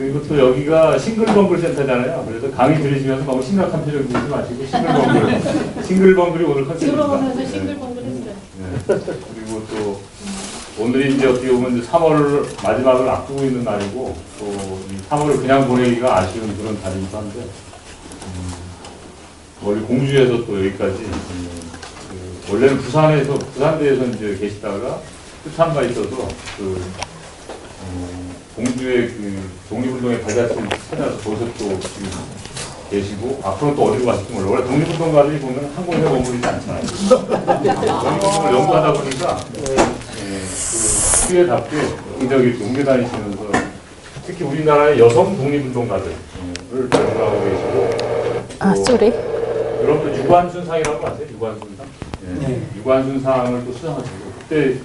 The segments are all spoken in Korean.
그리고 또 여기가 싱글벙글 센터잖아요. 그래서 강의 들으시면서 너무 심각한 표정 지지 마시고 싱글벙글. 싱글벙글이 오늘 컨셉입니다. 들어오면서 싱글벙글 했어요. 그리고 또 오늘이 이제 어떻게 보면 이제 3월 마지막을 앞두고 있는 날이고 또 3월을 그냥 보내기가 아쉬운 그런 달이기도 한데 멀리 공주에서 또 여기까지 원래는 부산대에서 이제 계시다가 뜻한 바 있어서 공주의 독립운동에 발자취를 찾아서 거기서 또 지금 계시고 앞으로 또 어디로 가실지 몰라요. 원래 독립운동가들이 보면 한 곳에 머무르지 않잖아요. 독립운동을 연구하다 보니까 그 수혜답게 여기저기 이렇게 옮겨 다니시면서 특히 우리나라의 여성 독립운동가들을 연구하고 계시고 쏘리. 그럼 또 유관순상이라고 아세요? 유관순상? 유관순상을 또 수상하시고 그때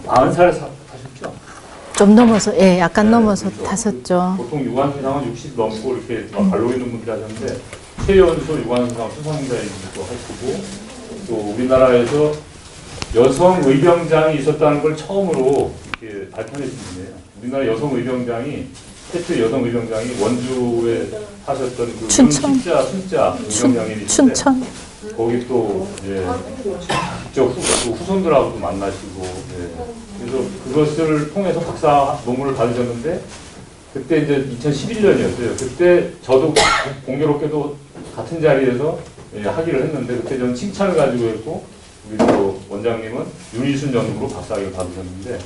40살 하셨죠? 좀 넘어서, 약간 넘어서 탔었죠. 보통 유관순상은 60 넘고 이렇게 발로 있는 분들이 하셨는데 최연소 유관순상 수상자이기도 하시고 또 우리나라에서 여성 의병장이 있었다는 걸 처음으로 이렇게 밝혀내신 분이에요. 우리나라 여성 의병장이 최초 여성 의병장이 원주에 하셨던 그 춘천. 순자 의병장이 춘천. 거기 또 이제 직접 후손들하고도 만나시고 그래서 그것을 통해서 박사 논문을 받으셨는데 그때 이제 2011년이었어요. 그때 저도 공교롭게도 같은 자리에서 학위를 했는데 그때 저는 칭찬을 가지고 했고 우리 또 원장님은 윤희순 연구로 박사학위를 받으셨는데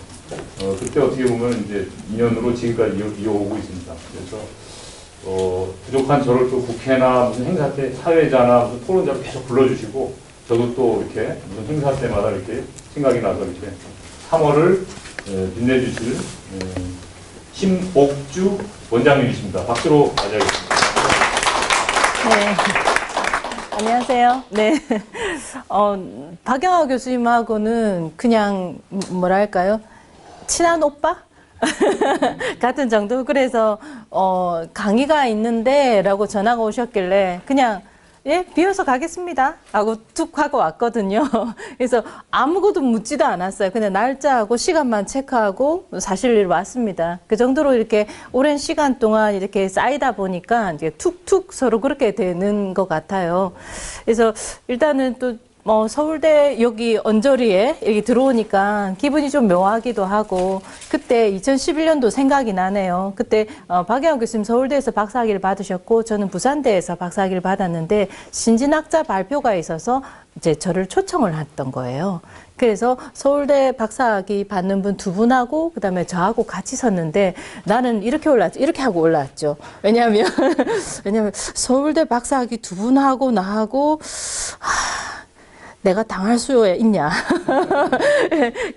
그때 어떻게 보면 이제 인연으로 지금까지 이어오고 있습니다. 그래서 부족한 저를 또 국회나 무슨 행사 때 사회자나 무슨 토론자로 계속 불러주시고 저도 또 이렇게 무슨 행사 때마다 이렇게 생각이 나서 이렇게 3월을 빛내주실 심옥주 원장님이십니다. 박수로 맞이하겠습니다. 네. 안녕하세요. 네. 박영하 교수님하고는 그냥 뭐랄까요? 친한 오빠? 같은 정도. 그래서 강의가 있는데 라고 전화가 오셨길래 그냥 비어서 가겠습니다 하고 툭 하고 왔거든요. 그래서 아무것도 묻지도 않았어요. 그냥 날짜하고 시간만 체크하고 사실 왔습니다. 그 정도로 이렇게 오랜 시간 동안 이렇게 쌓이다 보니까 이제 툭툭 서로 그렇게 되는 것 같아요. 그래서 일단은 또 서울대 여기 언저리에 여기 들어오니까 기분이 좀 묘하기도 하고 그때 2011년도 생각이 나네요. 그때 박영하 교수님 서울대에서 박사학위를 받으셨고 저는 부산대에서 박사학위를 받았는데 신진학자 발표가 있어서 이제 저를 초청을 했던 거예요. 그래서 서울대 박사학위 받는 분 2분하고 그다음에 저하고 같이 섰는데 나는 이렇게 올랐죠. 이렇게 하고 올랐죠. 왜냐하면 서울대 박사학위 2분하고 나하고 내가 당할 수 있냐.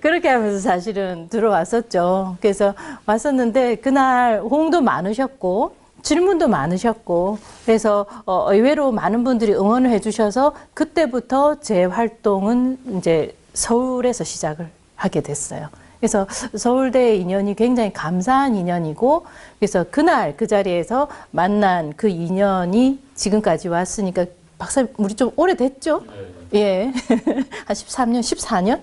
그렇게 하면서 사실은 들어왔었죠. 그래서 왔었는데 그날 호응도 많으셨고 질문도 많으셨고 그래서 의외로 많은 분들이 응원을 해주셔서 그때부터 제 활동은 이제 서울에서 시작을 하게 됐어요. 그래서 서울대 인연이 굉장히 감사한 인연이고 그래서 그날 그 자리에서 만난 그 인연이 지금까지 왔으니까 박사님 우리 좀 오래됐죠? 예. 한 13년, 14년?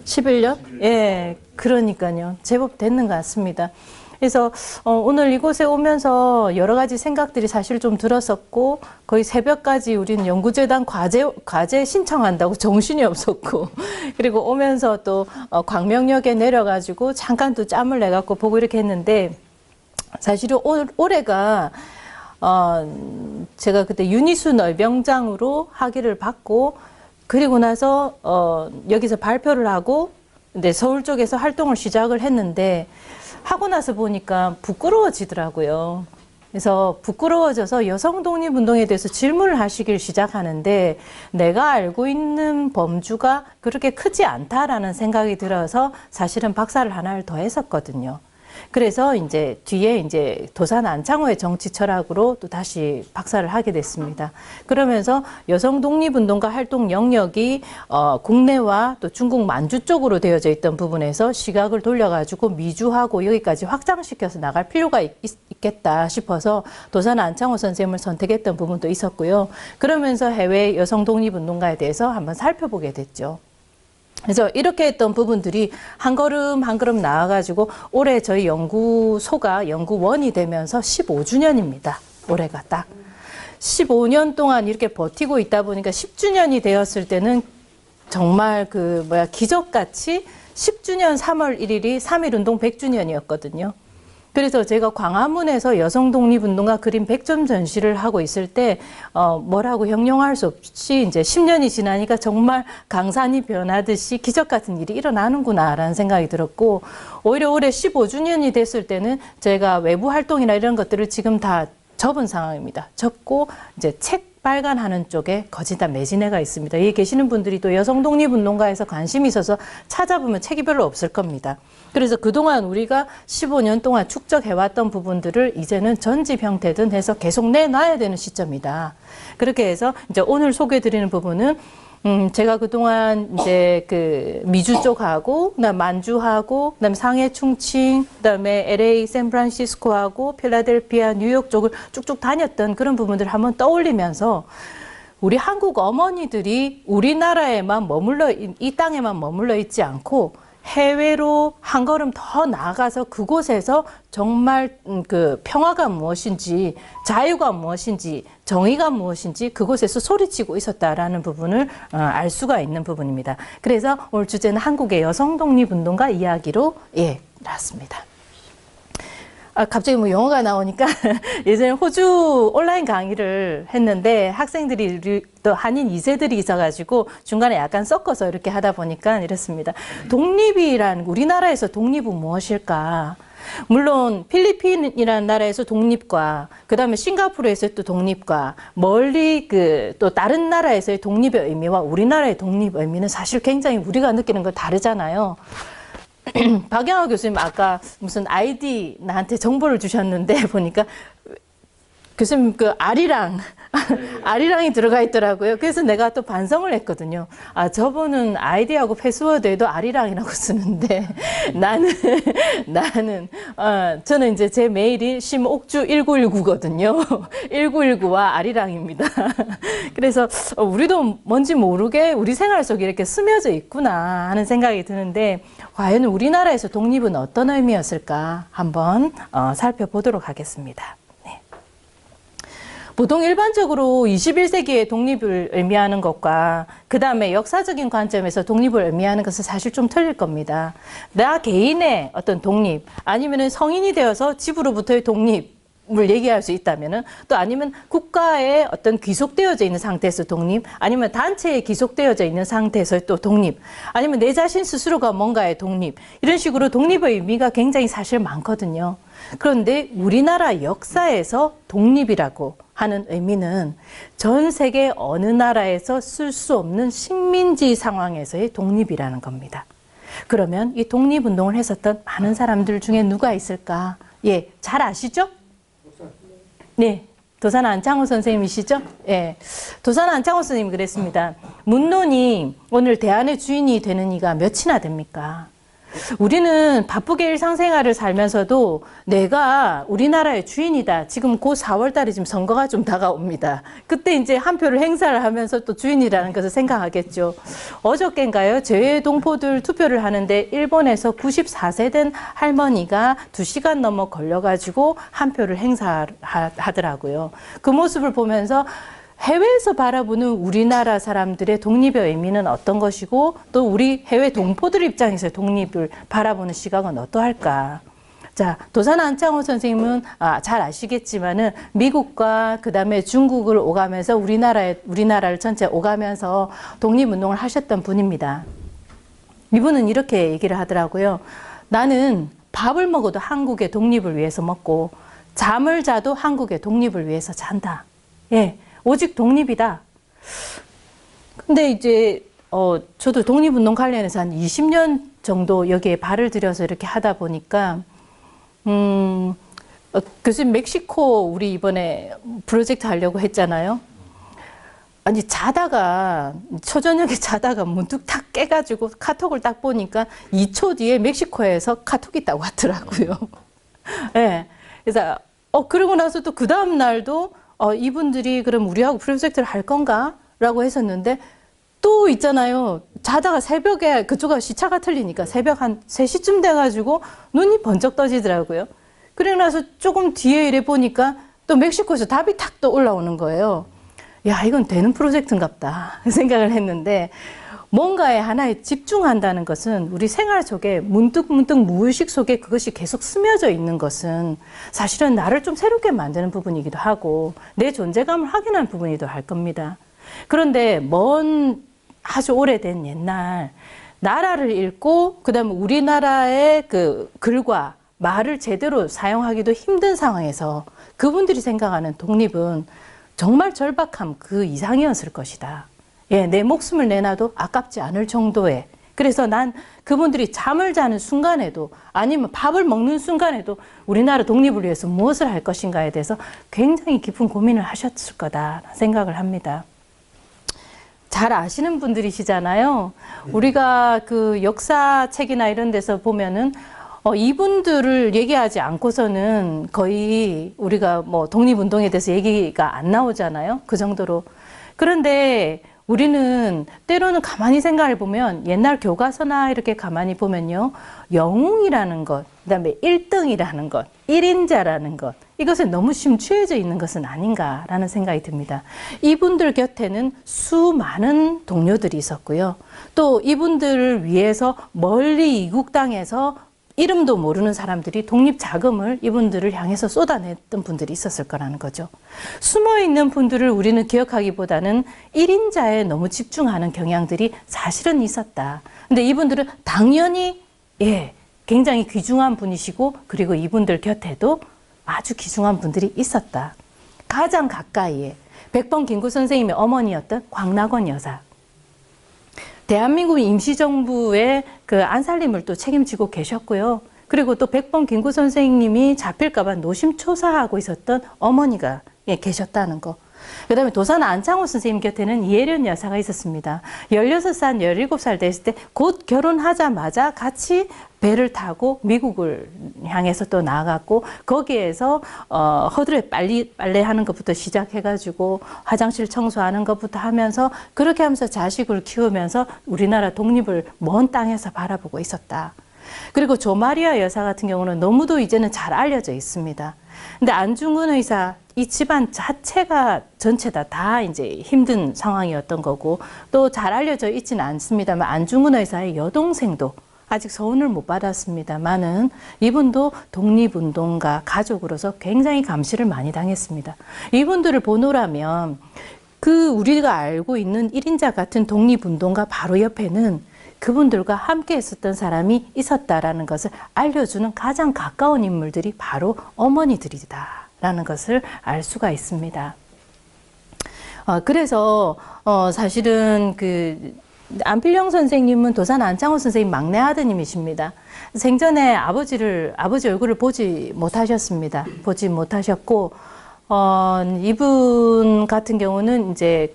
11년? 예. 그러니까요. 제법 됐는 것 같습니다. 그래서 오늘 이곳에 오면서 여러 가지 생각들이 사실 좀 들었었고 거의 새벽까지 우리는 연구재단 과제 신청한다고 정신이 없었고 그리고 오면서 또 광명역에 내려가지고 잠깐 또 짬을 내갖고 보고 이렇게 했는데 사실은 올해가 제가 그때 윤희순 의병장으로 학위를 받고 그리고 나서 여기서 발표를 하고 이제 서울 쪽에서 활동을 시작을 했는데 하고 나서 보니까 부끄러워지더라고요. 그래서 부끄러워져서 여성 독립운동에 대해서 질문을 하시길 시작하는데 내가 알고 있는 범주가 그렇게 크지 않다라는 생각이 들어서 사실은 박사를 하나를 더 했었거든요. 그래서 이제 뒤에 이제 도산 안창호의 정치 철학으로 또 다시 박사를 하게 됐습니다. 그러면서 여성 독립운동가 활동 영역이 국내와 또 중국 만주 쪽으로 되어져 있던 부분에서 시각을 돌려가지고 미주하고 여기까지 확장시켜서 나갈 필요가 있겠다 싶어서 도산 안창호 선생님을 선택했던 부분도 있었고요. 그러면서 해외 여성 독립운동가에 대해서 한번 살펴보게 됐죠. 그래서 이렇게 했던 부분들이 한 걸음 한 걸음 나와가지고 올해 저희 연구소가 연구원이 되면서 15주년입니다. 올해가 딱. 15년 동안 이렇게 버티고 있다 보니까 10주년이 되었을 때는 정말 기적같이 10주년 3월 1일이 3.1운동 100주년이었거든요. 그래서 제가 광화문에서 여성 독립운동가 그림 100점 전시를 하고 있을 때, 뭐라고 형용할 수 없이 이제 10년이 지나니까 정말 강산이 변하듯이 기적 같은 일이 일어나는구나라는 생각이 들었고, 오히려 올해 15주년이 됐을 때는 제가 외부 활동이나 이런 것들을 지금 다 접은 상황입니다. 접고 이제 책 발간하는 쪽에 거의 다 매진해가 있습니다. 여기 계시는 분들이 또 여성 독립운동가에서 관심이 있어서 찾아보면 책이 별로 없을 겁니다. 그래서 그동안 우리가 15년 동안 축적해왔던 부분들을 이제는 전집 형태든 해서 계속 내놔야 되는 시점이다. 그렇게 해서 이제 오늘 소개해드리는 부분은 제가 그동안 이제 그 미주 쪽하고, 그다음 만주하고, 그다음 상해 충칭, 그다음에 LA, 샌프란시스코하고, 필라델피아, 뉴욕 쪽을 쭉쭉 다녔던 그런 부분들을 한번 떠올리면서 우리 한국 어머니들이 우리나라에만 머물러, 이 땅에만 머물러 있지 않고 해외로 한 걸음 더 나아가서 그곳에서 정말 그 평화가 무엇인지, 자유가 무엇인지, 정의가 무엇인지 그곳에서 소리치고 있었다라는 부분을 알 수가 있는 부분입니다. 그래서 오늘 주제는 한국의 여성 독립운동가 이야기로 나왔습니다. 갑자기 뭐 영어가 나오니까 예전에 호주 온라인 강의를 했는데 학생들이 또 한인 2세들이 있어가지고 중간에 약간 섞어서 이렇게 하다 보니까 이렇습니다. 독립이란, 우리나라에서 독립은 무엇일까? 물론 필리핀이라는 나라에서 독립과 그다음에 싱가포르에서의 또 독립과 멀리 또 다른 나라에서의 독립의 의미와 우리나라의 독립의 의미는 사실 굉장히 우리가 느끼는 건 다르잖아요. 박영하 교수님 아까 무슨 아이디 나한테 정보를 주셨는데 보니까 교수님 그 아리랑이 들어가 있더라고요. 그래서 내가 또 반성을 했거든요. 저분은 아이디하고 패스워드에도 아리랑이라고 쓰는데 저는 이제 제 메일이 심옥주 1919거든요. 1919와 아리랑입니다. 그래서 우리도 뭔지 모르게 우리 생활 속에 이렇게 스며져 있구나 하는 생각이 드는데 과연 우리나라에서 독립은 어떤 의미였을까 한번 살펴보도록 하겠습니다. 보통 일반적으로 21세기의 독립을 의미하는 것과 그 다음에 역사적인 관점에서 독립을 의미하는 것은 사실 좀 틀릴 겁니다. 나 개인의 어떤 독립, 아니면 성인이 되어서 집으로부터의 독립을 얘기할 수 있다면은, 또 아니면 국가에 어떤 귀속되어져 있는 상태에서 독립, 아니면 단체에 귀속되어져 있는 상태에서 또 독립, 아니면 내 자신 스스로가 뭔가의 독립, 이런 식으로 독립의 의미가 굉장히 사실 많거든요. 그런데 우리나라 역사에서 독립이라고 하는 의미는 전 세계 어느 나라에서 쓸 수 없는 식민지 상황에서의 독립이라는 겁니다. 그러면 이 독립운동을 했었던 많은 사람들 중에 누가 있을까? 잘 아시죠? 네. 도산 안창호 선생님이시죠? 도산 안창호 선생님이 그랬습니다. 문론이 오늘 대안의 주인이 되는 이가 몇이나 됩니까? 우리는 바쁘게 일상생활을 살면서도 내가 우리나라의 주인이다. 지금 곧 4월 달에 지금 선거가 좀 다가옵니다. 그때 이제 한 표를 행사를 하면서 또 주인이라는 것을 생각하겠죠. 어저께인가요? 제 동포들 투표를 하는데 일본에서 94세 된 할머니가 2시간 넘어 걸려가지고 한 표를 행사하더라고요. 그 모습을 보면서 해외에서 바라보는 우리나라 사람들의 독립의 의미는 어떤 것이고 또 우리 해외 동포들 입장에서 독립을 바라보는 시각은 어떠할까? 자, 도산 안창호 선생님은 잘 아시겠지만은 미국과 그다음에 중국을 오가면서 우리나라를 전체 오가면서 독립운동을 하셨던 분입니다. 이분은 이렇게 얘기를 하더라고요. 나는 밥을 먹어도 한국의 독립을 위해서 먹고 잠을 자도 한국의 독립을 위해서 잔다. 오직 독립이다. 근데 이제 저도 독립운동 관련해서 한 20년 정도 여기에 발을 들여서 이렇게 하다 보니까 교수님 멕시코 우리 이번에 프로젝트 하려고 했잖아요. 아니 자다가 초저녁에 자다가 문득 탁 깨가지고 카톡을 딱 보니까 2초 뒤에 멕시코에서 카톡이 있다고 하더라고요. 그래서 그러고 나서 또 그 다음 날도 이분들이 그럼 우리하고 프로젝트를 할 건가? 라고 했었는데 또 있잖아요. 자다가 새벽에 그쪽가 시차가 틀리니까 새벽 한 3시쯤 돼가지고 눈이 번쩍 떠지더라고요. 그러고 나서 조금 뒤에 이래 보니까 또 멕시코에서 답이 탁 또 올라오는 거예요. 야, 이건 되는 프로젝트인갑다 생각을 했는데, 뭔가에 하나에 집중한다는 것은 우리 생활 속에 문득문득 무의식 속에 그것이 계속 스며져 있는 것은 사실은 나를 좀 새롭게 만드는 부분이기도 하고 내 존재감을 확인하는 부분이기도 할 겁니다. 그런데 아주 오래된 옛날 나라를 읽고 그다음에 우리나라의 그 글과 말을 제대로 사용하기도 힘든 상황에서 그분들이 생각하는 독립은 정말 절박함 그 이상이었을 것이다. 예, 내 목숨을 내놔도 아깝지 않을 정도의. 그래서 난 그분들이 잠을 자는 순간에도 아니면 밥을 먹는 순간에도 우리나라 독립을 위해서 무엇을 할 것인가에 대해서 굉장히 깊은 고민을 하셨을 거다 생각을 합니다. 잘 아시는 분들이시잖아요. 우리가 그 역사책이나 이런 데서 보면은 이분들을 얘기하지 않고서는 거의 우리가 뭐 독립운동에 대해서 얘기가 안 나오잖아요. 그 정도로. 그런데 우리는 때로는 가만히 생각해 보면 옛날 교과서나 이렇게 가만히 보면요. 영웅이라는 것, 그다음에 1등이라는 것, 1인자라는 것, 이것에 너무 심취해져 있는 것은 아닌가라는 생각이 듭니다. 이분들 곁에는 수많은 동료들이 있었고요. 또 이분들을 위해서 멀리 이국 땅에서 이름도 모르는 사람들이 독립 자금을 이분들을 향해서 쏟아냈던 분들이 있었을 거라는 거죠. 숨어있는 분들을 우리는 기억하기보다는 1인자에 너무 집중하는 경향들이 사실은 있었다. 근데 이분들은 당연히 굉장히 귀중한 분이시고 그리고 이분들 곁에도 아주 귀중한 분들이 있었다. 가장 가까이에 백범 김구 선생님의 어머니였던 광락원 여사. 대한민국 임시정부의 그 안살림을 또 책임지고 계셨고요. 그리고 또 백범 김구 선생님이 잡힐까봐 노심초사하고 있었던 어머니가 계셨다는 거. 그 다음에 도산 안창호 선생님 곁에는 이혜련 여사가 있었습니다. 16살, 17살 됐을 때 곧 결혼하자마자 같이 배를 타고 미국을 향해서 또 나갔고 거기에서 허들에 빨래하는 것부터 시작해가지고 화장실 청소하는 것부터 하면서 그렇게 하면서 자식을 키우면서 우리나라 독립을 먼 땅에서 바라보고 있었다. 그리고 조마리아 여사 같은 경우는 너무도 이제는 잘 알려져 있습니다. 근데 안중근 의사 이 집안 자체가 전체 다 이제 힘든 상황이었던 거고 또 잘 알려져 있지는 않습니다만 안중근 의사의 여동생도 아직 서운을 못 받았습니다만은 이분도 독립운동가 가족으로서 굉장히 감시를 많이 당했습니다. 이분들을 보노라면 그 우리가 알고 있는 1인자 같은 독립운동가 바로 옆에는 그분들과 함께 했었던 사람이 있었다라는 것을 알려주는 가장 가까운 인물들이 바로 어머니들이다라는 것을 알 수가 있습니다. 그래서 사실은 그 안필영 선생님은 도산 안창호 선생님 막내 아드님이십니다. 생전에 아버지 얼굴을 보지 못하셨습니다. 보지 못하셨고 이분 같은 경우는 이제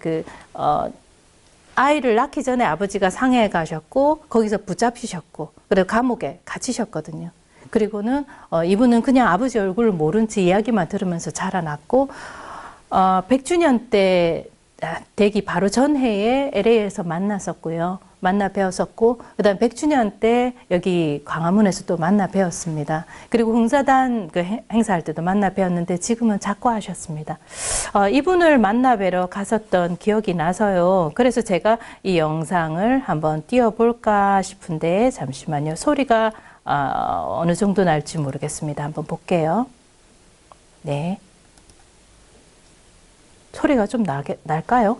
아이를 낳기 전에 아버지가 상해에 가셨고 거기서 붙잡히셨고 그리고 감옥에 갇히셨거든요. 그리고는 이분은 그냥 아버지 얼굴을 모른 채 이야기만 들으면서 자라났고 100주년 때 되기 바로 전해에 LA에서 만났었고요. 만나 뵈었었고 그다음 100주년 때 여기 광화문에서 또 만나 뵈었습니다. 그리고 흥사단 그 행사할 때도 만나 뵈었는데 지금은 작고하셨습니다. 이분을 만나 뵈러 갔었던 기억이 나서요. 그래서 제가 이 영상을 한번 띄워볼까 싶은데 잠시만요. 소리가 어느 정도 날지 모르겠습니다. 한번 볼게요. 네. 소리가 좀 날까요?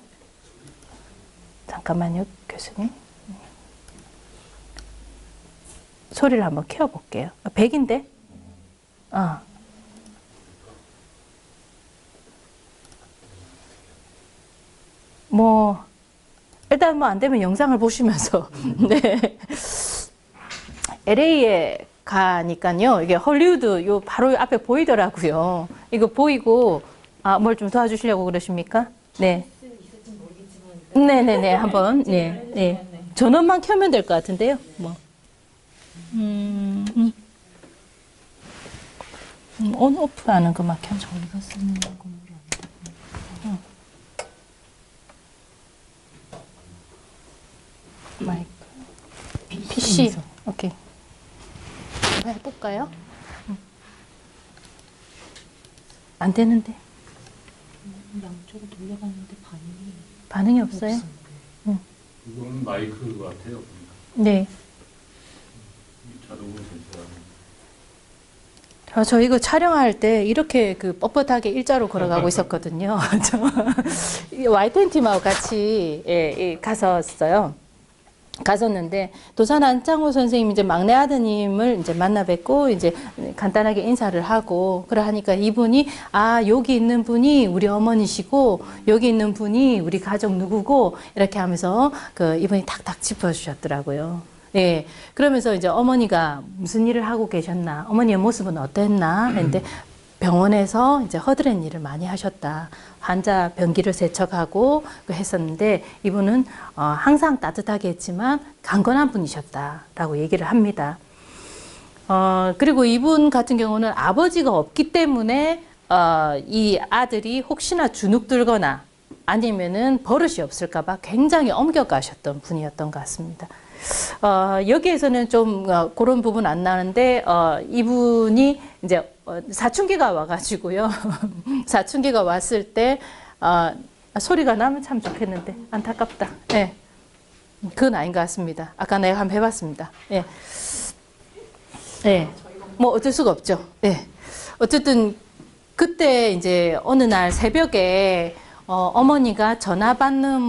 잠깐만요, 교수님. 소리를 한번 켜볼게요. 100인데? 일단 안 되면 영상을 보시면서. 네. LA에 가니까요. 이게 헐리우드 요 바로 앞에 보이더라고요. 이거 보이고, 뭘 좀 도와주시려고 그러십니까? 네. 네네네. 한번, 네. 전원만 켜면 될 것 같은데요. 온, 오프 하는 것만 켜면 저희가 쓰는 거. 마이크. PC. 오케이. 한번 해볼까요? 안 되는데. 양쪽으로 돌려봤는데 반응이 없어요? 이거는 마이크 같아요. 보니까. 네. 자동으로 센서하는. 저 이거 촬영할 때 이렇게 그 뻣뻣하게 일자로 걸어가고 있었거든요. 저 Y20하고 같이 갔었어요. 갔었는데 도산 안창호 선생님 이제 막내 아드님을 이제 만나 뵙고 이제 간단하게 인사를 하고 그래 하니까 이분이 여기 있는 분이 우리 어머니시고 여기 있는 분이 우리 가족 누구고 이렇게 하면서 그 이분이 탁탁 짚어주셨더라고요. 예. 그러면서 이제 어머니가 무슨 일을 하고 계셨나, 어머니의 모습은 어땠나 했는데 병원에서 이제 허드렛 일을 많이 하셨다. 환자 변기를 세척하고 했었는데 이분은 항상 따뜻하게 했지만 강건한 분이셨다라고 얘기를 합니다. 그리고 이분 같은 경우는 아버지가 없기 때문에 이 아들이 혹시나 주눅 들거나 아니면은 버릇이 없을까봐 굉장히 엄격하셨던 분이었던 것 같습니다. 여기에서는 좀 그런 부분 안 나는데 이분이 이제 사춘기가 와가지고요. 사춘기가 왔을 때 소리가 나면 참 좋겠는데 안타깝다. 예, 그건 아닌 것 같습니다. 아까 내가 한번 해봤습니다. 예, 예, 뭐 어쩔 수가 없죠. 예, 어쨌든 그때 이제 어느 날 새벽에 어머니가 전화 받는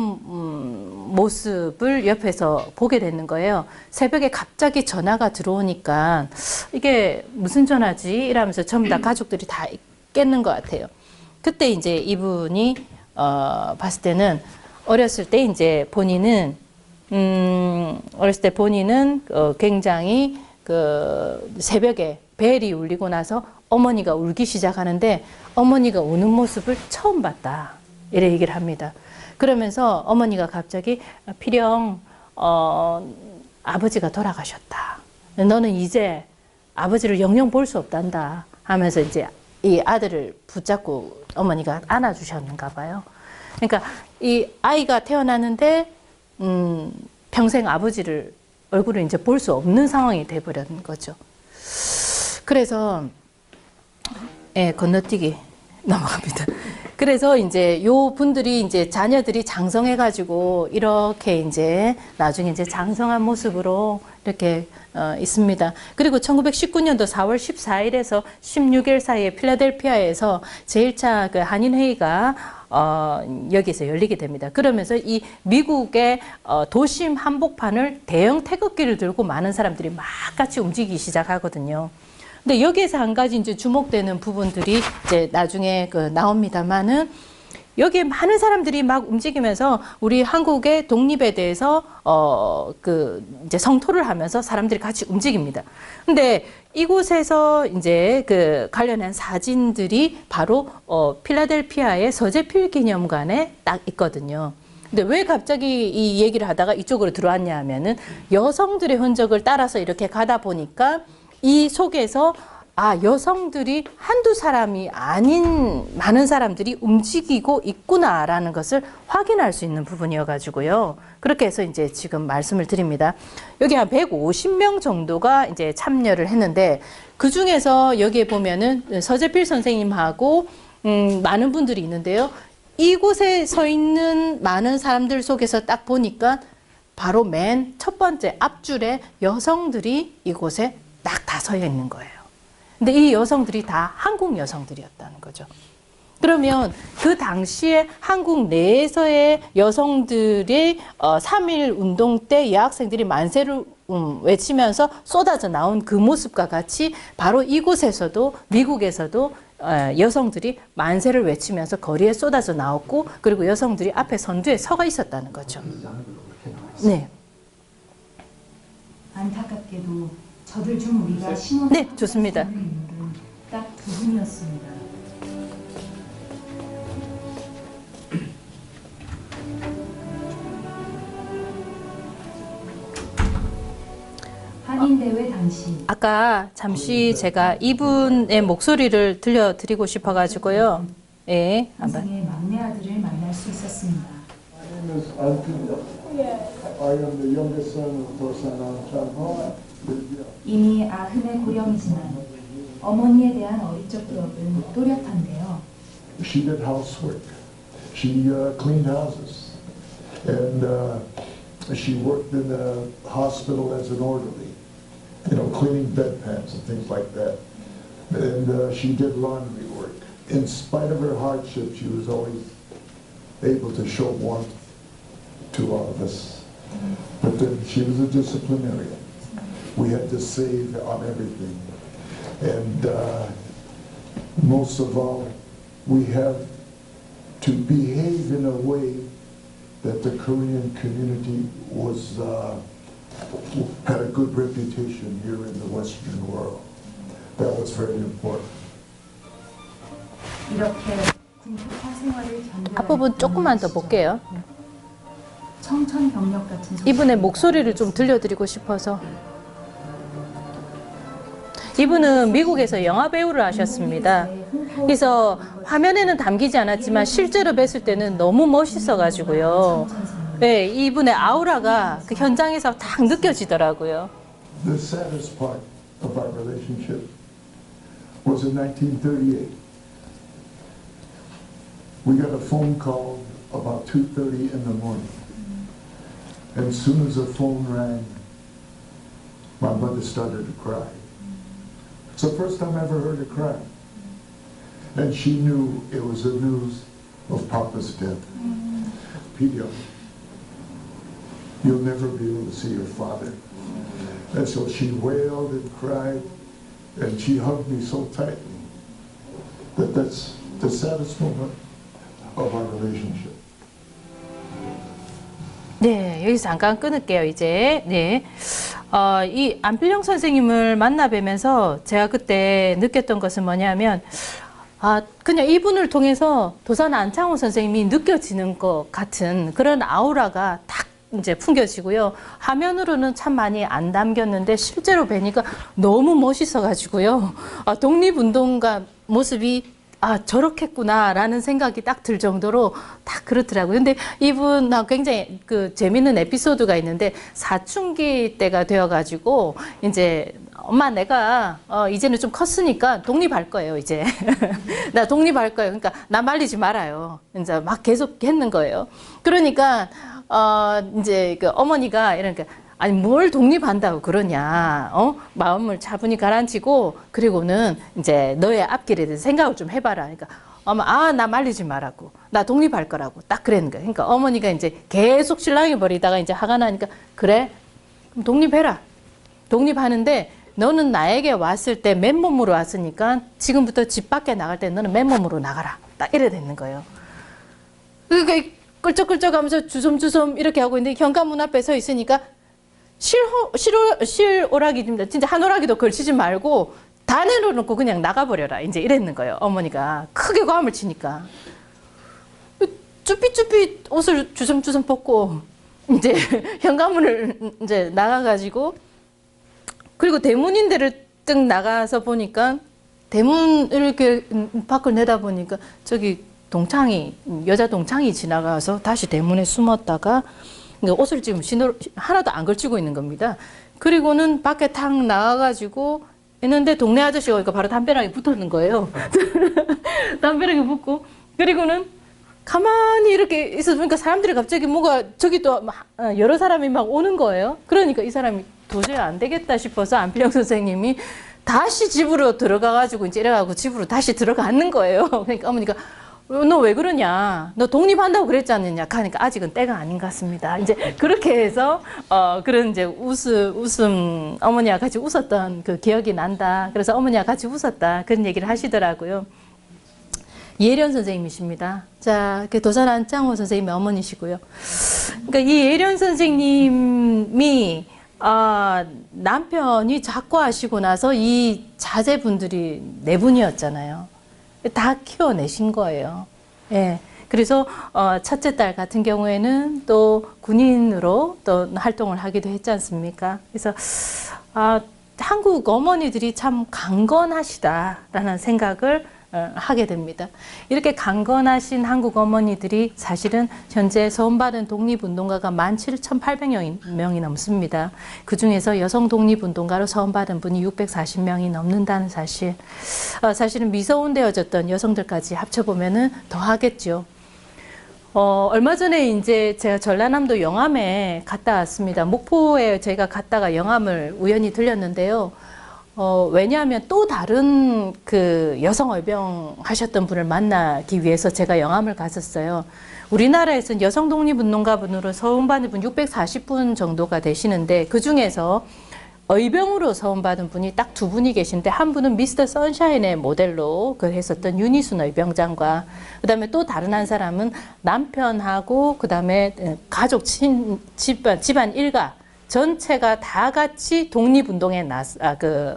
모습을 옆에서 보게 되는 거예요. 새벽에 갑자기 전화가 들어오니까 이게 무슨 전화지? 이러면서 전부 다 가족들이 다 깼는 것 같아요. 그때 이제 이분이 봤을 때는 어렸을 때 이제 본인은 굉장히 그 새벽에 벨이 울리고 나서 어머니가 울기 시작하는데 어머니가 우는 모습을 처음 봤다. 이래 얘기를 합니다. 그러면서 어머니가 갑자기 필영 아버지가 돌아가셨다. 너는 이제 아버지를 영영 볼 수 없단다 하면서 이제 이 아들을 붙잡고 어머니가 안아주셨는가 봐요. 그러니까 이 아이가 태어나는데 평생 아버지를 얼굴을 이제 볼 수 없는 상황이 돼버린 거죠. 그래서 건너뛰기 넘어갑니다. 그래서 이제 요 분들이 이제 자녀들이 장성해가지고 이렇게 이제 나중에 이제 장성한 모습으로 이렇게 있습니다. 그리고 1919년도 4월 14일에서 16일 사이에 필라델피아에서 제1차 그 한인회의가 여기서 열리게 됩니다. 그러면서 이 미국의 도심 한복판을 대형 태극기를 들고 많은 사람들이 막 같이 움직이기 시작하거든요. 근데 여기에서 한 가지 이제 주목되는 부분들이 이제 나중에 나옵니다만은 여기에 많은 사람들이 막 움직이면서 우리 한국의 독립에 대해서 이제 성토를 하면서 사람들이 같이 움직입니다. 근데 이곳에서 이제 관련한 사진들이 바로 필라델피아의 서재필 기념관에 딱 있거든요. 근데 왜 갑자기 이 얘기를 하다가 이쪽으로 들어왔냐 하면은 여성들의 흔적을 따라서 이렇게 가다 보니까 이 속에서 여성들이 한두 사람이 아닌 많은 사람들이 움직이고 있구나라는 것을 확인할 수 있는 부분이어가지고요. 그렇게 해서 이제 지금 말씀을 드립니다. 여기 한 150명 정도가 이제 참여를 했는데 그 중에서 여기에 보면은 서재필 선생님하고 많은 분들이 있는데요. 이곳에 서 있는 많은 사람들 속에서 딱 보니까 바로 맨 첫 번째 앞줄에 여성들이 이곳에 딱 다 서 있는 거예요. 근데 이 여성들이 다 한국 여성들이었다는 거죠. 그러면 그 당시에 한국 내에서의 여성들의 3.1 운동 때 여학생들이 만세를 외치면서 쏟아져 나온 그 모습과 같이 바로 이곳에서도 미국에서도 여성들이 만세를 외치면서 거리에 쏟아져 나왔고 그리고 여성들이 앞에 선두에 서가 있었다는 거죠. 네. 안타깝게도 저들 중 우리가 신혼 네, 좋습니다. 딱 두 분이었습니다. 한인대회 당시 아까 잠시 제가 이분의 목소리를 들려드리고 싶어가지고요. 한번. 동생의 막내 아들을 만날 수 있었습니다. I am the youngest son of Tosan Anchan. 이미 아흔의 고령이지만 어머니에 대한 어릴 기억은 또렷한데요. She did housework. She cleaned houses. And she worked in the hospital as an orderly, you know, cleaning bedpans and things like that. And she did laundry work. In spite of her hardship, she was always able to show warmth to all of us. But then she was a disciplinarian. We had to save on everything. And most of all, we have to behave in a way that the Korean community was had a good reputation here in the Western world. That was very important. 이렇게 궁핍한 생활을 견뎌 앞부분 조금만 더 볼게요. 청천벽력 같은 이분의 목소리를 좀 들려드리고 싶어서. 이분은 미국에서 영화 배우를 하셨습니다. 그래서 화면에는 담기지 않았지만 실제로 뵀을 때는 너무 멋있어가지고요. 네, 이분의 아우라가 그 현장에서 딱 느껴지더라고요. The saddest part of our relationship was in 1938. We got a phone call about 2:30 in the morning. And as soon as the phone rang, my mother started to cry. It's the first time I ever heard her cry. And she knew it was the news of Papa's death. Peter, you'll never be able to see your father. And so she wailed and cried, and she hugged me so tightly that that's the saddest moment of our relationship. 네, 여기서 잠깐 끊을게요, 이제. 네. 이 안필영 선생님을 만나 뵈면서 제가 그때 느꼈던 것은 뭐냐면, 그냥 이분을 통해서 도산 안창호 선생님이 느껴지는 것 같은 그런 아우라가 딱 이제 풍겨지고요. 화면으로는 참 많이 안 담겼는데 실제로 뵈니까 너무 멋있어가지고요. 독립운동가 모습이 저렇겠구나라는 생각이 딱 들 정도로 딱 그렇더라고요. 근데 이분하고 굉장히 그 재밌는 에피소드가 있는데 사춘기 때가 되어가지고 이제 엄마 내가 이제는 좀 컸으니까 독립할 거예요 이제. 나 독립할 거예요. 그러니까 나 말리지 말아요. 이제 막 계속 했는 거예요. 그러니까 이제 그 어머니가 이러니까 아니 뭘 독립한다고 그러냐, 마음을 차분히 가라앉히고 그리고는 이제 너의 앞길에 대해서 생각을 좀 해봐라. 그러니까 엄마 나 말리지 말라고, 나 독립할 거라고 딱 그랬는 거예요. 그러니까 어머니가 이제 계속 신랑이 버리다가 이제 화가 나니까 그래 그럼 독립해라. 독립하는데 너는 나에게 왔을 때 맨몸으로 왔으니까 지금부터 집 밖에 나갈 때 너는 맨몸으로 나가라. 딱 이래 됐는 거예요. 그러니까 끌적끌적하면서 주섬주섬 이렇게 하고 있는데 현관문 앞에 서 있으니까 실오락입니다. 진짜 한 오락이도 걸치지 말고 다 내려놓고 그냥 나가버려라. 이제 이랬는 거예요. 어머니가 크게 고함을 치니까 쭈삣쭈삣 옷을 주섬주섬 벗고 이제 현관문을 이제 나가가지고 그리고 대문인데를 뜩 나가서 보니까 대문을 이렇게 밖을 내다보니까 저기 여자 동창이 지나가서 다시 대문에 숨었다가 옷을 지금 하나도 안 걸치고 있는 겁니다. 그리고는 밖에 탁 나와가지고 있는데 동네 아저씨가 오니까 바로 담벼락에 붙었는 거예요. 담벼락에 붙고 그리고는 가만히 이렇게 있어 보니까 사람들이 갑자기 뭐가 저기 또 여러 사람이 막 오는 거예요. 그러니까 이 사람이 도저히 안 되겠다 싶어서 안필영 선생님이 다시 집으로 들어가가지고 이제 이래가지고 집으로 다시 들어가는 거예요. 그러니까 어머니가 너 왜 그러냐? 너 독립한다고 그랬지 않느냐? 하니까 아직은 때가 아닌 것 같습니다. 이제 그렇게 해서 그런 이제 웃음 어머니와 같이 웃었던 그 기억이 난다. 그래서 어머니와 같이 웃었다. 그런 얘기를 하시더라고요. 예련 선생님이십니다. 자, 그 도산 안창호 선생님의 어머니시고요. 그러니까 이 예련 선생님이 남편이 작고하시고 나서 이 자제분들이 4분이었잖아요. 다 키워내신 거예요. 예. 그래서 첫째 딸 같은 경우에는 또 군인으로 또 활동을 하기도 했지 않습니까? 그래서 한국 어머니들이 참 강건하시다라는 생각을 하게 됩니다. 이렇게 강건하신 한국 어머니들이 사실은 현재 서원받은 독립운동가가 17,800명이 넘습니다. 그 중에서 여성 독립운동가로 서원받은 분이 640명이 넘는다는 사실. 사실은 미소원되어졌던 여성들까지 합쳐보면은 더 하겠죠. 얼마 전에 이제 제가 전라남도 영암에 갔다 왔습니다. 목포에 제가 갔다가 영암을 우연히 들렸는데요. 왜냐하면 또 다른 그 여성 의병 하셨던 분을 만나기 위해서 제가 영암을 갔었어요. 우리나라에서는 여성 독립운동가 분으로 서원받은 분 640분 정도가 되시는데 그 중에서 의병으로 서원받은 분이 딱 두 분이 계신데 한 분은 미스터 선샤인의 모델로 그 했었던 윤희순 의병장과 그다음에 또 다른 한 사람은 남편하고 그다음에 가족 집안 일가 전체가 다 같이 독립운동에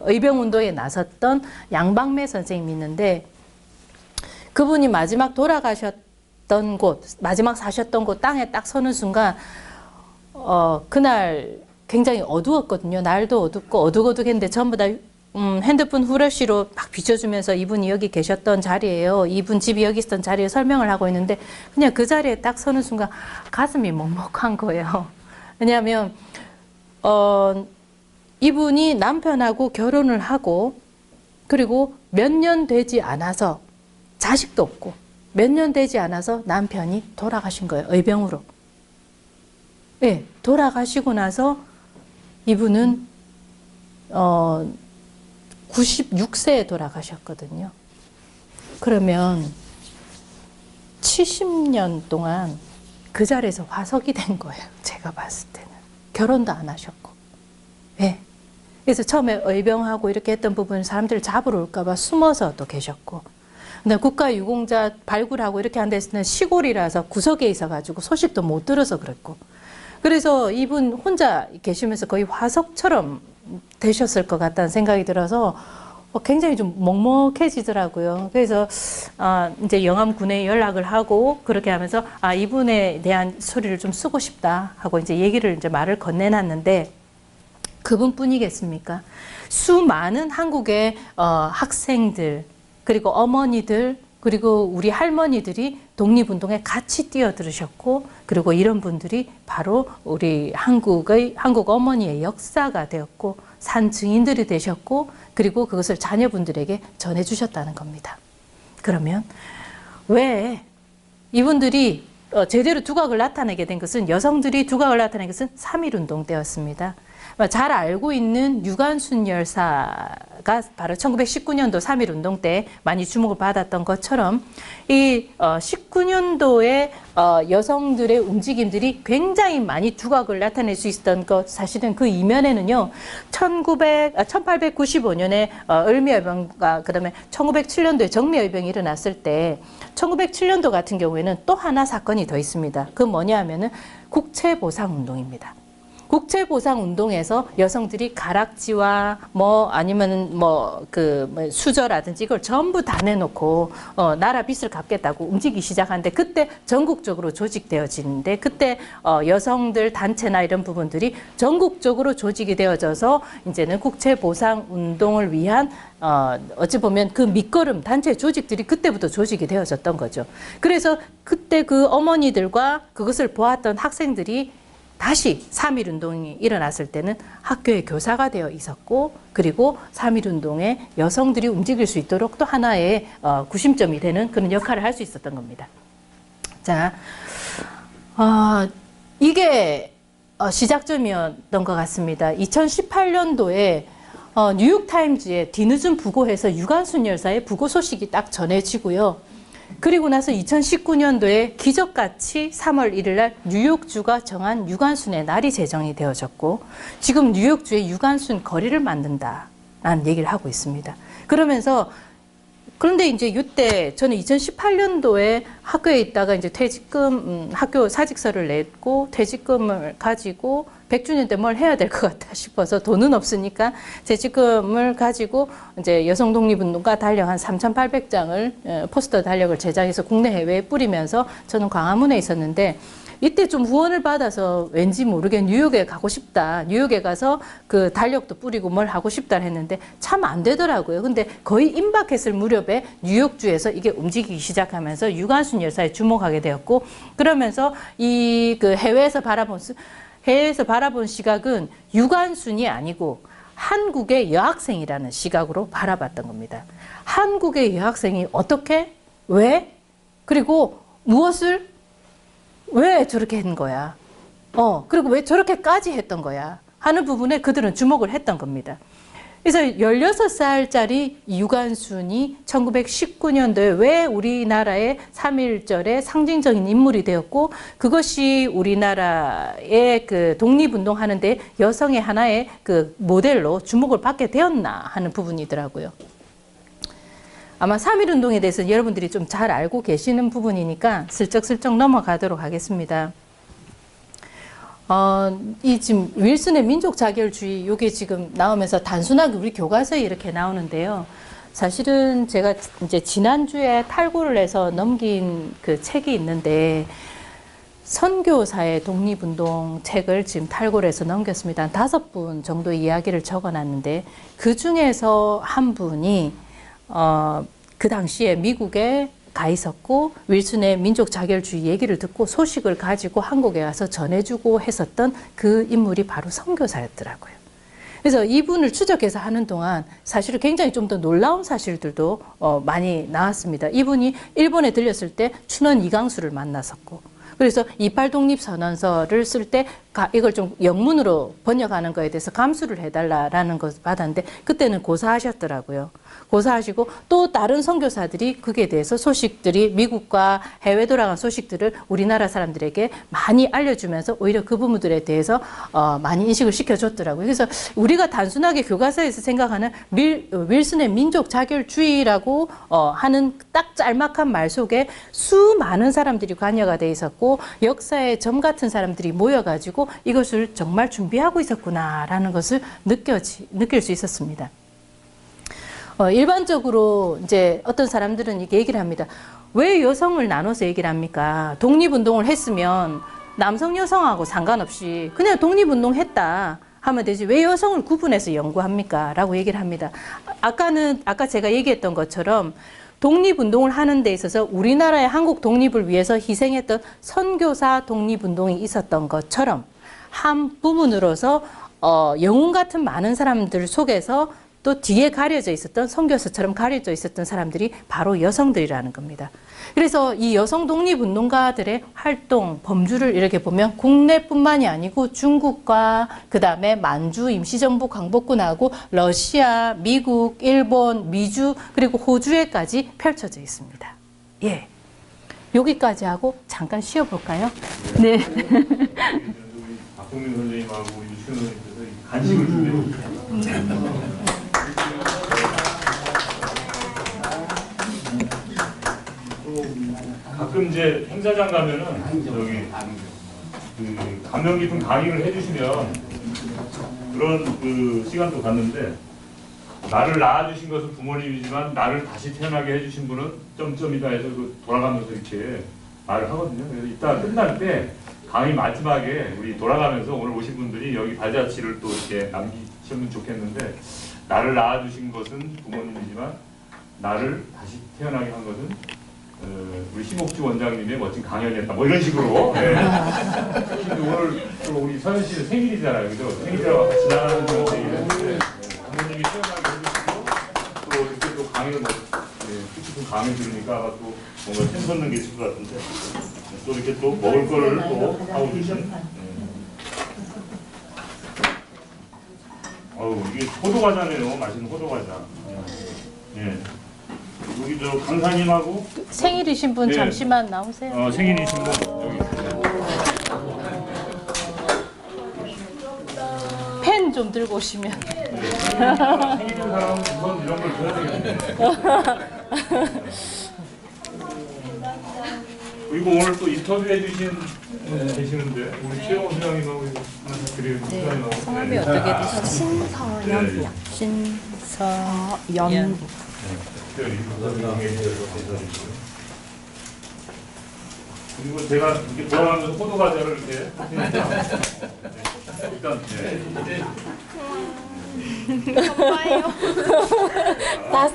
의병운동에 나섰던 양방매 선생님이 있는데 그분이 마지막 돌아가셨던 곳, 마지막 사셨던 곳 땅에 딱 서는 순간 그날 굉장히 어두웠거든요. 날도 어둡고 어둑어둑했는데 전부 다 핸드폰 후레쉬로 막 비춰주면서 이분이 여기 계셨던 자리예요. 이분 집이 여기 있었던 자리에 설명을 하고 있는데 그냥 그 자리에 딱 서는 순간 가슴이 먹먹한 거예요. 왜냐하면 이분이 남편하고 결혼을 하고 그리고 몇 년 되지 않아서 자식도 없고 몇 년 되지 않아서 남편이 돌아가신 거예요. 의병으로. 네, 돌아가시고 나서 이분은 96세에 돌아가셨거든요. 그러면 70년 동안 그 자리에서 화석이 된 거예요. 제가 봤을 때는. 결혼도 안 하셨고. 네. 그래서 처음에 의병하고 이렇게 했던 부분 사람들 잡으러 올까 봐 숨어서 또 계셨고. 근데 국가유공자 발굴하고 이렇게 한 데서는 시골이라서 구석에 있어가지고 소식도 못 들어서 그랬고. 그래서 이분 혼자 계시면서 거의 화석처럼 되셨을 것 같다는 생각이 들어서 굉장히 좀 먹먹해지더라고요. 그래서 이제 영암군에 연락을 하고 그렇게 하면서 이분에 대한 소리를 좀 쓰고 싶다 하고 이제 얘기를 이제 말을 건네놨는데 그분뿐이겠습니까? 수많은 한국의 학생들 그리고 어머니들 그리고 우리 할머니들이 독립운동에 같이 뛰어들으셨고 그리고 이런 분들이 바로 우리 한국 어머니의 역사가 되었고 산 증인들이 되셨고 그리고 그것을 자녀분들에게 전해주셨다는 겁니다. 그러면 왜 이분들이 제대로 두각을 나타내게 된 것은 여성들이 두각을 나타낸 것은 3.1운동 때였습니다. 잘 알고 있는 유관순 열사가 바로 1919년도 3.1운동 때 많이 주목을 받았던 것처럼 이 19년도에 여성들의 움직임들이 굉장히 많이 두각을 나타낼 수 있었던 것 사실은 그 이면에는요 1895년에 을미의병과 그다음에 1907년도에 정미의병이 일어났을 때 1907년도 같은 경우에는 또 하나 사건이 더 있습니다. 그 뭐냐 하면은 국채보상운동입니다. 국채보상운동에서 여성들이 가락지와 아니면 수저라든지 이걸 전부 다 내놓고 나라 빚을 갚겠다고 움직이기 시작하는데 그때 전국적으로 조직되어지는데 그때 여성들 단체나 이런 부분들이 전국적으로 조직이 되어져서 이제는 국채보상운동을 위한 어찌 보면 그 밑거름 단체 조직들이 그때부터 조직이 되어졌던 거죠. 그래서 그때 그 어머니들과 그것을 보았던 학생들이 다시 3.1운동이 일어났을 때는 학교의 교사가 되어 있었고 그리고 3.1운동에 여성들이 움직일 수 있도록 또 하나의 구심점이 되는 그런 역할을 할 수 있었던 겁니다. 자, 이게 시작점이었던 것 같습니다. 2018년도에 뉴욕타임즈에 뒤늦은 부고해서 유관순 열사의 부고 소식이 딱 전해지고요. 그리고 나서 2019년도에 기적같이 3월 1일 날 뉴욕주가 정한 유관순의 날이 제정이 되어졌고 지금 뉴욕주에 유관순 거리를 만든다라는 얘기를 하고 있습니다. 그러면서 그런데 이제 이때 저는 2018년도에 학교에 있다가 이제 퇴직금 학교 사직서를 냈고 퇴직금을 가지고 100주년 때 뭘 해야 될 것 같다 싶어서 돈은 없으니까 퇴직금을 가지고 이제 여성 독립운동가 달력 한 3,800장을 포스터 달력을 제작해서 국내 해외에 뿌리면서 저는 광화문에 있었는데 이때 좀 후원을 받아서 왠지 모르게 뉴욕에 가고 싶다. 뉴욕에 가서 그 달력도 뿌리고 뭘 하고 싶다 했는데 참 안 되더라고요. 근데 거의 임박했을 무렵에 뉴욕주에서 이게 움직이기 시작하면서 유관순 여사에 주목하게 되었고, 그러면서 이 그 해외에서 바라본 시각은 유관순이 아니고 한국의 여학생이라는 시각으로 바라봤던 겁니다. 한국의 여학생이 어떻게? 왜? 그리고 무엇을? 왜 저렇게 한 거야? 그리고 왜 저렇게까지 했던 거야? 하는 부분에 그들은 주목을 했던 겁니다. 그래서 16살짜리 유관순이 1919년도에 왜 우리나라의 3.1절의 상징적인 인물이 되었고, 그것이 우리나라의 그 독립운동 하는데 여성의 하나의 그 모델로 주목을 받게 되었나 하는 부분이더라고요. 아마 3.1운동에 대해서 여러분들이 좀 잘 알고 계시는 부분이니까 슬쩍슬쩍 넘어가도록 하겠습니다. 이 지금 윌슨의 민족 자결주의, 요게 지금 나오면서 단순하게 우리 교과서에 이렇게 나오는데요. 사실은 제가 이제 지난주에 탈고를 해서 넘긴 그 책이 있는데, 선교사의 독립운동 책을 지금 탈고를 해서 넘겼습니다. 한 5분 정도 이야기를 적어 놨는데, 그 중에서 한 분이, 그 당시에 미국에 가 있었고 윌슨의 민족 자결주의 얘기를 듣고 소식을 가지고 한국에 와서 전해주고 했었던 그 인물이 바로 선교사였더라고요. 그래서 이분을 추적해서 하는 동안 사실은 굉장히 좀 더 놀라운 사실들도 많이 나왔습니다. 이분이 일본에 들렸을 때 춘원 이강수를 만났었고, 그래서 28 독립선언서를 쓸 때 이걸 좀 영문으로 번역하는 거에 대해서 감수를 해달라는 것을 받았는데, 그때는 고사하셨더라고요. 고사하시고 또 다른 선교사들이 그게 대해서 소식들이 미국과 해외 돌아간 소식들을 우리나라 사람들에게 많이 알려주면서 오히려 그 부분들에 대해서 많이 인식을 시켜줬더라고요. 그래서 우리가 단순하게 교과서에서 생각하는 윌슨의 민족 자결주의라고 하는 딱 짤막한 말 속에 수많은 사람들이 관여가 돼 있었고, 역사의 점 같은 사람들이 모여가지고 이것을 정말 준비하고 있었구나라는 것을 느낄 수 있었습니다. 일반적으로 이제 어떤 사람들은 이렇게 얘기를 합니다. 왜 여성을 나눠서 얘기를 합니까? 독립운동을 했으면 남성 여성하고 상관없이 그냥 독립운동 했다 하면 되지 왜 여성을 구분해서 연구합니까? 라고 얘기를 합니다. 아까 제가 얘기했던 것처럼 독립운동을 하는 데 있어서 우리나라의 한국 독립을 위해서 희생했던 선교사 독립운동이 있었던 것처럼 한 부분으로서 영웅 같은 많은 사람들 속에서 또 뒤에 가려져 있었던, 선교사처럼 가려져 있었던 사람들이 바로 여성들이라는 겁니다. 그래서 이 여성 독립운동가들의 활동, 범주를 이렇게 보면 국내뿐만이 아니고 중국과 그 다음에 만주 임시정부 광복군하고 러시아, 미국, 일본, 미주 그리고 호주에까지 펼쳐져 있습니다. 예, 여기까지 하고 잠깐 쉬어볼까요? 네. 박동민 선생님하고 유치원 선생님께서 간식을 준비해 가끔 이제 행사장 가면은 저기 그 감명 깊은 강의를 해주시면 그런 그 시간도 갔는데, 나를 낳아주신 것은 부모님이지만 나를 다시 태어나게 해주신 분은 점점이다 해서 그 돌아가면서 이렇게 말을 하거든요. 그래서 이따 끝날 때 강의 마지막에 우리 돌아가면서 오늘 오신 분들이 여기 발자취를 또 이렇게 남기시면 좋겠는데, 나를 낳아주신 것은 부모님이지만 나를 다시 태어나게 한 것은 우리 심옥주 원장님의 멋진 강연이었다. 뭐 이런 식으로. 네. 오늘 또 우리 서현 씨는 생일이잖아요, 그죠? 생일이라고 같이 나가는 그런 얘기를 했는데, 부모님이 태어나게 해주시고 또 이렇게 또 강의를 뜻깊은 강의 들으니까 아마 또 뭔가 샘솟는 게 있을 것 같은데, 또 이렇게 또 먹을 거를 또 하고 주신. 이게 호두과자네요. 맛있는 호두과자. 예. 여기 저 강사님하고 생일이신 분 예. 잠시만 나오세요. 생일이신 분 여기 있어요. 펜 좀 들고 오시면. 생일인 사람은 우선 이런 걸 줘야 되겠네. 그리고 오늘 또 인터뷰해 주신 계시는데, 우리 최영호 소장님하고 하나 드리는 소장님하고. 성함이 어떻게 되시죠? 신서연이요. 신서연. 특별히 감사드리고. 그리고 제가 이렇게 돌아가면서 포도 과자를 이렇게 하시니까 일단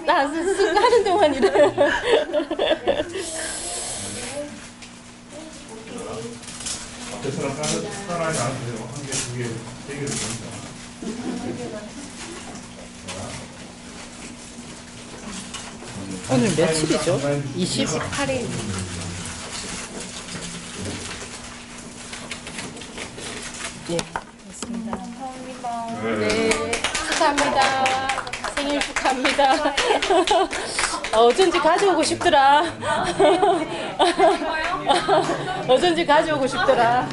나 쓱 하는 동안 이래. 앞에서는 하나에 나눠주세요. 한 개, 두 개, 세 개를 줍니다. 오늘 며칠이죠? 28일. 예, 맞습니다. 네, 축하합니다. 생일 축하합니다. 어쩐지 가져오고 싶더라. 어쩐지 가져오고 싶더라.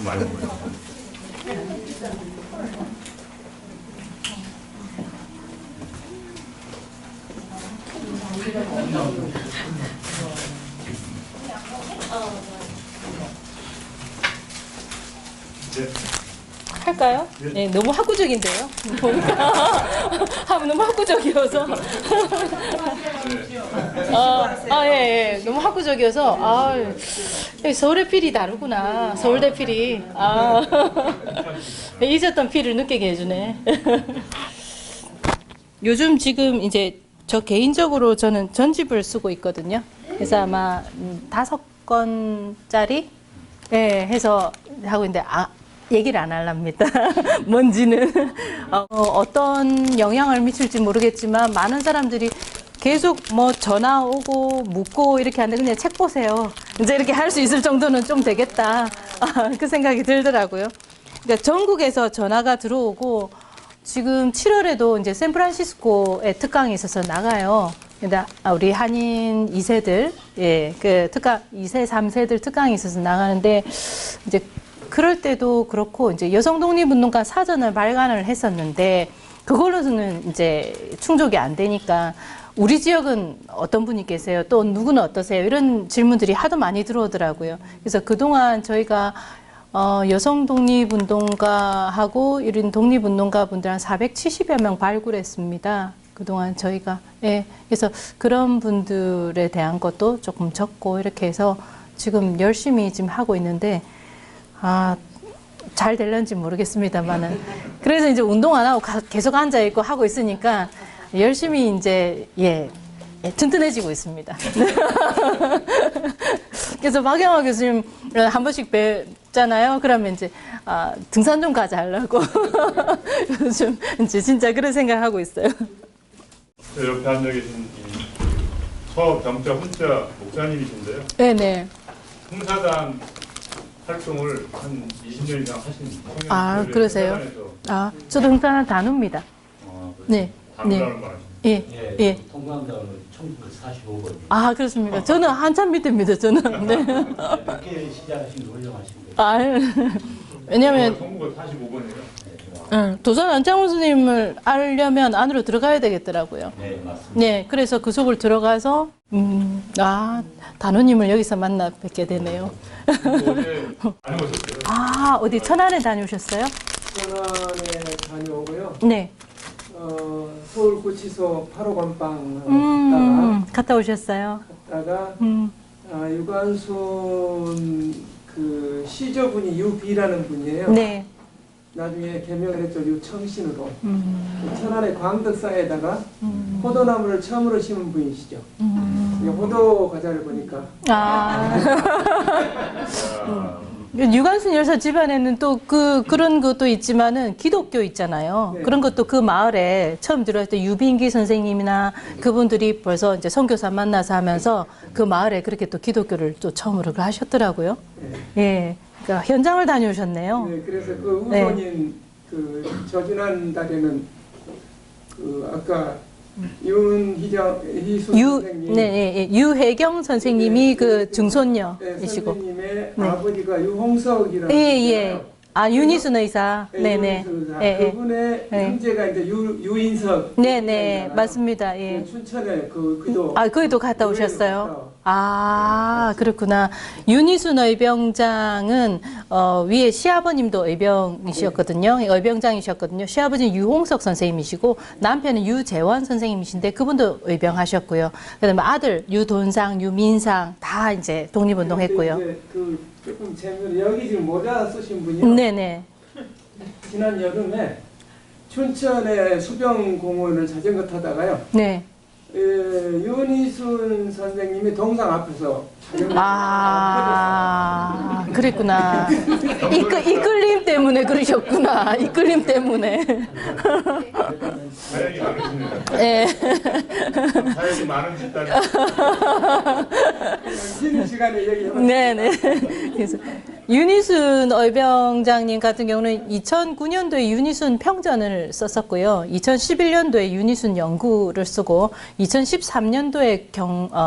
많이 먹어요. 네. 할까요? 네, 너무 학구적인데요. 보니까 하면 너무 학구적이어서. 예, 너무 학구적이어서. 서울의 필이 다르구나. 서울대 필이. 잊었던 필을 느끼게 해주네. 요즘 지금 이제 저 개인적으로 저는 전집을 쓰고 있거든요. 그래서 아마 5건짜리 해서 하고 있는데 얘기를 안 하랍니다. 뭔지는 어떤 영향을 미칠지 모르겠지만 많은 사람들이 계속 뭐 전화 오고 묻고 이렇게 하는데 그냥 책 보세요. 이제 이렇게 할 수 있을 정도는 좀 되겠다. 그 생각이 들더라고요. 그러니까 전국에서 전화가 들어오고 지금 7월에도 이제 샌프란시스코에 특강이 있어서 나가요. 근데 우리 한인 2세들, 그 특강 2세, 3세들 특강이 있어서 나가는데 이제 그럴 때도 그렇고 이제 여성 독립운동가 사전을 발간을 했었는데 그걸로는 이제 충족이 안 되니까 우리 지역은 어떤 분이 계세요? 또 누구는 어떠세요? 이런 질문들이 하도 많이 들어오더라고요. 그래서 그동안 저희가 여성 독립운동가하고 이런 독립운동가 분들 한 470여 명 발굴했습니다. 그동안 저희가. 그래서 그런 분들에 대한 것도 조금 적고 이렇게 해서 지금 열심히 지금 하고 있는데 잘 될런지 모르겠습니다만은. 그래서 이제 운동 안 하고 계속 앉아있고 하고 있으니까 열심히 이제, 튼튼해지고 있습니다. 그래서 박영화 교수님 한 번씩 뵙잖아요. 그러면 이제, 등산 좀 가자 하려고. 요즘 이제 진짜 그런 생각하고 있어요. 저 옆에 앉아 계신 서병자 훈자 목사님이신데요. 네네. 홍사단 활동을 한 20년 이상 하신 그러세요? 저도 흥산은 단우입니다. 네. 단우라는 거 아시죠? 예. 통감당은 1945번. 그렇습니까? 저는 한참 밑입니다, 저는. 네. 늦게 시작하신 거 훌륭하신 거예요. 왜냐면, 성부가 45번이에요. 도산 안창호 스님을 알려면 안으로 들어가야 되겠더라고요. 네, 맞습니다. 네, 그래서 그 속을 들어가서, 단우님을 여기서 만나 뵙게 되네요. 어제 다녀오셨어요? 어디 천안에 다녀오셨어요? 천안에 다녀오고요. 네. 서울구치소 8호 감방 갔다 오셨어요? 갔다가 음. 유관순 그 시저분이 유비라는 분이에요. 네. 나중에 개명을 했죠. 유청신으로. 천안의 광덕사에다가 포도나무를 처음으로 심은 분이시죠. 호도 과자를 보니까 유관순 열사 집안에는 또 그런 것도 있지만은 기독교 있잖아요. 네. 그런 것도 그 마을에 처음 들어왔을 때 유빈기 선생님이나 그분들이 벌써 이제 선교사 만나서 하면서 그 마을에 그렇게 또 기독교를 또 처음으로 하셨더라고요. 예. 그러니까 현장을 다녀오셨네요. 네, 그래서 그 우선인 그 저지난 달에는 그 아까 희수 선생님, 유혜경 선생님이 그 증손녀이시고, 선생님의 아버지가 유홍석이라는 예. 윤희순 의사, 네네, 그분의 형제가 이제 유인석, 네네, 맞습니다. 예. 춘천에 그도 거기도 갔다 오셨어요. 아, 그렇구나. 윤희순 의병장은 위에 시아버님도 의병이셨거든요. 의병장이셨거든요. 시아버지는 유홍석 선생님이시고 남편은 유재원 선생님이신데 그분도 의병하셨고요. 그다음에 아들 유돈상, 유민상 다 이제 독립운동했고요. 이제 그 조금 재미로 여기 지금 모자 쓰신 분이요. 네네. 지난 여름에 춘천의 수병공원을 자전거 타다가요. 네. 윤희순 선생님이 동상 앞에서 아, 그랬구나. 이끌림 때문에 그러셨구나. 이끌림 때문에. 사연이 많으시네요. 네. 사연이 많은 집단. 쉬는 시간에 얘기해봤습니다. 네네. 그래서 윤희순 의병장님 같은 경우는 2009년도에 윤희순 평전을 썼었고요. 2011년도에 윤희순 연구를 쓰고 2013년도에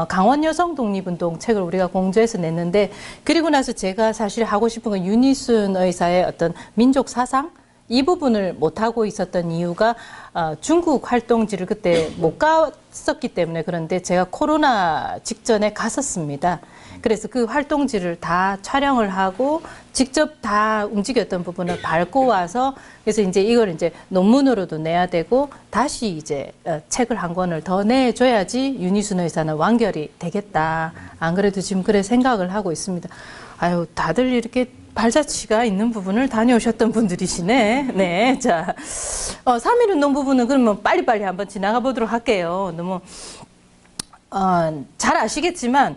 강원 여성 독립운동 책을 우리가 공조해서 냈는데 그리고 나서 제가 사실 하고 싶은 건 윤희순 의사의 어떤 민족 사상 이 부분을 못하고 있었던 이유가 중국 활동지를 그때 못 갔었기 때문에 그런데 제가 코로나 직전에 갔었습니다. 그래서 그 활동지를 다 촬영을 하고 직접 다 움직였던 부분을 밟고 와서 그래서 이제 이걸 이제 논문으로도 내야 되고 다시 이제 책을 한 권을 더 내줘야지 윤희순 의사는 완결이 되겠다. 안 그래도 지금 그래 생각을 하고 있습니다. 아유, 다들 이렇게 발자취가 있는 부분을 다녀오셨던 분들이시네. 네. 자, 3.1운동 부분은 그러면 빨리빨리 한번 지나가 보도록 할게요. 너무, 잘 아시겠지만,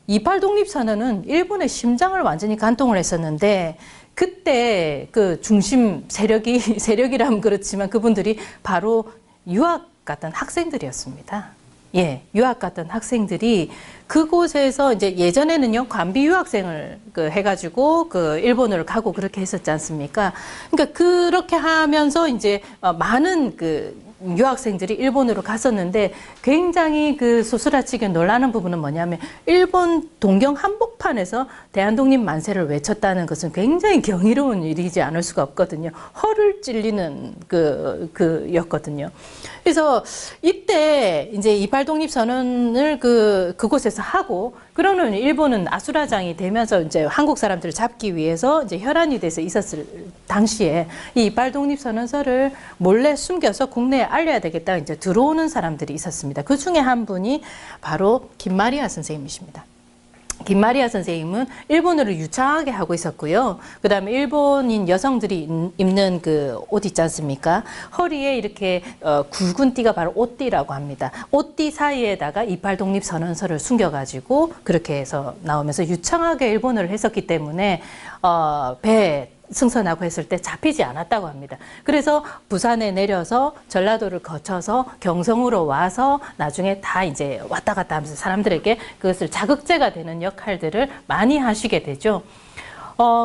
28 독립선언은 일본의 심장을 완전히 관통을 했었는데, 그때 그 중심 세력이라면 그렇지만 그분들이 바로 유학 갔던 학생들이었습니다. 예, 유학 갔던 학생들이 그곳에서 이제 예전에는요, 관비 유학생을 해가지고 일본으로 가고 그렇게 했었지 않습니까? 그러니까 그렇게 하면서 이제 많은 유학생들이 일본으로 갔었는데 굉장히 소스라치게 놀라는 부분은 뭐냐면 일본 동경 한복판에서 대한독립 만세를 외쳤다는 것은 굉장히 경이로운 일이지 않을 수가 없거든요. 허를 찔리는 였거든요. 그래서 이때 이제 28 독립선언을 그곳에서 하고 그러는 일본은 아수라장이 되면서 이제 한국 사람들을 잡기 위해서 이제 혈안이 돼서 있었을 당시에 이 28 독립선언서를 몰래 숨겨서 국내에 알려야 되겠다 이제 들어오는 사람들이 있었습니다. 그 중에 한 분이 바로 김마리아 선생님이십니다. 김마리아 선생님은 일본어를 유창하게 하고 있었고요. 그 다음에 일본인 여성들이 입는 옷 있지 않습니까? 허리에 이렇게 굵은 띠가 바로 옷띠라고 합니다. 옷띠 사이에다가 28 독립선언서를 숨겨가지고 그렇게 해서 나오면서 유창하게 일본어를 했었기 때문에 배에 승선하고 했을 때 잡히지 않았다고 합니다. 그래서 부산에 내려서 전라도를 거쳐서 경성으로 와서 나중에 다 이제 왔다 갔다 하면서 사람들에게 그것을 자극제가 되는 역할들을 많이 하시게 되죠.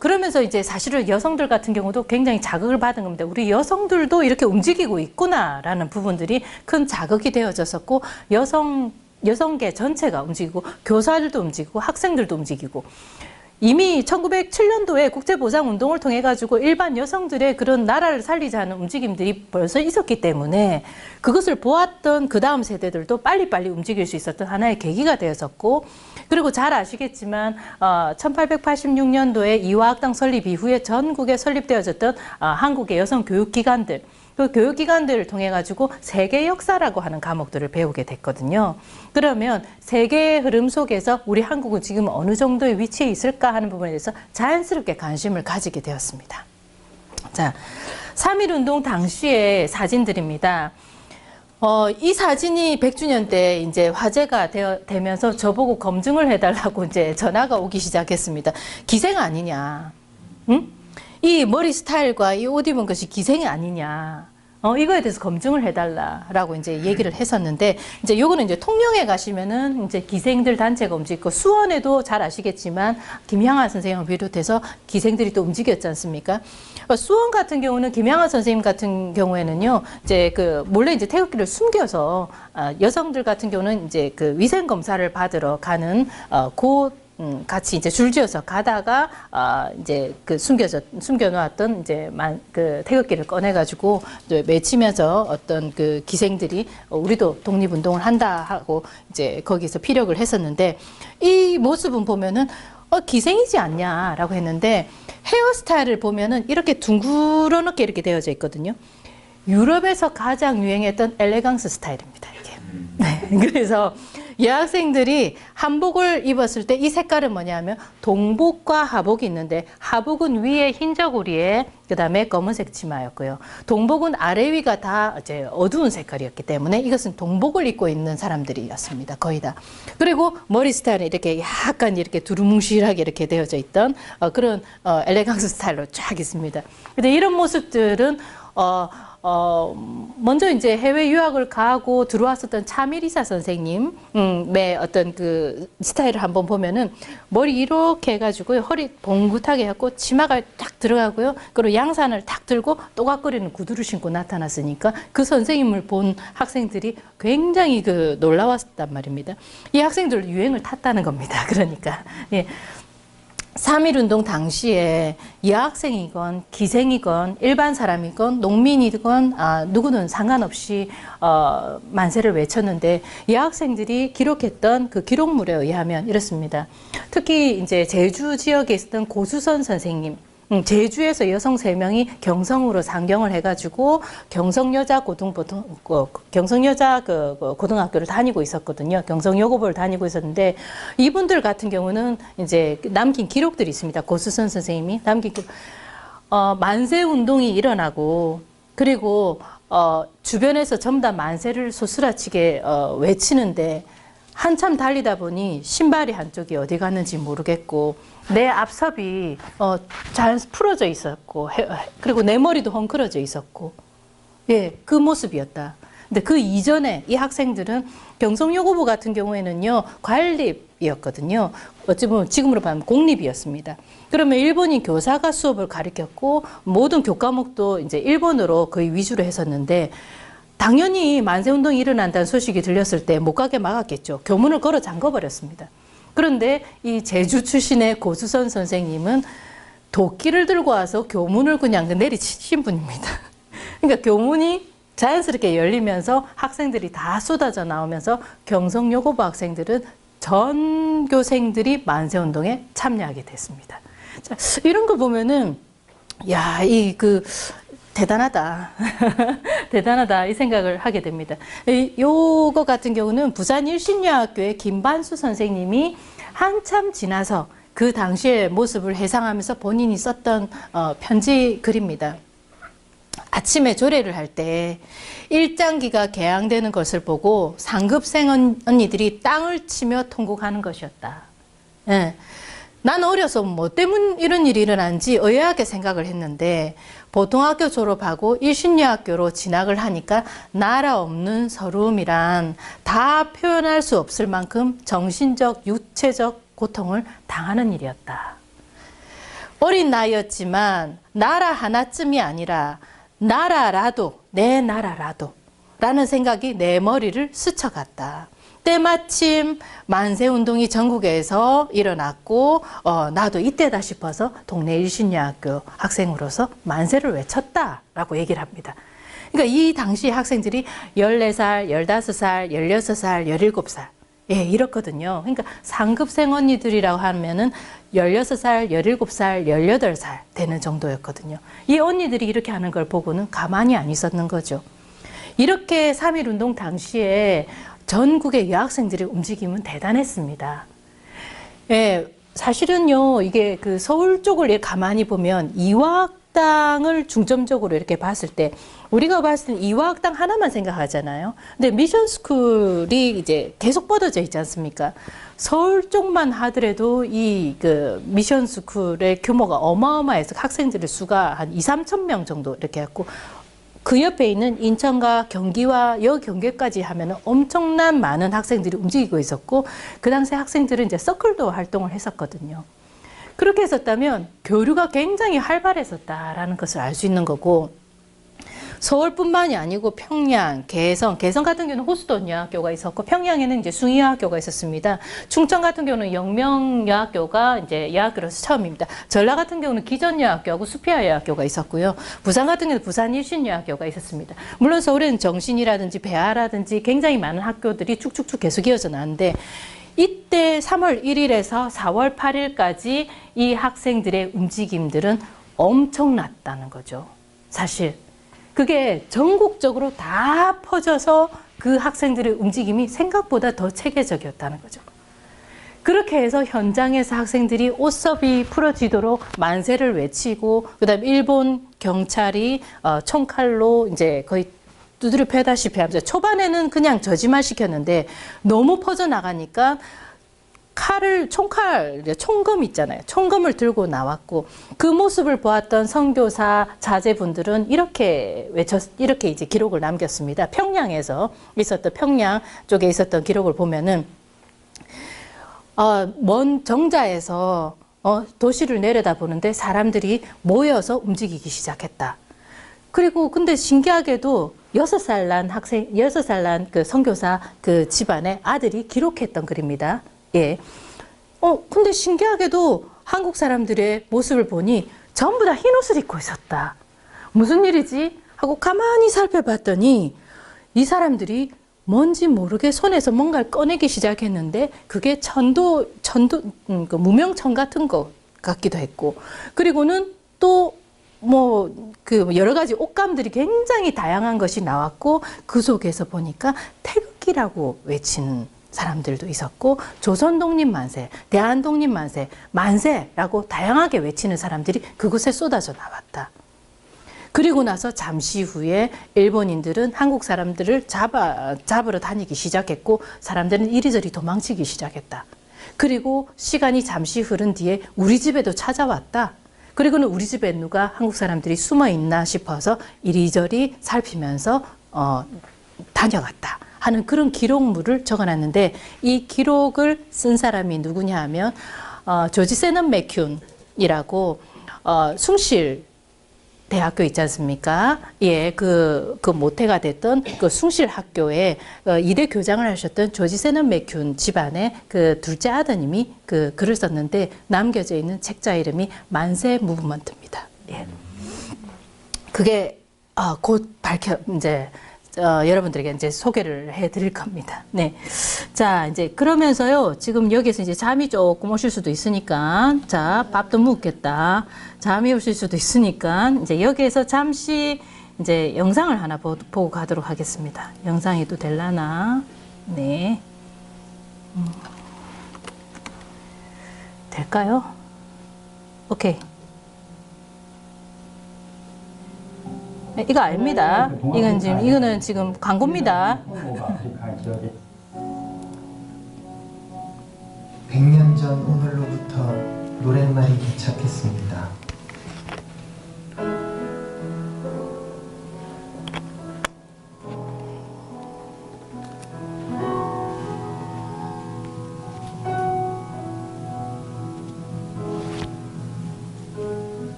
그러면서 이제 사실은 여성들 같은 경우도 굉장히 자극을 받은 겁니다. 우리 여성들도 이렇게 움직이고 있구나라는 부분들이 큰 자극이 되어졌었고 여성계 전체가 움직이고 교사들도 움직이고 학생들도 움직이고 이미 1907년도에 국제보장운동을 통해 가지고 일반 여성들의 그런 나라를 살리자는 움직임들이 벌써 있었기 때문에 그것을 보았던 그 다음 세대들도 빨리빨리 움직일 수 있었던 하나의 계기가 되었었고 그리고 잘 아시겠지만 1886년도에 이화학당 설립 이후에 전국에 설립되어졌던 한국의 여성 교육기관들 그 교육기관들을 통해 가지고 세계 역사라고 하는 과목들을 배우게 됐거든요. 그러면 세계의 흐름 속에서 우리 한국은 지금 어느 정도의 위치에 있을까 하는 부분에 대해서 자연스럽게 관심을 가지게 되었습니다. 자, 3.1운동 당시의 사진들입니다. 이 사진이 100주년 때 이제 화제가 되면서 저보고 검증을 해달라고 이제 전화가 오기 시작했습니다. 기생 아니냐? 응? 이 머리 스타일과 이 옷 입은 것이 기생이 아니냐. 이거에 대해서 검증을 해달라라고 이제 얘기를 했었는데, 이제 요거는 이제 통영에 가시면은 이제 기생들 단체가 움직이고, 수원에도 잘 아시겠지만, 김향아 선생님을 비롯해서 기생들이 또 움직였지 않습니까? 수원 같은 경우는 김향아 선생님 같은 경우에는요, 이제 몰래 이제 태극기를 숨겨서, 여성들 같은 경우는 이제 위생 검사를 받으러 가는, 같이 이제 줄지어서 가다가 이제 그 숨겨놓았던 이제 그 태극기를 꺼내가지고 이제 외치면서 어떤 그 기생들이 우리도 독립운동을 한다 하고 이제 거기서 피력을 했었는데 이 모습은 보면은 기생이지 않냐라고 했는데 헤어스타일을 보면은 이렇게 둥그렇게 이렇게 되어져 있거든요. 유럽에서 가장 유행했던 엘레강스 스타일입니다. 이게. 네. 그래서 여학생들이 한복을 입었을 때 이 색깔은 뭐냐면 동복과 하복이 있는데 하복은 위에 흰 저고리에 그다음에 검은색 치마였고요. 동복은 아래 위가 다 이제 어두운 색깔이었기 때문에 이것은 동복을 입고 있는 사람들이었습니다. 거의 다. 그리고 머리 스타일은 이렇게 약간 이렇게 두루뭉실하게 이렇게 되어져 있던 그런 엘레강스 스타일로 쫙 있습니다. 근데 이런 모습들은 먼저 이제 해외 유학을 가고 들어왔었던 차미리사 선생님의 어떤 그 스타일을 한번 보면은 머리 이렇게 해가지고 허리 봉긋하게 해갖고 치마가 딱 들어가고요. 그리고 양산을 딱 들고 또각거리는 구두를 신고 나타났으니까 그 선생님을 본 학생들이 굉장히 그 놀라웠단 말입니다. 이 학생들 유행을 탔다는 겁니다. 그러니까. 예. 3.1운동 당시에 여학생이건 기생이건 일반 사람이건 농민이건 누구는 상관없이 만세를 외쳤는데 여학생들이 기록했던 그 기록물에 의하면 이렇습니다. 특히 이제 제주 지역에 있었던 고수선 선생님, 제주에서 여성 3명이 경성으로 상경을 해가지고 경성여자 고등학교를 다니고 있었거든요. 경성여고부를 다니고 있었는데 이분들 같은 경우는 이제 남긴 기록들이 있습니다. 고수선 선생님이 남긴 기록. 만세 운동이 일어나고 그리고 주변에서 전부 다 만세를 소스라치게 외치는데 한참 달리다 보니 신발이 한쪽이 어디 갔는지 모르겠고 내 앞섭이 잘 풀어져 있었고 그리고 내 머리도 헝클어져 있었고 예, 그 모습이었다. 근데 그 이전에 이 학생들은 경성여고부 같은 경우에는요 관립이었거든요. 어찌 보면 지금으로 보면 공립이었습니다. 그러면 일본인 교사가 수업을 가르쳤고 모든 교과목도 이제 일본어로 거의 위주로 했었는데 당연히 만세운동이 일어난다는 소식이 들렸을 때 못 가게 막았겠죠. 교문을 걸어 잠궈버렸습니다. 그런데 이 제주 출신의 고수선 선생님은 도끼를 들고 와서 교문을 그냥 내리치신 분입니다. 그러니까 교문이 자연스럽게 열리면서 학생들이 다 쏟아져 나오면서 경성여고부 학생들은 전교생들이 만세운동에 참여하게 됐습니다. 자, 이런 거 보면은 야, 대단하다. 대단하다. 이 생각을 하게 됩니다. 요거 같은 경우는 부산 일신여학교의 김반수 선생님이 한참 지나서 그 당시의 모습을 해상하면서 본인이 썼던 편지 글입니다. 아침에 조례를 할 때 일장기가 개항되는 것을 보고 상급생 언니들이 땅을 치며 통곡하는 것이었다. 예. 난 어려서 뭐 때문에 이런 일이 일어난지 의아하게 생각을 했는데 보통학교 졸업하고 일신여학교로 진학을 하니까 나라 없는 서러움이란 다 표현할 수 없을 만큼 정신적, 육체적 고통을 당하는 일이었다. 어린 나이였지만 나라 하나쯤이 아니라 나라라도, 내 나라라도 라는 생각이 내 머리를 스쳐갔다. 때마침 만세운동이 전국에서 일어났고 나도 이때다 싶어서 동네 일신여학교 학생으로서 만세를 외쳤다라고 얘기를 합니다. 그러니까 이 당시 학생들이 14살, 15살, 16살, 17살 예, 이렇거든요. 그러니까 상급생 언니들이라고 하면은 16살, 17살, 18살 되는 정도였거든요. 이 언니들이 이렇게 하는 걸 보고는 가만히 안 있었는 거죠. 이렇게 3.1운동 당시에 전국의 여학생들의 움직임은 대단했습니다. 예, 사실은요, 이게 그 서울 쪽을 가만히 보면 이화학당을 중점적으로 이렇게 봤을 때, 우리가 봤을 때 이화학당 하나만 생각하잖아요. 근데 미션스쿨이 이제 계속 뻗어져 있지 않습니까? 서울 쪽만 하더라도 이 그 미션스쿨의 규모가 어마어마해서 학생들의 수가 한 2~3천 명 정도 이렇게 했고, 그 옆에 있는 인천과 경기와 여경계까지 하면 엄청난 많은 학생들이 움직이고 있었고 그 당시 학생들은 이제 서클도 활동을 했었거든요. 그렇게 했었다면 교류가 굉장히 활발했었다라는 것을 알 수 있는 거고 서울뿐만이 아니고 평양, 개성 같은 경우는 호수돈 여학교가 있었고 평양에는 이제 숭이 여학교가 있었습니다. 충청 같은 경우는 영명 여학교가 이제 여학교로서 처음입니다. 전라 같은 경우는 기전 여학교하고 수피아 여학교가 있었고요. 부산 같은 경우는 부산 일신 여학교가 있었습니다. 물론 서울에는 정신이라든지 배아라든지 굉장히 많은 학교들이 쭉쭉쭉 계속 이어져 나왔는데 이때 3월 1일에서 4월 8일까지 이 학생들의 움직임들은 엄청났다는 거죠. 사실 그게 전국적으로 다 퍼져서 그 학생들의 움직임이 생각보다 더 체계적이었다는 거죠. 그렇게 해서 현장에서 학생들이 옷섭이 풀어지도록 만세를 외치고 그다음에 일본 경찰이 총칼로 이제 거의 두드려 패다시피 하면서 초반에는 그냥 저지만 시켰는데 너무 퍼져나가니까 총검 있잖아요. 총검을 들고 나왔고 그 모습을 보았던 선교사 자제분들은 이렇게 이제 기록을 남겼습니다. 평양 쪽에 있었던 기록을 보면은 먼 정자에서 도시를 내려다보는데 사람들이 모여서 움직이기 시작했다. 그리고 근데 신기하게도 6살 난 그 선교사 그 집안의 아들이 기록했던 글입니다. 예. 근데 신기하게도 한국 사람들의 모습을 보니 전부 다 흰 옷을 입고 있었다. 무슨 일이지? 하고 가만히 살펴봤더니 이 사람들이 뭔지 모르게 손에서 뭔가를 꺼내기 시작했는데 그게 그 무명청 같은 것 같기도 했고 그리고는 또 그 여러 가지 옷감들이 굉장히 다양한 것이 나왔고 그 속에서 보니까 태극기라고 외치는 사람들도 있었고 조선 독립 만세, 대한 독립 만세, 만세라고 다양하게 외치는 사람들이 그곳에 쏟아져 나왔다. 그리고 나서 잠시 후에 일본인들은 한국 사람들을 잡으러 다니기 시작했고 사람들은 이리저리 도망치기 시작했다. 그리고 시간이 잠시 흐른 뒤에 우리 집에도 찾아왔다. 그리고는 우리 집에 누가 한국 사람들이 숨어 있나 싶어서 이리저리 살피면서 다녀갔다 하는 그런 기록물을 적어놨는데 이 기록을 쓴 사람이 누구냐 하면 조지 세넌 맥큐이라고 숭실 대학교 있지 않습니까? 예, 그 모태가 됐던 그 숭실 학교에 이대 교장을 하셨던 조지 세넌 맥큐 집안의 그 둘째 아드님이 그 글을 썼는데 남겨져 있는 책자 이름이 만세 무브먼트입니다. 예. 그게 곧 이제 여러분들에게 이제 소개를 해드릴 겁니다. 네. 자, 이제 그러면서요, 지금 여기서 이제 잠이 조금 오실 수도 있으니까, 자, 밥도 묵겠다. 잠이 오실 수도 있으니까, 이제 여기에서 잠시 이제 영상을 하나 보고 가도록 하겠습니다. 영상이 또 될라나? 네. 될까요? 오케이. 이거 아닙니다. 이거는 지금 광고입니다. 100년 전 오늘로부터 노랫말이 도착했습니다.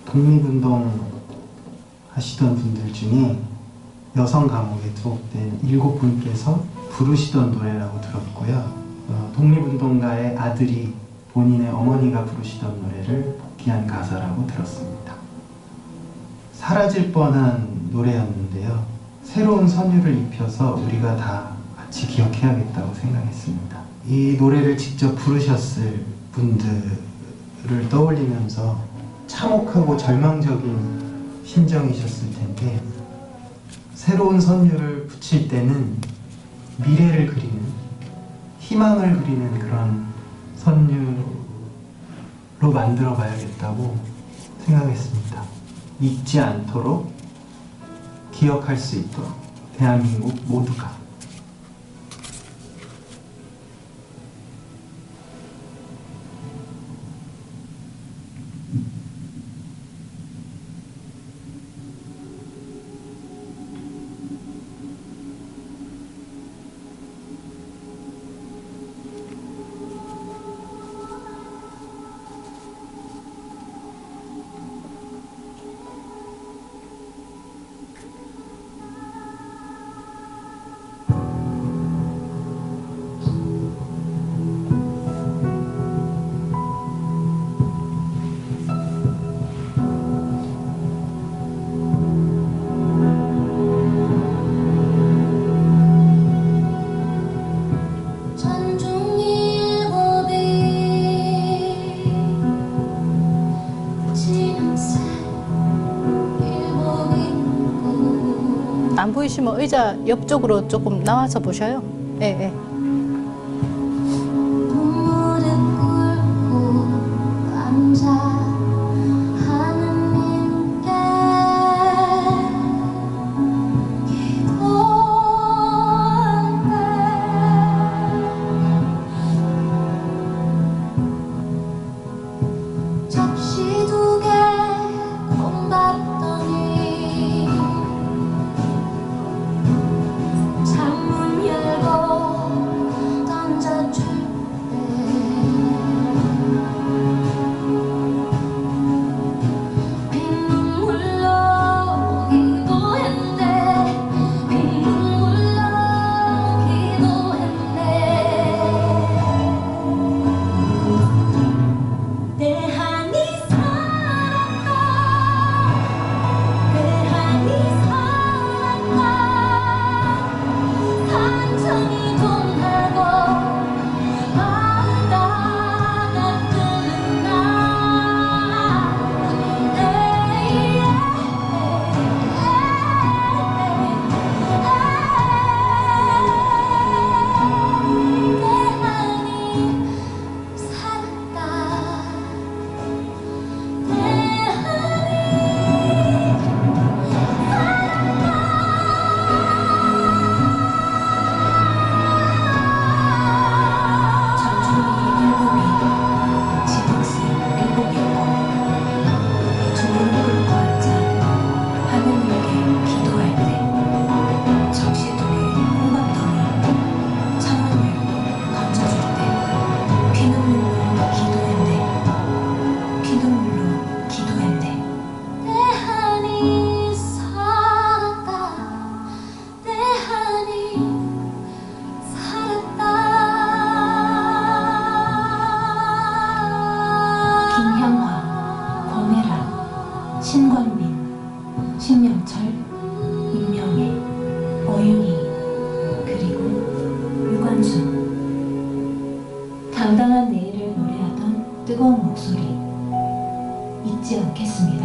독립운동 하시던 분들 중에 여성 감옥에 투옥된 7분께서 부르시던 노래라고 들었고요. 독립운동가의 아들이 본인의 어머니가 부르시던 노래를 복귀한 가사라고 들었습니다. 사라질 뻔한 노래였는데요. 새로운 선율을 입혀서 우리가 다 같이 기억해야겠다고 생각했습니다. 이 노래를 직접 부르셨을 분들을 떠올리면서 참혹하고 절망적인 심정이셨을 텐데 새로운 선율을 붙일 때는 미래를 그리는, 희망을 그리는 그런 선율로 만들어 봐야겠다고 생각했습니다. 잊지 않도록, 기억할 수 있도록 대한민국 모두가. 괜찮으시면 의자 옆쪽으로 조금 나와서 보셔요. 예, 예. 무릎 꿇고 앉아 하느님께 기도할 때 접시 두 개 공받더니 창문 열고 던져줄 때 빗물로 기도했네 빗물로 기도했네 내 한이 살았다 내 한이 살았다 산천이 동하고 바다가 뜨는 날 내 한이 살았다 내 천중이 일곱이, 지복시 일곱이고, 두 무릎 꿇고 앉아 하느님께 기도할 때 접시 두 개 꼬박더니 창문 열고 던져줄 때 피눈물로 기도했네 피눈물로 기도했네. 내 한이 살았다 내 한이 살았다 김향화, 권혜라, 신광민, 신명철, 임명애, 어윤희, 그리고 유관순. 당당한 내일을 노래하던 뜨거운 목소리 잊지 않겠습니다.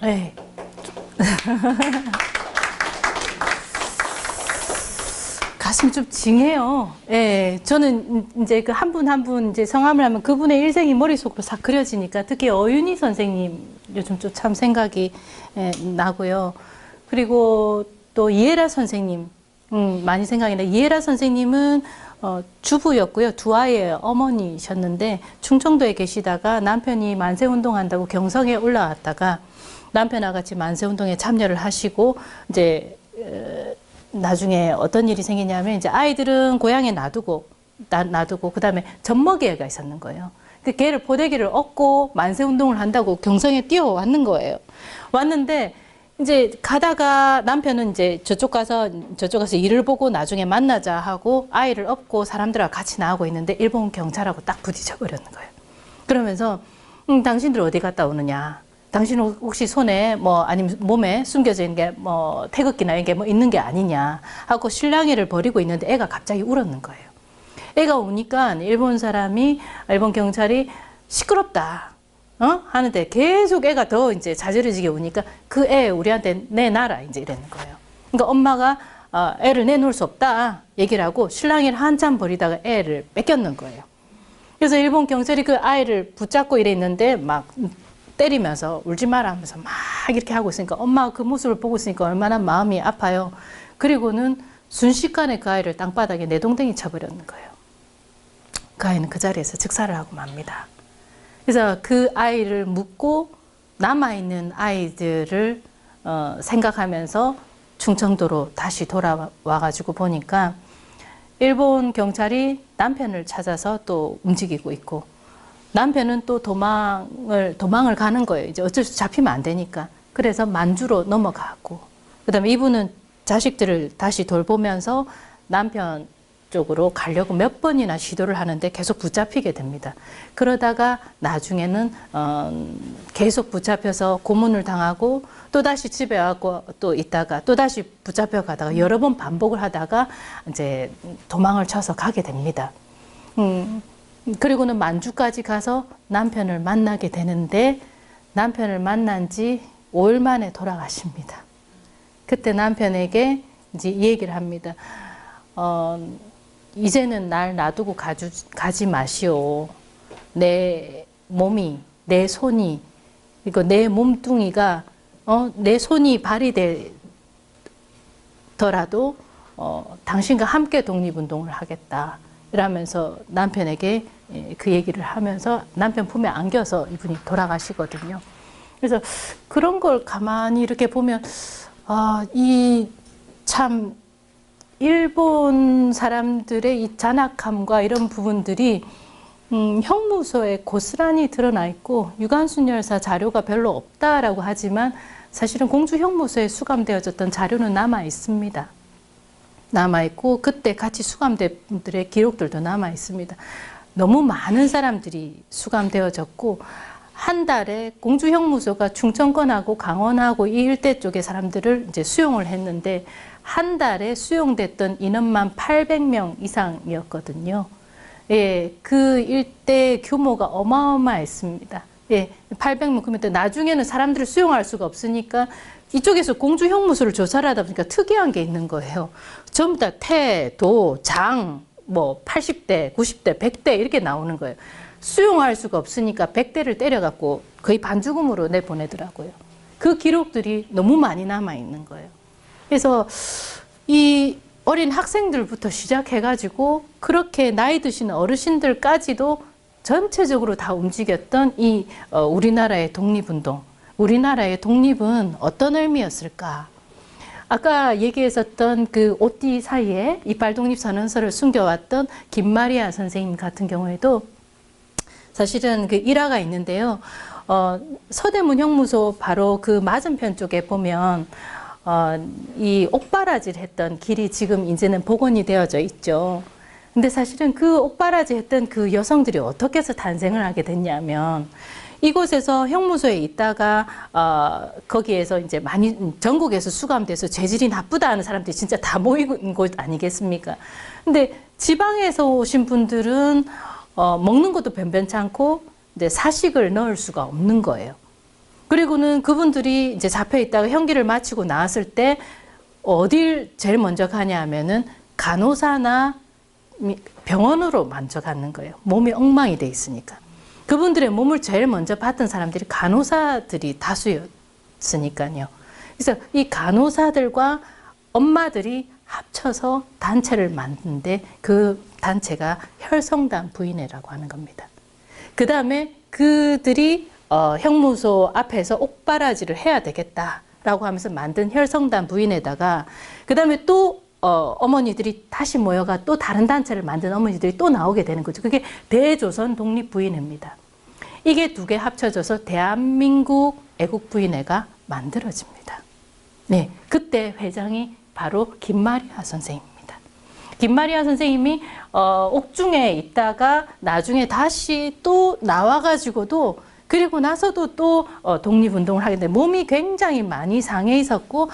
예. 가슴이 좀 징해요. 예, 저는 이제 그 한 분 한 분 이제 성함을 하면 그분의 일생이 머릿속으로 싹 그려지니까 특히 어윤희 선생님 요즘 좀 참 생각이 나고요. 그리고 또 이해라 선생님 많이 생각이 나요. 이해라 선생님은 주부였고요. 두 아이의 어머니셨는데 충청도에 계시다가 남편이 만세운동한다고 경성에 올라왔다가 남편과 같이 만세운동에 참여를 하시고 이제 나중에 어떤 일이 생기냐면 이제 아이들은 고향에 놔두고 그다음에 젖먹이 가 있었는 거예요. 그 걔를 포대기를 얻고 만세운동을 한다고 경성에 뛰어왔는 거예요. 왔는데 이제 가다가 남편은 이제 저쪽 가서 일을 보고 나중에 만나자 하고 아이를 업고 사람들하고 같이 나오고 있는데 일본 경찰하고 딱 부딪혀 버렸는 거예요. 그러면서 당신들 어디 갔다 오느냐? 당신 혹시 손에 뭐 아니면 몸에 숨겨져 있는 게 뭐 태극기나 이게 뭐 있는 게 아니냐 하고 실랑이를 벌이고 있는데 애가 갑자기 울었는 거예요. 애가 우니까 일본 경찰이 시끄럽다. 하는데 계속 애가 더 이제 자지러지게 우니까 그 애 우리한테 내놔라 이제 이랬는 거예요. 그러니까 엄마가 애를 내놓을 수 없다 얘기를 하고 실랑이를 한참 벌이다가 애를 뺏겼는 거예요. 그래서 일본 경찰이 그 아이를 붙잡고 이랬는데 막 때리면서 울지 마라 하면서 막 이렇게 하고 있으니까 엄마가 그 모습을 보고 있으니까 얼마나 마음이 아파요. 그리고는 순식간에 그 아이를 땅바닥에 내동댕이 쳐버렸는 거예요. 그 아이는 그 자리에서 즉사를 하고 맙니다. 그래서 그 아이를 묻고 남아있는 아이들을 생각하면서 충청도로 다시 돌아와가지고 보니까 일본 경찰이 남편을 찾아서 또 움직이고 있고 남편은 또 도망을 가는 거예요. 이제 어쩔 수 잡히면 안 되니까. 그래서 만주로 넘어가고 그다음에 이분은 자식들을 다시 돌보면서 남편 쪽으로 가려고 몇 번이나 시도를 하는데 계속 붙잡히게 됩니다. 그러다가 나중에는 계속 붙잡혀서 고문을 당하고 또다시 집에 와서 또 있다가 또다시 붙잡혀 가다가 여러 번 반복을 하다가 이제 도망을 쳐서 가게 됩니다. 그리고는 만주까지 가서 남편을 만나게 되는데 남편을 만난 지 5일 만에 돌아가십니다. 그때 남편에게 이제 이 얘기를 합니다. 이제는 날 놔두고 가지 마시오. 내 몸이, 내 손이, 이거 내 몸뚱이가, 내 손이 발이 되더라도, 당신과 함께 독립운동을 하겠다. 이러면서 남편에게 그 얘기를 하면서 남편 품에 안겨서 이분이 돌아가시거든요. 그래서 그런 걸 가만히 이렇게 보면, 이 참, 일본 사람들의 이 잔악함과 이런 부분들이 형무소에 고스란히 드러나 있고 유관순 열사 자료가 별로 없다라고 하지만 사실은 공주 형무소에 수감되어졌던 자료는 남아 있습니다. 남아 있고 그때 같이 수감된 분들의 기록들도 남아 있습니다. 너무 많은 사람들이 수감되어졌고 한 달에 공주 형무소가 충청권하고 강원하고 이 일대 쪽의 사람들을 이제 수용을 했는데 한 달에 수용됐던 인원만 800명 이상이었거든요. 예, 그 일대 규모가 어마어마했습니다. 예, 800명. 그러면 나중에는 사람들을 수용할 수가 없으니까 이쪽에서 공주 형무소를 조사를 하다 보니까 특이한 게 있는 거예요. 전부 다 태, 도, 장, 뭐 80대, 90대, 100대 이렇게 나오는 거예요. 수용할 수가 없으니까 100대를 때려갖고 거의 반죽음으로 내보내더라고요. 그 기록들이 너무 많이 남아 있는 거예요. 그래서 이 어린 학생들부터 시작해가지고 그렇게 나이 드신 어르신들까지도 전체적으로 다 움직였던 이 우리나라의 독립운동. 우리나라의 독립은 어떤 의미였을까? 아까 얘기했었던 그 옷띠 사이에 이빨 독립선언서를 숨겨왔던 김마리아 선생님 같은 경우에도 사실은 그 일화가 있는데요. 서대문 형무소 바로 그 맞은편 쪽에 보면 이 옥바라지를 했던 길이 지금 이제는 복원이 되어져 있죠. 근데 사실은 그 옥바라지 했던 그 여성들이 어떻게 해서 탄생을 하게 됐냐면 이곳에서 형무소에 있다가 거기에서 이제 많이 전국에서 수감돼서 죄질이 나쁘다 하는 사람들이 진짜 다 모이는 곳 아니겠습니까? 근데 지방에서 오신 분들은 먹는 것도 변변찮고 이제 사식을 넣을 수가 없는 거예요. 그리고는 그분들이 이제 잡혀 있다가 형기를 마치고 나왔을 때 어딜 제일 먼저 가냐 하면은 간호사나 병원으로 먼저 가는 거예요. 몸이 엉망이 돼 있으니까. 그분들의 몸을 제일 먼저 봤던 사람들이 간호사들이 다수였으니까요. 그래서 이 간호사들과 엄마들이 합쳐서 단체를 만드는데 그 단체가 혈성단 부인회라고 하는 겁니다. 그 다음에 그들이 형무소 앞에서 옥바라지를 해야 되겠다라고 하면서 만든 혈성단 부인회에다가 그 다음에 또 어머니들이 다시 모여가 또 다른 단체를 만든 어머니들이 또 나오게 되는 거죠. 그게 대조선 독립부인회입니다. 이게 두 개 합쳐져서 대한민국 애국부인회가 만들어집니다. 네, 그때 회장이 바로 김마리아 선생님입니다. 김마리아 선생님이 옥중에 있다가 나중에 다시 또 나와가지고도 그리고 나서도 또 독립운동을 하게 되는데 몸이 굉장히 많이 상해 있었고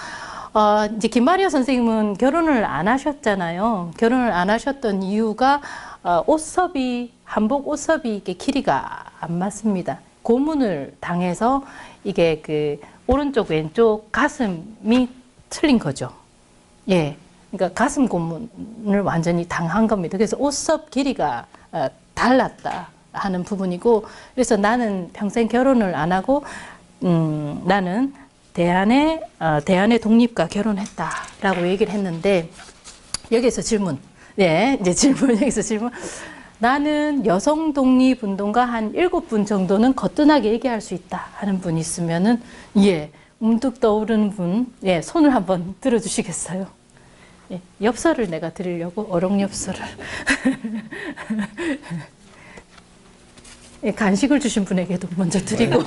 이제 김마리아 선생님은 결혼을 안 하셨잖아요. 결혼을 안 하셨던 이유가 옷섭이 한복 옷섭이 이게 길이가 안 맞습니다. 고문을 당해서 이게 그 오른쪽 왼쪽 가슴이 틀린 거죠. 예, 그러니까 가슴 고문을 완전히 당한 겁니다. 그래서 옷섭 길이가 달랐다 하는 부분이고, 그래서 나는 평생 결혼을 안 하고 나는 대한의 독립과 결혼했다라고 얘기를 했는데 여기서 질문. 네, 이제 질문 여기서 질문. 나는 여성 독립운동가 한 7분 정도는 거뜬하게 얘기할 수 있다 하는 분 있으면은 예, 문득 떠오르는 분, 예, 손을 한번 들어주시겠어요? 예, 엽서를 내가 드리려고 어록엽서를. 예, 간식을 주신 분에게도 먼저 드리고.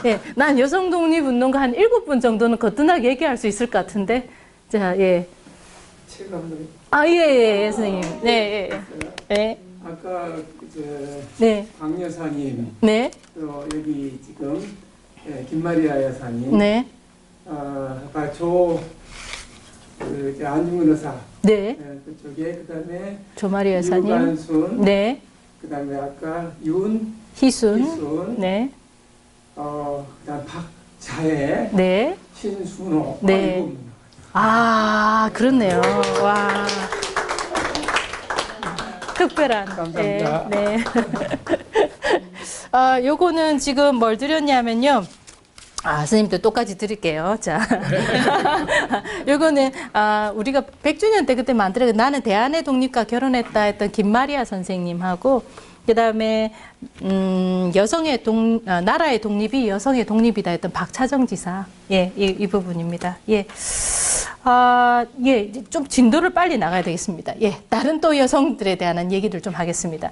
예, 난 여성 독립운동가 한 7분 정도는 거뜬하게 얘기할 수 있을 것 같은데. 자, 예. 제가 한번 예, 선생님. 네, 예. 예. 아까 네. 박 여사님, 네. 여기 지금 김마리아 여사님, 네. 아까 조 그 이제 안중근 의사 네. 예, 그쪽에 그다음에 조마리 여사님. 유관순 네. 그다음에 아까 희순. 윤희순 네. 그다음 박자혜 네. 신순호 네. 이분. 아, 그렇네요. 와. 특별한. 감사합니다. 네. 네. 요거는 지금 뭘 드렸냐면요. 선생님도 똑같이 드릴게요. 자. 요거는, 우리가 100주년 때 그때 만들어, 나는 대한의 독립과 결혼했다 했던 김마리아 선생님하고, 그 다음에, 나라의 독립이 여성의 독립이다 했던 박차정 지사. 예, 이 부분입니다. 예. 예, 좀 진도를 빨리 나가야 되겠습니다. 예, 다른 또 여성들에 대한 얘기를 좀 하겠습니다.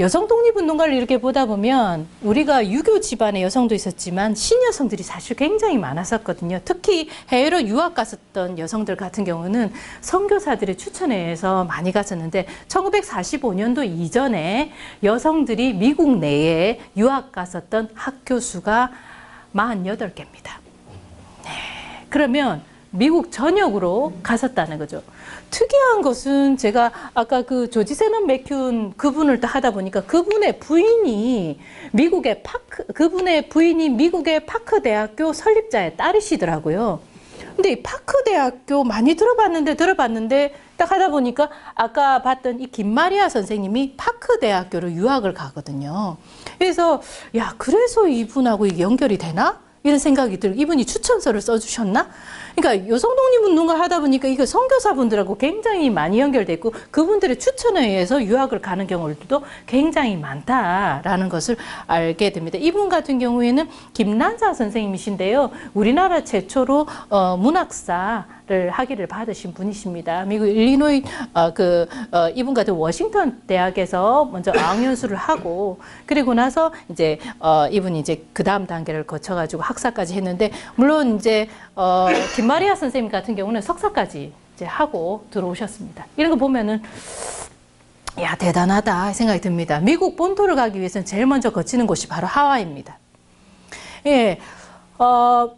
여성 독립운동가를 이렇게 보다 보면 우리가 유교 집안의 여성도 있었지만 신여성들이 사실 굉장히 많았었거든요. 특히 해외로 유학 갔었던 여성들 같은 경우는 선교사들의 추천에 의해서 많이 갔었는데 1945년도 이전에 여성들이 미국 내에 유학 갔었던 학교 수가 48개입니다. 그러면 미국 전역으로 갔었다는 거죠. 특이한 것은 제가 아까 그 조지 세넌 맥큐 그분을 하다 보니까 그분의 부인이 미국의 파크 대학교 설립자의 딸이시더라고요. 근데 이 파크 대학교 많이 들어봤는데 딱 하다 보니까 아까 봤던 이 김마리아 선생님이 파크 대학교로 유학을 가거든요. 그래서 그래서 이분하고 이게 연결이 되나? 이런 생각이 들고 이분이 추천서를 써주셨나? 그러니까 여성 독립운동가 하다 보니까 이거 선교사분들하고 굉장히 많이 연결돼 있고 그분들의 추천에 의해서 유학을 가는 경우들도 굉장히 많다라는 것을 알게 됩니다. 이분 같은 경우에는 김난사 선생님이신데요. 우리나라 최초로 문학사를 학위를 받으신 분이십니다. 미국 일리노이 이분 같은 워싱턴 대학에서 먼저 어학연수를 하고 그리고 나서 이제 이분이 이제 그 다음 단계를 거쳐가지고 학사까지 했는데 물론 이제 김마리아 선생님 같은 경우는 석사까지 이제 하고 들어오셨습니다. 이런 거 보면은 대단하다 생각이 듭니다. 미국 본토를 가기 위해서는 제일 먼저 거치는 곳이 바로 하와이입니다. 예,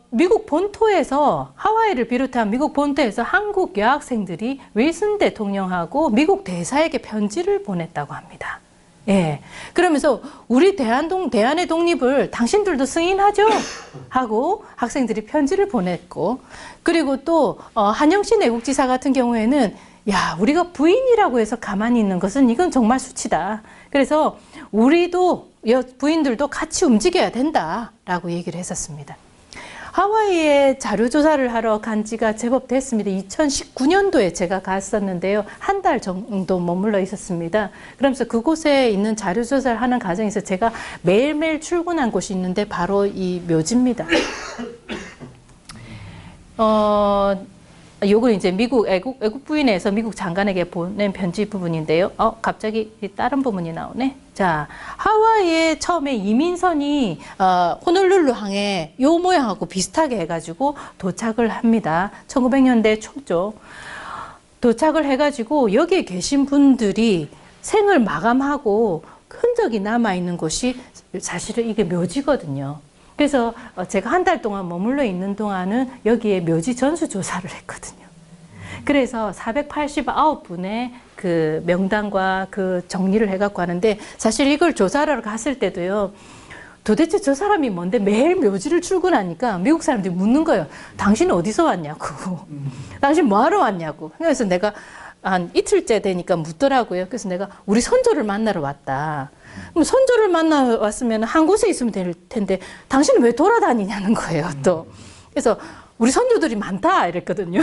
미국 본토에서 하와이를 비롯한 미국 본토에서 한국 여학생들이 윌슨 대통령하고 미국 대사에게 편지를 보냈다고 합니다. 예. 그러면서 우리 대한의 독립을 당신들도 승인하죠? 하고 학생들이 편지를 보냈고, 그리고 또, 한영신 애국지사 같은 경우에는, 우리가 부인이라고 해서 가만히 있는 것은 이건 정말 수치다. 그래서 우리도, 부인들도 같이 움직여야 된다라고 얘기를 했었습니다. 하와이에 자료조사를 하러 간 지가 제법 됐습니다. 2019년도에 제가 갔었는데요. 한 달 정도 머물러 있었습니다. 그러면서 그곳에 있는 자료조사를 하는 과정에서 제가 매일매일 출근한 곳이 있는데 바로 이 묘지입니다. 요건 이제 미국 애국 부인에서 미국 장관에게 보낸 편지 부분인데요. 갑자기 다른 부분이 나오네. 자, 하와이에 처음에 이민선이 호놀룰루 항에 요 모양하고 비슷하게 해가지고 도착을 합니다. 1900년대 초죠. 도착을 해가지고 여기에 계신 분들이 생을 마감하고 흔적이 남아있는 곳이 사실은 이게 묘지거든요. 그래서 제가 한 달 동안 머물러 있는 동안은 여기에 묘지 전수조사를 했거든요. 그래서 489분의 그 명단과 그 정리를 해갖고 하는데 사실 이걸 조사하러 갔을 때도요. 도대체 저 사람이 뭔데 매일 묘지를 출근하니까 미국 사람들이 묻는 거예요. 당신 어디서 왔냐고. 당신 뭐하러 왔냐고. 그래서 내가 한 이틀째 되니까 묻더라고요. 그래서 내가 우리 선조를 만나러 왔다. 그럼 선조를 만나러 왔으면 한 곳에 있으면 될 텐데 당신은 왜 돌아다니냐는 거예요, 또. 그래서 우리 선조들이 많다 이랬거든요.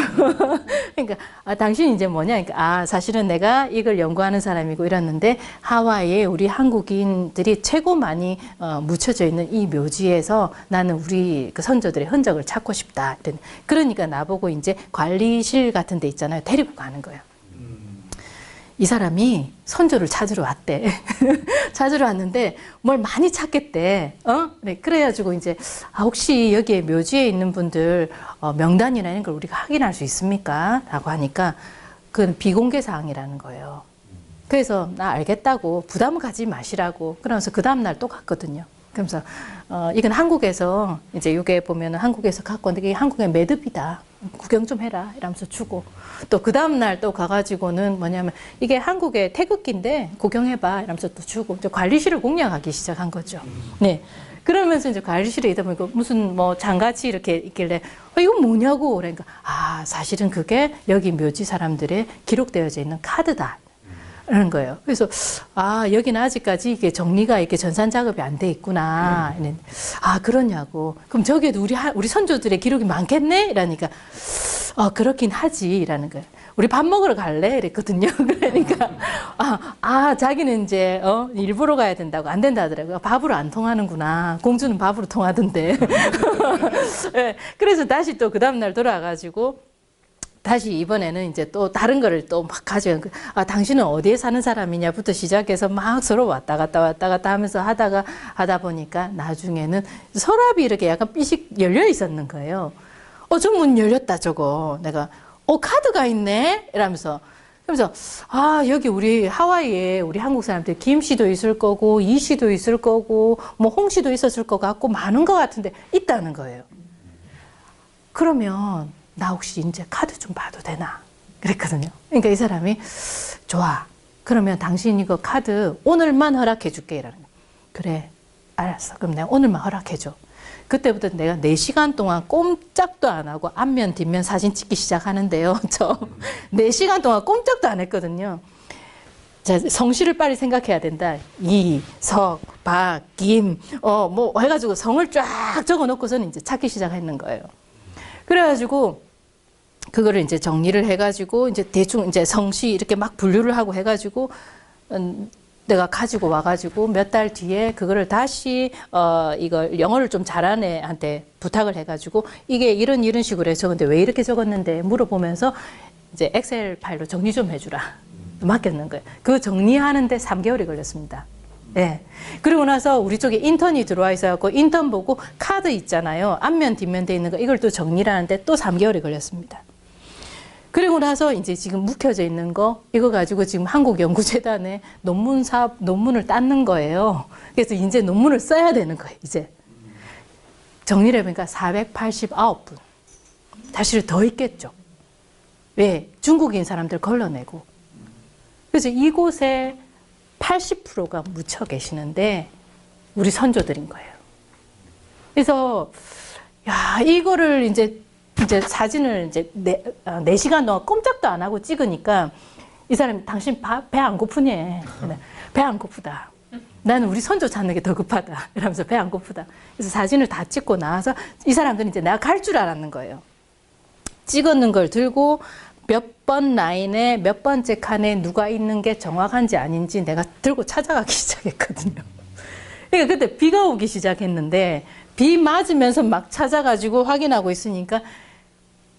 그러니까 당신이 이제 뭐냐, 그러니까 사실은 내가 이걸 연구하는 사람이고 이랬는데 하와이에 우리 한국인들이 최고 많이 묻혀져 있는 이 묘지에서 나는 우리 그 선조들의 흔적을 찾고 싶다. 그러니까 나보고 이제 관리실 같은 데 있잖아요. 데리고 가는 거예요. 이 사람이 선조를 찾으러 왔대. 찾으러 왔는데 뭘 많이 찾겠대. 네, 그래가지고 이제 혹시 여기에 묘지에 있는 분들 명단이나 이런 걸 우리가 확인할 수 있습니까? 라고 하니까 그건 비공개 사항이라는 거예요. 그래서 나 알겠다고 부담을 가지 마시라고 그러면서 그 다음날 또 갔거든요. 그러면서 이건 한국에서 이제 이게 보면은 한국에서 갖고 왔는데 이게 한국의 매듭이다. 구경 좀 해라 이러면서 주고 또 그 다음날 또 가가지고는 뭐냐면 이게 한국의 태극기인데 구경해봐 이러면서 또 주고 이제 관리실을 공략하기 시작한 거죠. 네. 그러면서 이제 관리실에 있다 보니까 무슨 뭐 장같이 이렇게 있길래 이건 뭐냐고 그러니까 사실은 그게 여기 묘지 사람들의 기록되어져 있는 카드다. 라는 거예요. 그래서 여기는 아직까지 이게 정리가 이렇게 전산 작업이 안 돼 있구나. 그러냐고. 그럼 저기에도 우리 선조들의 기록이 많겠네? 이러니까 그렇긴 하지. 이라는 거예요. 우리 밥 먹으러 갈래? 이랬거든요. 그러니까 자기는 이제 일부러 가야 된다고 안 된다 하더라고요. 밥으로 안 통하는구나. 공주는 밥으로 통하던데. 네, 그래서 다시 또 그 다음날 돌아가가지고 다시 이번에는 이제 또 다른 거를 또 막 가져요. 당신은 어디에 사는 사람이냐부터 시작해서 막 서로 왔다 갔다 하면서 하다 보니까 나중에는 서랍이 이렇게 약간 삐식 열려 있었는 거예요. 저 문 열렸다 저거. 내가 카드가 있네 이러면서 그러면서 여기 우리 하와이에 우리 한국 사람들 김 씨도 있을 거고 이 씨도 있을 거고 뭐 홍 씨도 있었을 것 같고 많은 것 같은데 있다는 거예요. 그러면 나 혹시 이제 카드 좀 봐도 되나? 그랬거든요. 그러니까 이 사람이 좋아. 그러면 당신 이거 카드 오늘만 허락해 줄게. 이러는 거예요. 그래. 알았어. 그럼 내가 오늘만 허락해 줘. 그때부터 내가 4시간 동안 꼼짝도 안 하고 앞면 뒷면 사진 찍기 시작하는데요. 저 4시간 동안 꼼짝도 안 했거든요. 자, 성씨를 빨리 생각해야 된다. 이, 석, 박, 김, 뭐 해가지고 성을 쫙 적어 놓고서는 이제 찾기 시작했는 거예요. 그래가지고 그거를 이제 정리를 해가지고 이제 대충 이제 성씨 이렇게 막 분류를 하고 해가지고 내가 가지고 와가지고 몇 달 뒤에 그거를 다시 이걸 영어를 좀 잘하는 애한테 부탁을 해가지고 이게 이런 식으로 해서 근데 왜 이렇게 적었는데 물어보면서 이제 엑셀 파일로 정리 좀 해주라 맡겼는 거예요. 그 정리하는데 3개월이 걸렸습니다. 네. 그리고 나서 우리 쪽에 인턴이 들어와 있어갖고 인턴 보고 카드 있잖아요. 앞면 뒷면 돼 있는 거 이걸 또 정리를 하는데 또 3개월이 걸렸습니다. 그리고 나서 이제 지금 묵혀져 있는 거 이거 가지고 지금 한국연구재단에 논문을 땄는 거예요. 그래서 이제 논문을 써야 되는 거예요. 이제 정리를 해보니까 489분. 사실 더 있겠죠. 왜? 중국인 사람들 걸러내고. 그래서 이곳에 80%가 묻혀 계시는데 우리 선조들인 거예요. 그래서 이거를 이제 사진을 이제 4시간 동안 꼼짝도 안 하고 찍으니까 이 사람이 당신 배 안 고프니? 배 안 고프다. 나는 우리 선조 찾는 게 더 급하다. 이러면서 배 안 고프다. 그래서 사진을 다 찍고 나와서 이 사람들은 이제 내가 갈 줄 알았는 거예요. 찍었는 걸 들고 몇 번 라인에 몇 번째 칸에 누가 있는 게 정확한지 아닌지 내가 들고 찾아가기 시작했거든요. 그러니까 그때 비가 오기 시작했는데 비 맞으면서 막 찾아가지고 확인하고 있으니까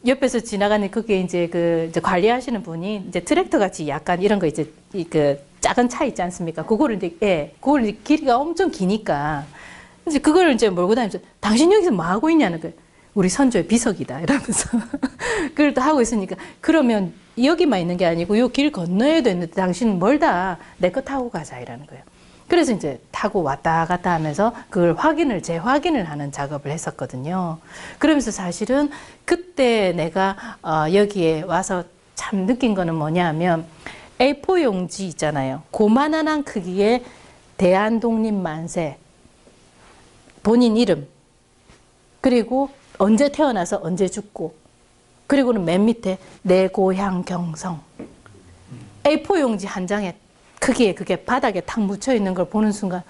옆에서 지나가는 그게 이제 이제 관리하시는 분이 이제 트랙터 같이 약간 이런 거 이제 그 작은 차 있지 않습니까? 그거를 그걸 이제 길이가 엄청 기니까 이제 그걸 이제 몰고 다니면서 당신 여기서 뭐 하고 있냐는 거예요. 우리 선조의 비석이다 이러면서 그걸 또 하고 있으니까 그러면 여기만 있는 게 아니고 요 길 건너야 되는데 당신은 멀다 내 거 타고 가자 이라는 거예요. 그래서 이제 타고 왔다 갔다 하면서 그걸 재확인을 하는 작업을 했었거든요. 그러면서 사실은 그때 내가 여기에 와서 참 느낀 거는 뭐냐 하면 A4 용지 있잖아요. 고만한 크기의 대한독립만세 본인 이름 그리고 언제 태어나서 언제 죽고 그리고는 맨 밑에 내 고향 경성 A4 용지 한 장에 크기에 그게 바닥에 탁 묻혀 있는 걸 보는 순간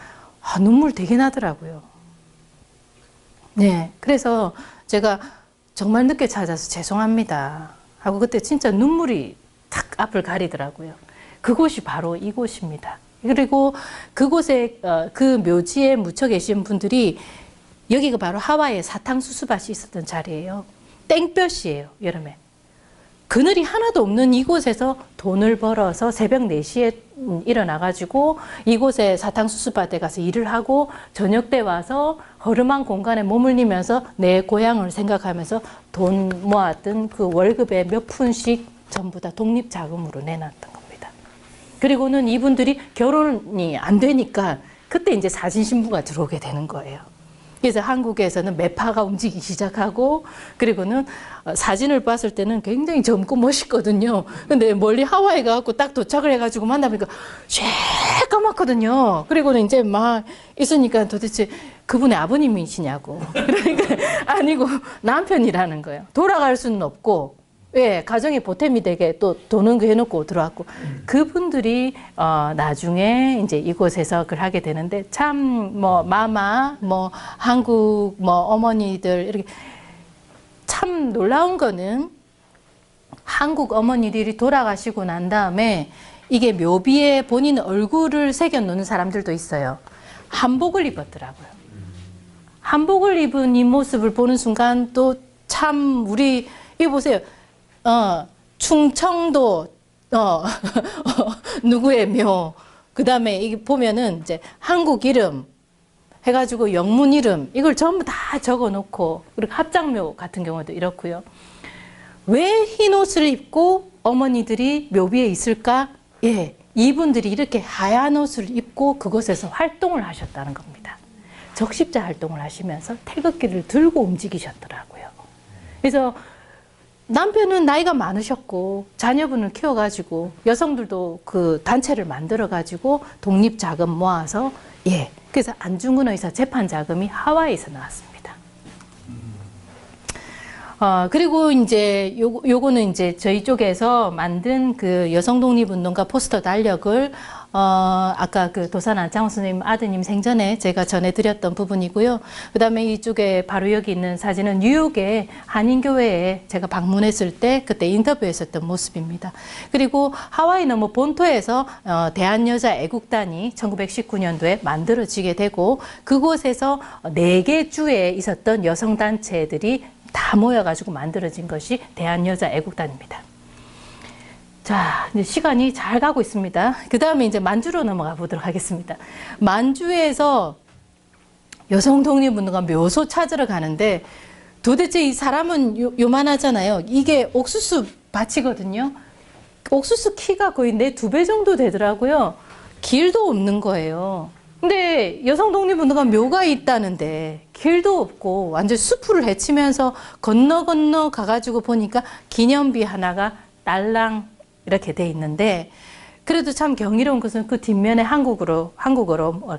눈물 되게 나더라고요. 네, 그래서 제가 정말 늦게 찾아서 죄송합니다 하고 그때 진짜 눈물이 탁 앞을 가리더라고요. 그곳이 바로 이곳입니다. 그리고 그곳에 그 묘지에 묻혀 계신 분들이 여기가 바로 하와이의 사탕수수밭이 있었던 자리예요. 땡볕이에요, 여름에. 그늘이 하나도 없는 이곳에서 돈을 벌어서 새벽 4시에 일어나가지고 이곳에 사탕수수밭에 가서 일을 하고 저녁 때 와서 허름한 공간에 머물리면서 내 고향을 생각하면서 돈 모았던 그 월급의 몇 푼씩 전부 다 독립자금으로 내놨던 겁니다. 그리고는 이분들이 결혼이 안 되니까 그때 이제 사진신부가 들어오게 되는 거예요. 그래서 한국에서는 매파가 움직이기 시작하고 그리고는 사진을 봤을 때는 굉장히 젊고 멋있거든요. 근데 멀리 하와이 가고 딱 도착을 해가지고 만나보니까 새까맣거든요. 그리고는 이제 막 있으니까 도대체 그분의 아버님이시냐고. 그러니까 아니고 남편이라는 거예요. 돌아갈 수는 없고 예, 가정의 보탬이 되게 또 도는 거 해놓고 들어왔고 그분들이 나중에 이제 이곳에서 그걸 하게 되는데 참 뭐 마마 뭐 한국 뭐 어머니들 이렇게 참 놀라운 거는 한국 어머니들이 돌아가시고 난 다음에 이게 묘비에 본인 얼굴을 새겨 놓는 사람들도 있어요. 한복을 입었더라고요. 한복을 입은 이 모습을 보는 순간 또 참 우리 이거 보세요. 충청도 누구의 묘 그다음에 이게 보면은 이제 한국 이름 해가지고 영문 이름 이걸 전부 다 적어 놓고 그리고 합장묘 같은 경우도 이렇고요. 왜 흰 옷을 입고 어머니들이 묘비에 있을까? 예, 이분들이 이렇게 하얀 옷을 입고 그곳에서 활동을 하셨다는 겁니다. 적십자 활동을 하시면서 태극기를 들고 움직이셨더라고요. 그래서 남편은 나이가 많으셨고 자녀분을 키워가지고 여성들도 그 단체를 만들어가지고 독립자금 모아서 예, 그래서 안중근 의사 재판 자금이 하와이에서 나왔습니다. 그리고 이제 요거는 이제 저희 쪽에서 만든 그 여성 독립운동가 포스터 달력을 아까 그 도산 안창호 선생님 아드님 생전에 제가 전해드렸던 부분이고요. 그 다음에 이쪽에 바로 여기 있는 사진은 뉴욕의 한인교회에 제가 방문했을 때 그때 인터뷰했었던 모습입니다. 그리고 하와이는 뭐 본토에서 대한여자애국단이 1919년도에 만들어지게 되고 그곳에서 4개 주에 있었던 여성단체들이 다 모여가지고 만들어진 것이 대한여자애국단입니다. 자, 이제 시간이 잘 가고 있습니다. 그 다음에 이제 만주로 넘어가 보도록 하겠습니다. 만주에서 여성 독립운동가 묘소 찾으러 가는데 도대체 이 사람은 요만하잖아요. 이게 옥수수 밭이거든요. 옥수수 키가 거의 내 2배 정도 되더라고요. 길도 없는 거예요. 근데 여성 독립운동가 묘가 있다는데 길도 없고 완전 숲을 헤치면서 건너 가가지고 보니까 기념비 하나가 딸랑 이렇게 돼 있는데 그래도 참 경이로운 것은 그 뒷면에 한국어로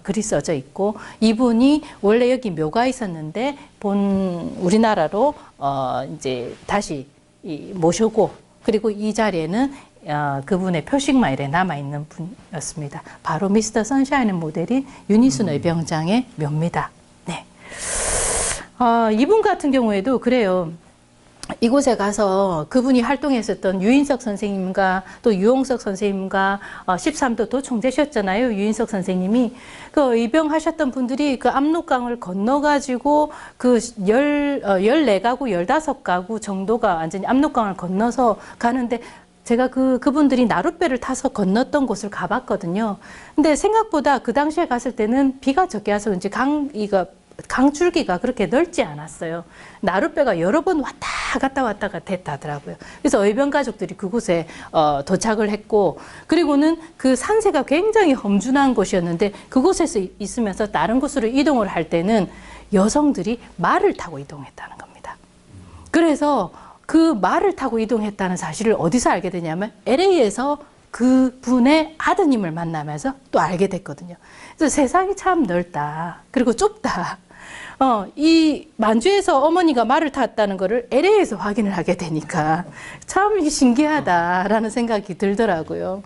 글이 써져 있고 이분이 원래 여기 묘가 있었는데 우리나라로 이제 다시 모셔고 그리고 이 자리에는 그분의 표식만 이래 남아있는 분이었습니다. 바로 미스터 선샤인의 모델인 윤희순 의병장의 묘입니다. 네. 이분 같은 경우에도 그래요. 이곳에 가서 그분이 활동했었던 유인석 선생님과 또 유홍석 선생님과 13도 도총재셨잖아요. 유인석 선생님이 그 입영하셨던 분들이 그 압록강을 건너가지고 그 14가구, 15가구 정도가 완전히 압록강을 건너서 가는데 제가 그분들이 나룻배를 타서 건넜던 곳을 가봤거든요. 근데 생각보다 그 당시에 갔을 때는 비가 적게 와서 이제 강줄기가 그렇게 넓지 않았어요. 나룻배가 여러 번 왔다 갔다 됐다더라고요. 그래서 의병 가족들이 그곳에 도착을 했고 그리고는 그 산세가 굉장히 험준한 곳이었는데 그곳에서 있으면서 다른 곳으로 이동을 할 때는 여성들이 말을 타고 이동했다는 겁니다. 그래서 그 말을 타고 이동했다는 사실을 어디서 알게 되냐면 LA에서 그 분의 아드님을 만나면서 또 알게 됐거든요. 그래서 세상이 참 넓다. 그리고 좁다. 이 만주에서 어머니가 말을 탔다는 거를 LA에서 확인을 하게 되니까 참 신기하다라는 생각이 들더라고요.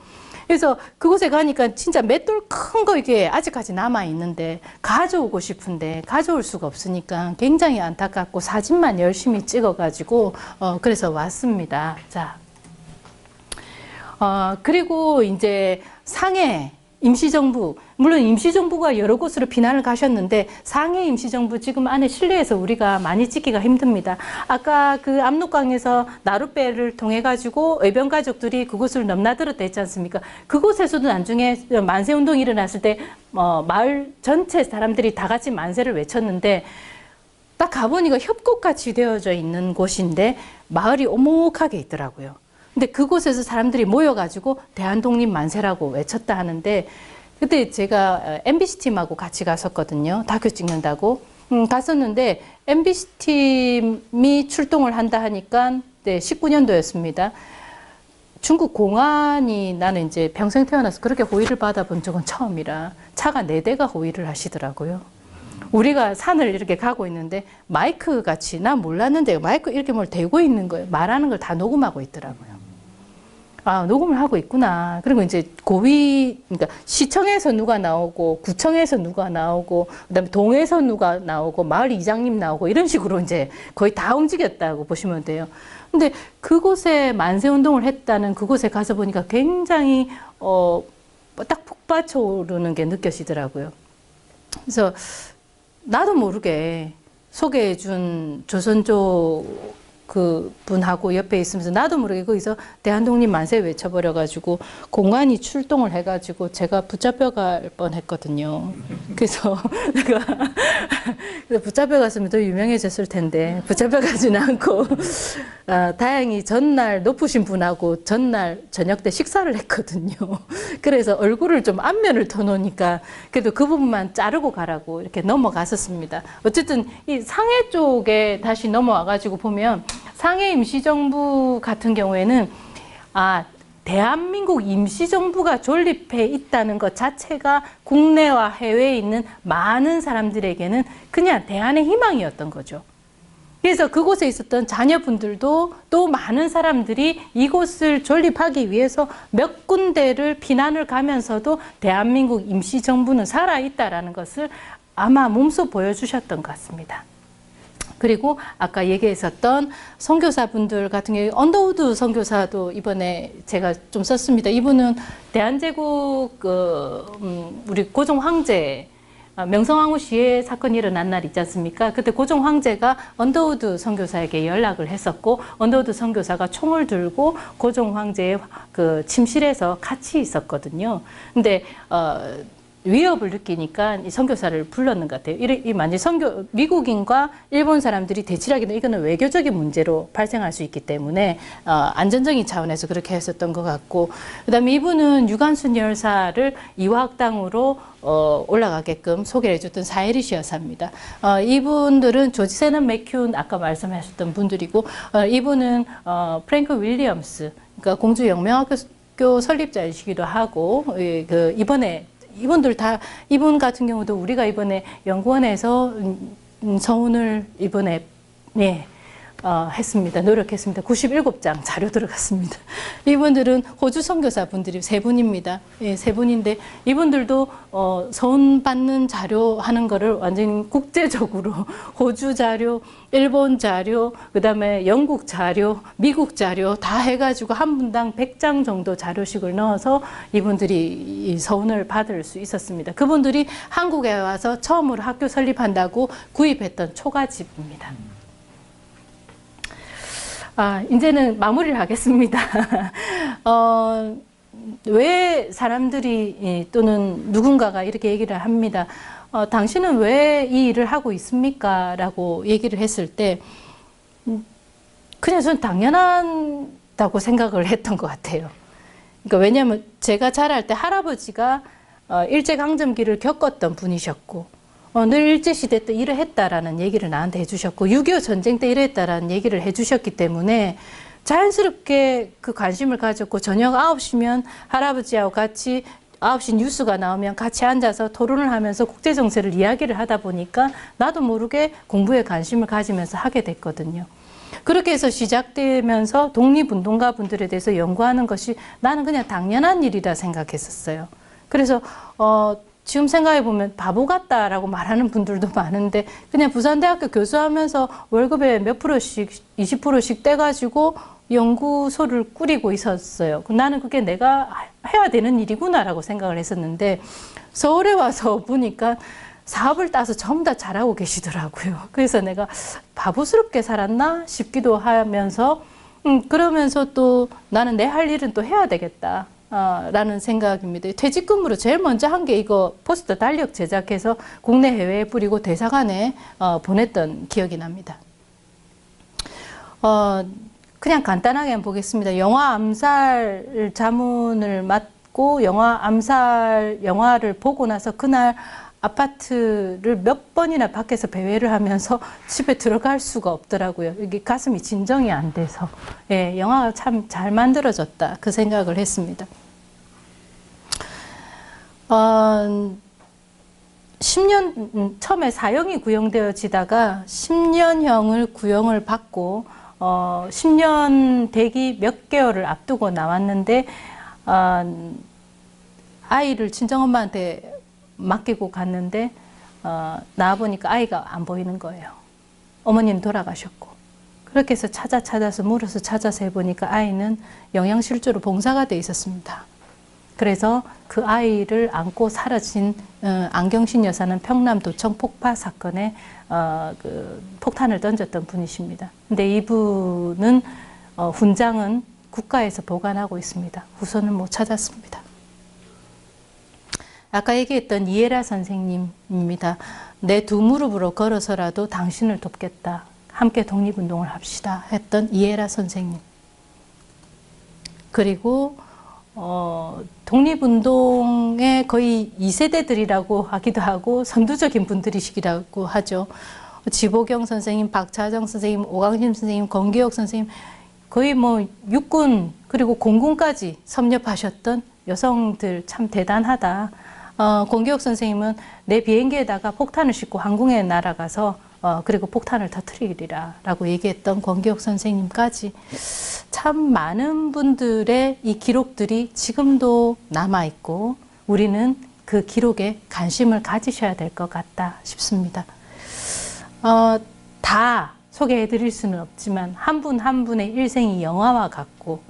그래서 그곳에 가니까 진짜 맷돌 큰 거 이게 아직까지 남아 있는데 가져오고 싶은데 가져올 수가 없으니까 굉장히 안타깝고 사진만 열심히 찍어가지고 그래서 왔습니다. 자, 그리고 이제 상해 임시정부, 물론 임시정부가 여러 곳으로 피난을 가셨는데 상해 임시정부 지금 안에 실내에서 우리가 많이 찍기가 힘듭니다. 아까 그 압록강에서 나룻배를 통해 가지고 의병 가족들이 그곳을 넘나들었다 했지 않습니까? 그곳에서도 나중에 만세운동이 일어났을 때 마을 전체 사람들이 다 같이 만세를 외쳤는데 딱 가보니까 협곡같이 되어져 있는 곳인데 마을이 오목하게 있더라고요. 근데 그곳에서 사람들이 모여가지고 대한독립만세라고 외쳤다 하는데 그때 제가 MBC 팀하고 같이 갔었거든요. 다큐 찍는다고. 갔었는데 MBC 팀이 출동을 한다 하니까 네, 19년도였습니다. 중국 공안이 나는 이제 평생 태어나서 그렇게 호의를 받아본 적은 처음이라 차가 4대가 호의를 하시더라고요. 우리가 산을 이렇게 가고 있는데 마이크 같이 난 몰랐는데 마이크 이렇게 뭘 대고 있는 거예요. 말하는 걸 다 녹음하고 있더라고요. 아, 녹음을 하고 있구나. 그리고 이제 그러니까 시청에서 누가 나오고, 구청에서 누가 나오고, 그다음에 동에서 누가 나오고, 마을 이장님 나오고, 이런 식으로 이제 거의 다 움직였다고 보시면 돼요. 근데 그곳에 만세운동을 했다는 그곳에 가서 보니까 굉장히, 딱 폭받쳐오르는 게 느껴지더라고요. 그래서 나도 모르게 소개해준 조선족 그 분하고 옆에 있으면서 나도 모르게 거기서 대한독립 만세 외쳐버려가지고 공안이 출동을 해가지고 제가 붙잡혀갈 뻔했거든요. 그래서 내가 붙잡혀갔으면 더 유명해졌을 텐데 붙잡혀가지는 않고 다행히 전날 높으신 분하고 전날 저녁 때 식사를 했거든요. 그래서 얼굴을 좀 앞면을 터놓으니까 그래도 그 부분만 자르고 가라고 이렇게 넘어갔었습니다. 어쨌든 이 상해 쪽에 다시 넘어와가지고 보면 상해 임시정부 같은 경우에는 대한민국 임시정부가 존립해 있다는 것 자체가 국내와 해외에 있는 많은 사람들에게는 그냥 대안의 희망이었던 거죠. 그래서 그곳에 있었던 자녀분들도 또 많은 사람들이 이곳을 존립하기 위해서 몇 군데를 피난을 가면서도 대한민국 임시정부는 살아있다라는 것을 아마 몸소 보여주셨던 것 같습니다. 그리고 아까 얘기했었던 선교사분들 같은 경우에 언더우드 선교사도 이번에 제가 좀 썼습니다. 이분은 대한제국 우리 고종 황제 명성황후 시해 사건이 일어난 날 있지 않습니까? 그때 고종 황제가 언더우드 선교사에게 연락을 했었고 언더우드 선교사가 총을 들고 고종 황제의 그 침실에서 같이 있었거든요. 근데 위협을 느끼니까 이 선교사를 불렀는 것 같아요. 이 만약 미국인과 일본 사람들이 대치하기는 이거는 외교적인 문제로 발생할 수 있기 때문에 안전적인 차원에서 그렇게 했었던 것 같고, 그다음에 이분은 유관순 열사를 이화학당으로 올라가게끔 소개를 해줬던 사이리시 여사입니다. 이분들은 조지 세넌 맥큐 아까 말씀하셨던 분들이고, 이분은 프랭크 윌리엄스, 그러니까 공주 영명학교 설립자이시기도 하고, 이분 같은 경우도 우리가 이번에 연구원에서 서훈을 이번에 했습니다. 노력했습니다. 97장 자료 들어갔습니다. 이분들은 호주 선교사 분들이 3분입니다. 예, 3분인데 이분들도 서훈 받는 자료 하는 거를 완전히 국제적으로 호주 자료, 일본 자료, 그다음에 영국 자료, 미국 자료 다 해가지고 한 분당 100장 정도 자료씩을 넣어서 이분들이 이 서훈을 받을 수 있었습니다. 그분들이 한국에 와서 처음으로 학교 설립한다고 구입했던 초가집입니다. 이제는 마무리를 하겠습니다. 왜 사람들이 또는 누군가가 이렇게 얘기를 합니다. 당신은 왜 이 일을 하고 있습니까? 라고 얘기를 했을 때 그냥 저는 당연하다고 생각을 했던 것 같아요. 그러니까 왜냐하면 제가 자랄 때 할아버지가 일제강점기를 겪었던 분이셨고 늘 일제시대 때 일을 했다라는 얘기를 나한테 해주셨고 6.25 전쟁 때 일했다라는 얘기를 해주셨기 때문에 자연스럽게 그 관심을 가졌고 저녁 9시면 할아버지하고 같이 9시 뉴스가 나오면 같이 앉아서 토론을 하면서 국제정세를 이야기를 하다 보니까 나도 모르게 공부에 관심을 가지면서 하게 됐거든요. 그렇게 해서 시작되면서 독립운동가 분들에 대해서 연구하는 것이 나는 그냥 당연한 일이다 생각했었어요. 그래서 지금 생각해보면 바보 같다라고 말하는 분들도 많은데 그냥 부산대학교 교수하면서 월급에 몇 프로씩 20%씩 떼가지고 연구소를 꾸리고 있었어요. 나는 그게 내가 해야 되는 일이구나라고 생각을 했었는데 서울에 와서 보니까 사업을 따서 전부 다 잘하고 계시더라고요. 그래서 내가 바보스럽게 살았나 싶기도 하면서 그러면서 또 나는 내 할 일은 또 해야 되겠다. 라는 생각입니다. 퇴직금으로 제일 먼저 한 게 이거 포스터 달력 제작해서 국내 해외에 뿌리고 대사관에 보냈던 기억이 납니다. 그냥 간단하게 한번 보겠습니다. 영화 암살 자문을 맡고 영화를 보고 나서 그날 아파트를 몇 번이나 밖에서 배회를 하면서 집에 들어갈 수가 없더라고요. 이게 가슴이 진정이 안 돼서. 예, 영화가 참 잘 만들어졌다. 그 생각을 했습니다. 10년, 처음에 사형이 구형되어지다가 10년형을 구형을 받고, 10년 되기 몇 개월을 앞두고 나왔는데, 아이를 친정엄마한테 맡기고 갔는데, 나와보니까 아이가 안 보이는 거예요. 어머니는 돌아가셨고. 그렇게 해서 찾아서 물어서 찾아서 해보니까 아이는 영양실조로 봉사가 돼 있었습니다. 그래서 그 아이를 안고 사라진 안경신 여사는 평남도청 폭파 사건에 그 폭탄을 던졌던 분이십니다. 근데 이분은 훈장은 국가에서 보관하고 있습니다. 후손은 못 찾았습니다. 아까 얘기했던 이에라 선생님입니다. 내 두 무릎으로 걸어서라도 당신을 돕겠다. 함께 독립운동을 합시다. 했던 이에라 선생님. 그리고 독립운동의 거의 2세대들이라고 하기도 하고 선두적인 분들이시기라고 하죠. 지보경 선생님, 박차정 선생님, 오강심 선생님, 권기혁 선생님, 거의 뭐 육군 그리고 공군까지 섭렵하셨던 여성들 참 대단하다. 권기혁 선생님은 내 비행기에다가 폭탄을 싣고 항공에 날아가서 그리고 폭탄을 터뜨리리라 라고 얘기했던 권기혁 선생님까지 참 많은 분들의 이 기록들이 지금도 남아있고 우리는 그 기록에 관심을 가지셔야 될 것 같다 싶습니다. 다 소개해드릴 수는 없지만 한 분 한 분의 일생이 영화와 같고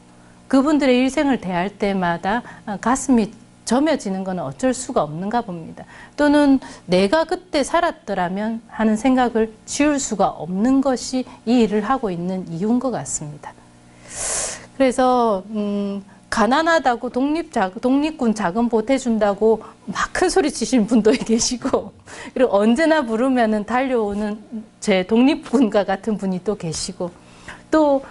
그분들의 일생을 대할 때마다 가슴이 점여지는 건 어쩔 수가 없는가 봅니다. 또는 내가 그때 살았더라면 하는 생각을 지울 수가 없는 것이 이 일을 하고 있는 이유인 것 같습니다. 그래서 가난하다고 독립군 자금 보태준다고 막 큰 소리 치시는 분도 계시고 그리고 언제나 부르면은 달려오는 제 독립군과 같은 분이 또 계시고 또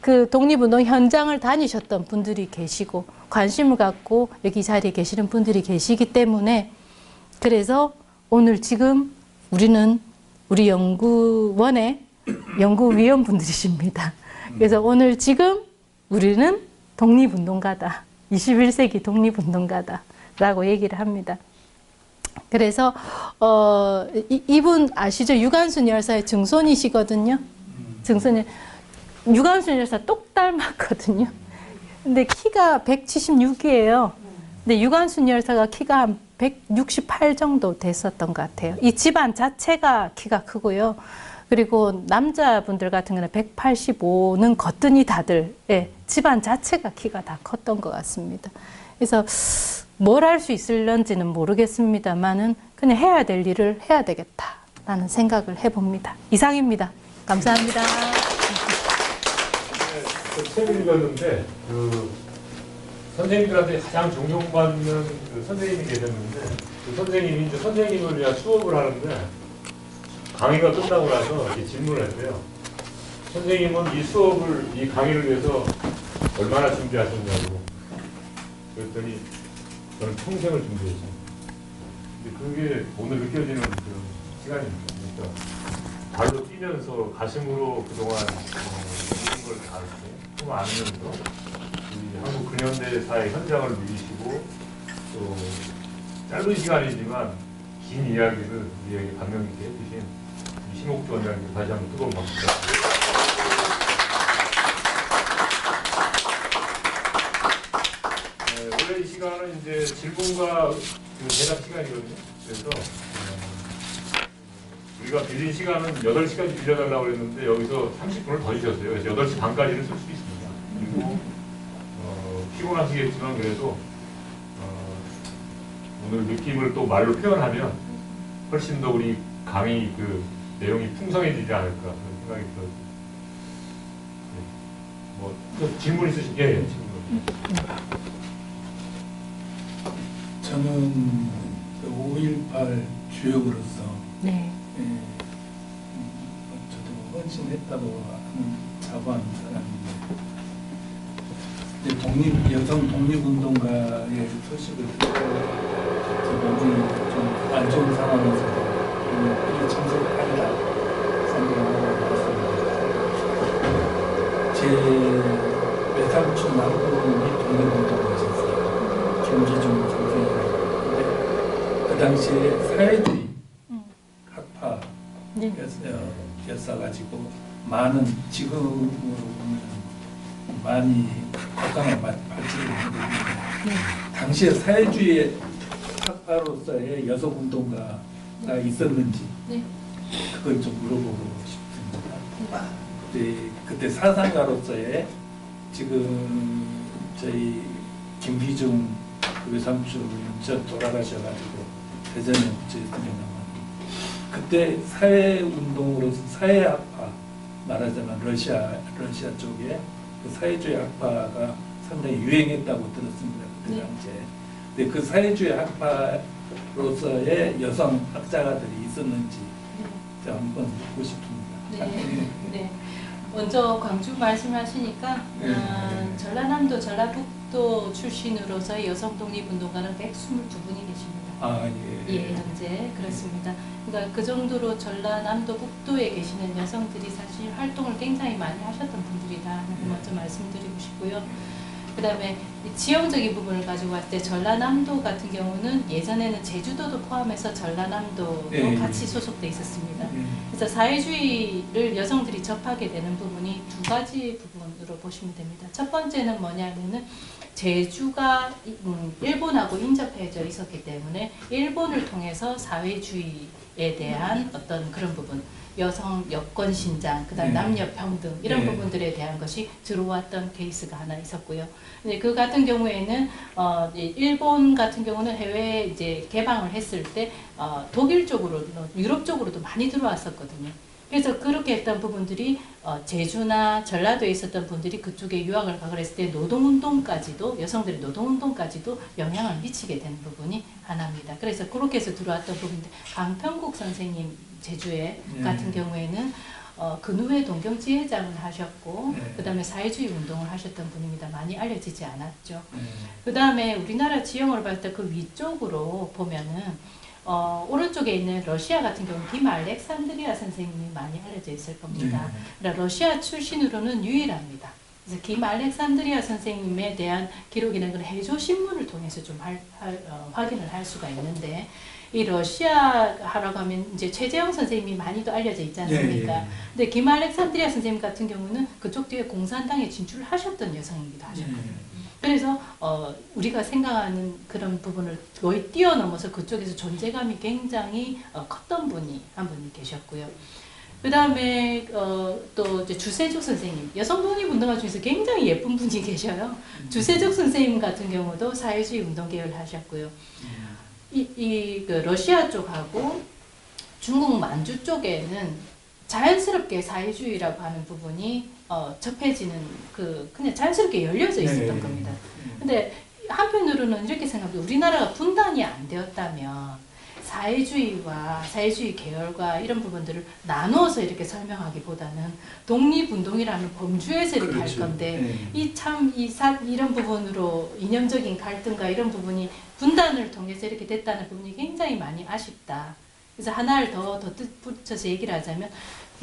그 독립운동 현장을 다니셨던 분들이 계시고 관심을 갖고 여기 자리에 계시는 분들이 계시기 때문에 그래서 오늘 지금 우리는 우리 연구원의 연구위원분들이십니다. 그래서 오늘 지금 우리는 독립운동가다. 21세기 독립운동가다. 라고 얘기를 합니다. 그래서 이분 아시죠? 유관순 열사의 증손이시거든요. 증손이 유관순 열사 똑 닮았거든요. 근데 키가 176이에요. 근데 유관순 열사가 키가 한 168 정도 됐었던 것 같아요. 이 집안 자체가 키가 크고요. 그리고 남자분들 같은 경우는 185는 거뜬히 다들 집안 자체가 키가 다 컸던 것 같습니다. 그래서 뭘 할 수 있을런지는 모르겠습니다만은 그냥 해야 될 일을 해야 되겠다라는 생각을 해봅니다. 이상입니다. 감사합니다. 책을 읽었는데 그 선생님들한테 가장 존경받는 그 선생님이 계셨는데 그 선생님이 이제 선생님을 위한 수업을 하는데 강의가 끝나고 나서 이렇게 질문을 했대요. 선생님은 이 수업을 이 강의를 위해서 얼마나 준비하셨냐고. 그랬더니 저는 평생을 준비했어요. 근데 그게 오늘 느껴지는 그런 시간입니다. 그러니까 발로 뛰면서 가슴으로 그동안 모든 걸 다 이렇게 안으면서 우리 한국 근현대사의 현장을 누리시고 또 짧은 시간이지만 긴 이야기를 우리에게 감명 있게 해주신 심옥주 원장님 다시 한번 뜨거운 박수 부탁드립니다. 원래 이 시간은 이제 질문과 그 대답 시간이거든요. 그래서 우리가 빌린 시간은 8시까지 빌려달라고 그랬는데 여기서 30분을 더 주셨어요. 그래서 8시 반까지는 쓸 수 있습니다. 그리고 피곤하시겠지만 그래도 오늘 느낌을 또 말로 표현하면 훨씬 더 우리 강의 그 내용이 풍성해지지 않을까 그런 생각이 들어요. 네. 뭐 질문 있으신? 예, 질문. 저는 5.18 주역으로서 네. 저도 헌신했다고 하는 자부하는 사람인데 여성 독립운동가의 소식을 듣고 몸이 좀 안 좋은 상황에서 이 참석을 하리라 생각하고 나왔습니다. 제 외삼촌 남편이 독립운동을 하셨어요. 김기중 선생님인데 그 당시에 사회주의 학파였어가지고 많은 지금으로 보면 많이 각광을 받지를 못했는데 당시에 사회주의 학파로서의 여성 운동가가 있었는지 그걸 좀 물어보고 싶습니다. 그때 사상가로서의 지금 저희 김기중 외삼촌 전 돌아가셔가지고 대전에 묻혀있으면 그때 사회운동으로 사회학파 말하자면 러시아 쪽에 그 사회주의 학파가 상당히 유행했다고 들었습니다. 그때 당시에. 근데 그 사회주의 학파로서의 여성 학자가들이 있었는지 한번 묻고 싶습니다. 네. 먼저 광주 말씀하시니까 전라남도, 전라북도 출신으로서의 여성 독립운동가는 122분이 계십니다. 예, 현재 그렇습니다. 그러니까 그 정도로 전라남도 북도에 계시는 여성들이 사실 활동을 굉장히 많이 하셨던 분들이다 하는 거 먼저 말씀드리고 싶고요. 그 다음에 지형적인 부분을 가지고 왔을 때 전라남도 같은 경우는 예전에는 제주도도 포함해서 전라남도도 같이 소속돼 있었습니다. 그래서 사회주의를 여성들이 접하게 되는 부분이 두 가지 부분으로 보시면 됩니다. 첫 번째는 뭐냐면은 제주가 일본하고 인접해져 있었기 때문에 일본을 통해서 사회주의에 대한 어떤 그런 부분, 여성 여권 신장, 그다음 남녀 평등 이런 부분들에 대한 것이 들어왔던 케이스가 하나 있었고요. 근데 그 같은 경우에는 일본 같은 경우는 해외에 이제 개방을 했을 때 독일 쪽으로, 유럽 쪽으로도 많이 들어왔었거든요. 그래서 그렇게 했던 부분들이 제주나 전라도에 있었던 분들이 그쪽에 유학을 가고 그랬을 때 노동운동까지도, 여성들의 노동운동까지도 영향을 미치게 되는 부분이 하나입니다. 그래서 그렇게 해서 들어왔던 부분인데 강평국 선생님 제주에 같은 경우에는 근후에 동경지회장을 하셨고 그 다음에 사회주의 운동을 하셨던 분입니다. 많이 알려지지 않았죠. 그 다음에 우리나라 지형을 봤을 때 그 위쪽으로 보면은 오른쪽에 있는 러시아 같은 경우는 김 알렉산드리아 선생님이 많이 알려져 있을 겁니다. 그러니까 러시아 출신으로는 유일합니다. 그래서 김 알렉산드리아 선생님에 대한 기록이나 그런 해조 신문을 통해서 좀 확인을 할 수가 있는데, 이 러시아 하라고 하면 이제 최재형 선생님이 많이도 알려져 있지 않습니까? 근데 김 알렉산드리아 선생님 같은 경우는 그쪽 뒤에 공산당에 진출하셨던 여성이기도 하셨거든요. 그래서 우리가 생각하는 그런 부분을 거의 뛰어넘어서 그쪽에서 존재감이 굉장히 컸던 분이 한 분이 계셨고요. 그 다음에 또 이제 주세적 선생님, 여성 독립운동가 중에서 굉장히 예쁜 분이 계셔요. 주세적 선생님 같은 경우도 사회주의 운동 계열을 하셨고요. 그 러시아 쪽하고 중국 만주 쪽에는 자연스럽게 사회주의라고 하는 부분이 접해지는 그냥 자연스럽게 열려져 있었던 겁니다. 근데 한편으로는 이렇게 생각합니다. 우리나라가 분단이 안 되었다면 사회주의와 사회주의 계열과 이런 부분들을 나누어서 이렇게 설명하기보다는 독립운동이라는 범주에서 이렇게 할 건데 이런 부분으로 이념적인 갈등과 이런 부분이 분단을 통해서 이렇게 됐다는 부분이 굉장히 많이 아쉽다. 그래서 하나를 더 덧붙여서 얘기를 하자면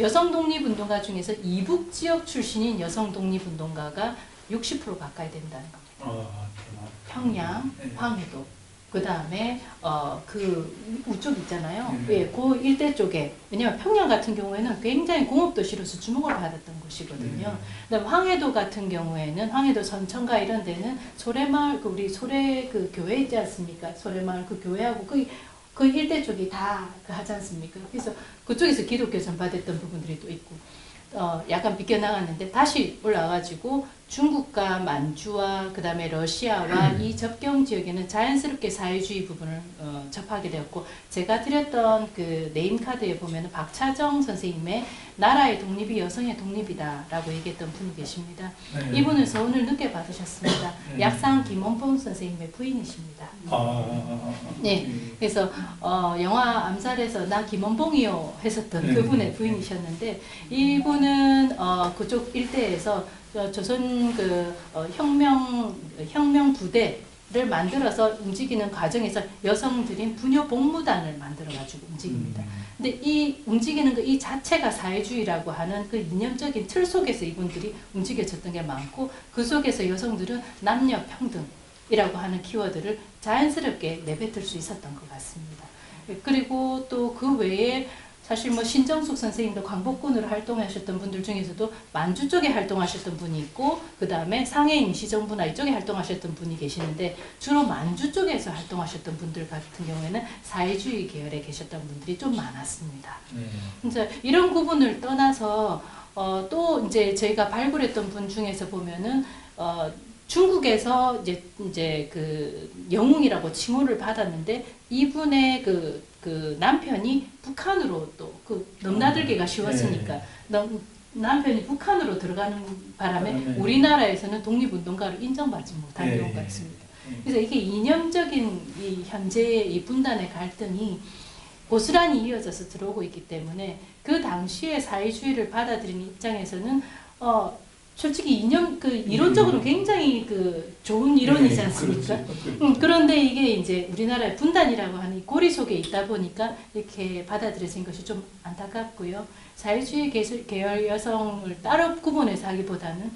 여성 독립운동가 중에서 이북 지역 출신인 여성 독립운동가가 60% 가까이 된다는 겁니다. 평양, 황해도, 그 다음에 그 우쪽 있잖아요. 그 일대 쪽에, 왜냐면 평양 같은 경우에는 굉장히 공업도시로서 주목을 받았던 곳이거든요. 그다음 황해도 같은 경우에는 황해도 선천가 이런 데는 소래마을, 우리 소래 그 교회 있지 않습니까? 소래마을 그 교회하고 그 일대 쪽이 다 하지 않습니까? 그래서 그쪽에서 기독교 전파됐던 부분들이 또 있고, 약간 비껴나갔는데 다시 올라와가지고 중국과 만주와 그 다음에 러시아와 이 접경 지역에는 자연스럽게 사회주의 부분을 접하게 되었고, 제가 드렸던 그 네임카드에 보면 박차정 선생님의 나라의 독립이 여성의 독립이다라고 얘기했던 분이 계십니다. 이분은 서운을 늦게 받으셨습니다. 약상 김원봉 선생님의 부인이십니다. 네, 그래서 영화 암살에서 나 김원봉이요 했었던 그분의 부인이셨는데, 이분은 그쪽 일대에서 조선 그 혁명 부대 만들어서 움직이는 과정에서 여성들인 부녀 복무단을 만들어가지고 움직입니다. 근데 이 움직이는 거 이 자체가 사회주의라고 하는 그 이념적인 틀 속에서 이분들이 움직여졌던 게 많고, 그 속에서 여성들은 남녀 평등이라고 하는 키워드를 자연스럽게 내뱉을 수 있었던 것 같습니다. 그리고 또 그 외에 사실 뭐 신정숙 선생님도 광복군으로 활동하셨던 분들 중에서도 만주 쪽에 활동하셨던 분이 있고, 그 다음에 상해 임시정부나 이쪽에 활동하셨던 분이 계시는데, 주로 만주 쪽에서 활동하셨던 분들 같은 경우에는 사회주의 계열에 계셨던 분들이 좀 많았습니다. 이제 이런 구분을 떠나서 또 이제 저희가 발굴했던 분 중에서 보면은 중국에서 이제 그 영웅이라고 칭호를 받았는데, 이분의 그 남편이 북한으로 또 그 넘나들기가 쉬웠으니까 남편이 북한으로 들어가는 바람에 우리나라에서는 독립운동가로 인정받지 못한 경우가 있습니다. 그래서 이게 이념적인 이 현재의 이 분단의 갈등이 고스란히 이어져서 들어오고 있기 때문에, 그 당시에 사회주의를 받아들인 입장에서는 솔직히 이론적으로 굉장히 그 좋은 이론이지 않습니까? 그런데 이게 이제 우리나라의 분단이라고 하는 이 고리 속에 있다 보니까 이렇게 받아들여진 것이 좀 안타깝고요. 사회주의 계열 여성을 따로 구분해서 하기보다는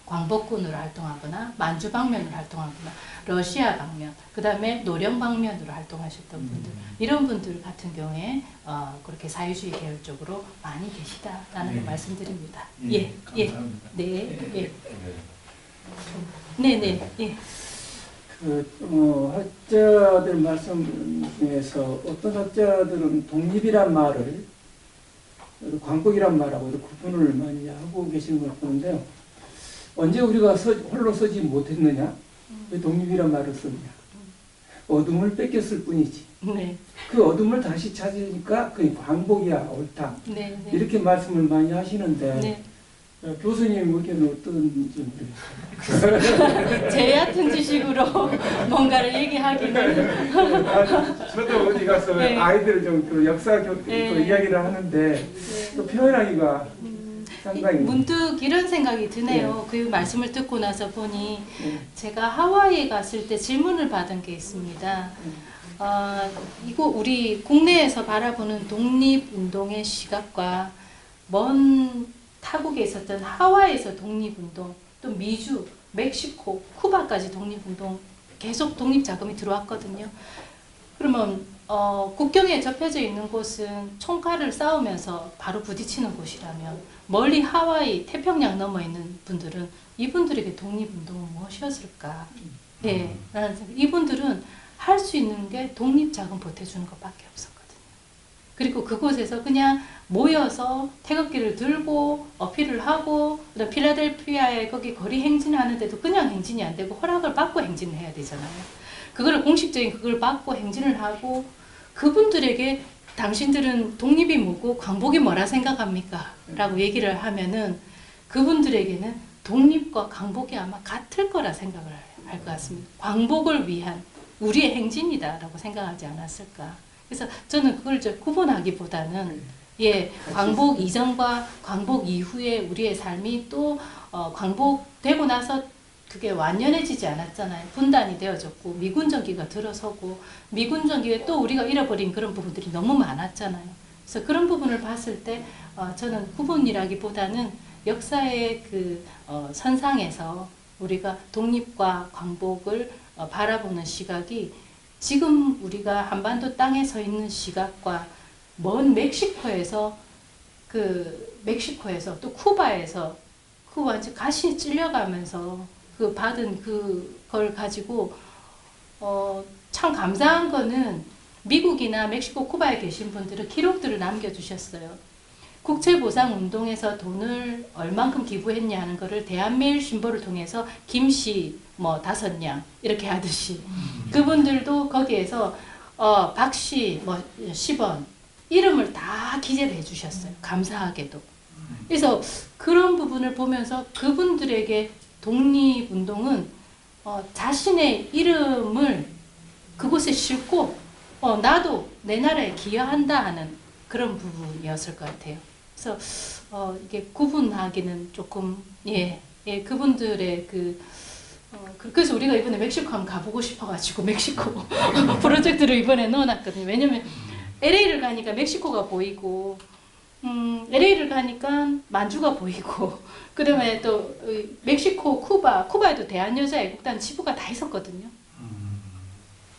광복군으로 활동하거나 만주 방면으로 활동하거나 러시아 방면, 그 다음에 노령 방면으로 활동하셨던 분들, 이런 분들 같은 경우에 그렇게 사회주의 계열 쪽으로 많이 계시다라는 걸 말씀드립니다. 감사합니다. 학자들 말씀 중에서 어떤 학자들은 독립이란 말을 광복이란 말하고 구분을 많이 하고 계시는 걸 보는데요. 언제 우리가 홀로 서지 못했느냐? 왜 독립이란 말을 썼냐? 어둠을 뺏겼을 뿐이지. 그 어둠을 다시 찾으니까 그게 광복이야, 옳다. 이렇게 말씀을 많이 하시는데 교수님 의견은 어떤지 모르겠어요. 제 얕은 지식으로 뭔가를 얘기하기는. 저도 어디 가서 아이들 좀 그 역사 그 이야기를 하는데 또 표현하기가 상당히 문득 이런 생각이 드네요. 그 말씀을 듣고 나서 보니 제가 하와이에 갔을 때 질문을 받은 게 있습니다. 이거 우리 국내에서 바라보는 독립운동의 시각과 먼 타국에 있었던 하와이에서 독립운동, 또 미주, 멕시코, 쿠바까지 독립운동 계속 독립자금이 들어왔거든요. 그러면 국경에 접혀져 있는 곳은 총칼을 싸우면서 바로 부딪히는 곳이라면, 멀리 하와이, 태평양 넘어 있는 분들은 이분들에게 독립운동은 무엇이었을까? 이분들은 할 수 있는 게 독립자금 보태주는 것밖에 없었거든요. 그리고 그곳에서 그냥 모여서 태극기를 들고 어필을 하고, 그다음 필라델피아에 거기 거리 행진하는데도 그냥 행진이 안 되고 허락을 받고 행진을 해야 되잖아요. 그거를 공식적인 그걸 받고 행진을 하고, 그분들에게 당신들은 독립이 뭐고 광복이 뭐라 생각합니까? 라고 얘기를 하면은 그분들에게는 독립과 광복이 아마 같을 거라 생각을 할 것 같습니다. 광복을 위한 우리의 행진이다 라고 생각하지 않았을까. 그래서 저는 그걸 구분하기보다는 광복 이전과 광복 이후에 우리의 삶이 또 광복되고 나서 그게 완연해지지 않았잖아요. 분단이 되어졌고 미군 정기가 들어서고, 미군 정기에 또 우리가 잃어버린 그런 부분들이 너무 많았잖아요. 그래서 그런 부분을 봤을 때 저는 구분이라기보다는 역사의 그 선상에서 우리가 독립과 광복을 바라보는 시각이 지금 우리가 한반도 땅에 서 있는 시각과 먼 멕시코에서 또 쿠바에서 그 완전 가시 찔려가면서 그 받은 그걸 가지고 참 감사한 거는 미국이나 멕시코, 쿠바에 계신 분들은 기록들을 남겨주셨어요. 국채보상운동에서 돈을 얼만큼 기부했냐 하는 거를 대한매일신보를 통해서 김씨 뭐 5냥 이렇게 하듯이 그분들도 거기에서 박씨 뭐 10원 이름을 다 기재를 해주셨어요. 감사하게도. 그래서 그런 부분을 보면서 그분들에게 독립운동은 자신의 이름을 그곳에 싣고 나도 내 나라에 기여한다 하는 그런 부분이었을 것 같아요. 그래서 이게 구분하기는 조금 그분들의 그래서 우리가 이번에 멕시코 한번 가보고 싶어가지고 멕시코 프로젝트를 이번에 넣어놨거든요. 왜냐면 LA를 가니까 멕시코가 보이고 LA를 가니까 만주가 보이고 그다음에 또 멕시코, 쿠바에도 대한여자애국단 지부가 다 있었거든요.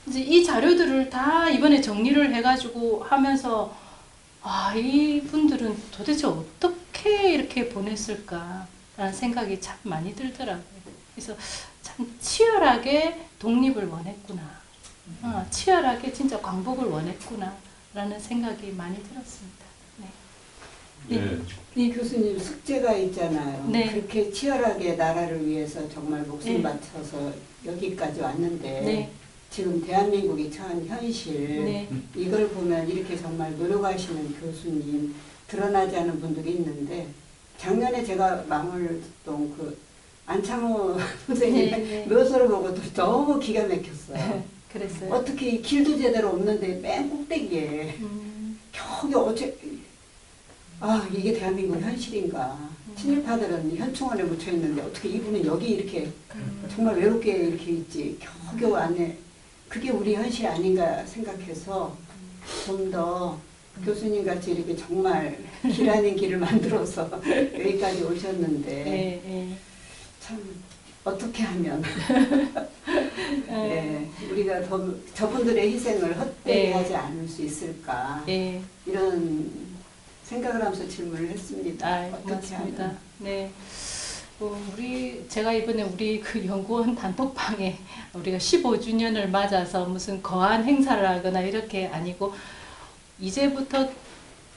이제 이 자료들을 다 이번에 정리를 해가지고 하면서 이분들은 도대체 어떻게 이렇게 보냈을까라는 생각이 참 많이 들더라고요. 그래서 참 치열하게 독립을 원했구나. 치열하게 진짜 광복을 원했구나라는 생각이 많이 들었습니다. 네. 네. 교수님 숙제가 있잖아요. 네. 그렇게 치열하게 나라를 위해서 정말 목숨 네. 바쳐서 여기까지 왔는데 네. 지금 대한민국이 처한 현실 네. 이걸 보면 이렇게 정말 노력하시는 교수님 드러나지 않은 분들이 있는데 작년에 제가 망월동 그 안창호 선생님의 네. 묘소를 보고 너무 기가 막혔어요. 그랬어요. 어떻게 이 길도 제대로 없는데 맨 꼭대기에 겨우 어째 이게 대한민국 현실인가. 친일파들은 현충원에 묻혀 있는데 어떻게 이분은 여기 이렇게 정말 외롭게 이렇게 있지. 겨우 안에 그게 우리 현실 아닌가 생각해서 좀 더 교수님 같이 이렇게 정말 길 아닌 길을 만들어서 여기까지 오셨는데 참 어떻게 하면 네, 우리가 더 저분들의 희생을 헛되이 하지 않을 수 있을까 이런 생각을 하면서 질문을 했습니다. 어떻게 고맙습니다. 하면? 네. 제가 이번에 우리 그 연구원 단톡방에 우리가 15주년을 맞아서 무슨 거한 행사를 하거나 이렇게 아니고 이제부터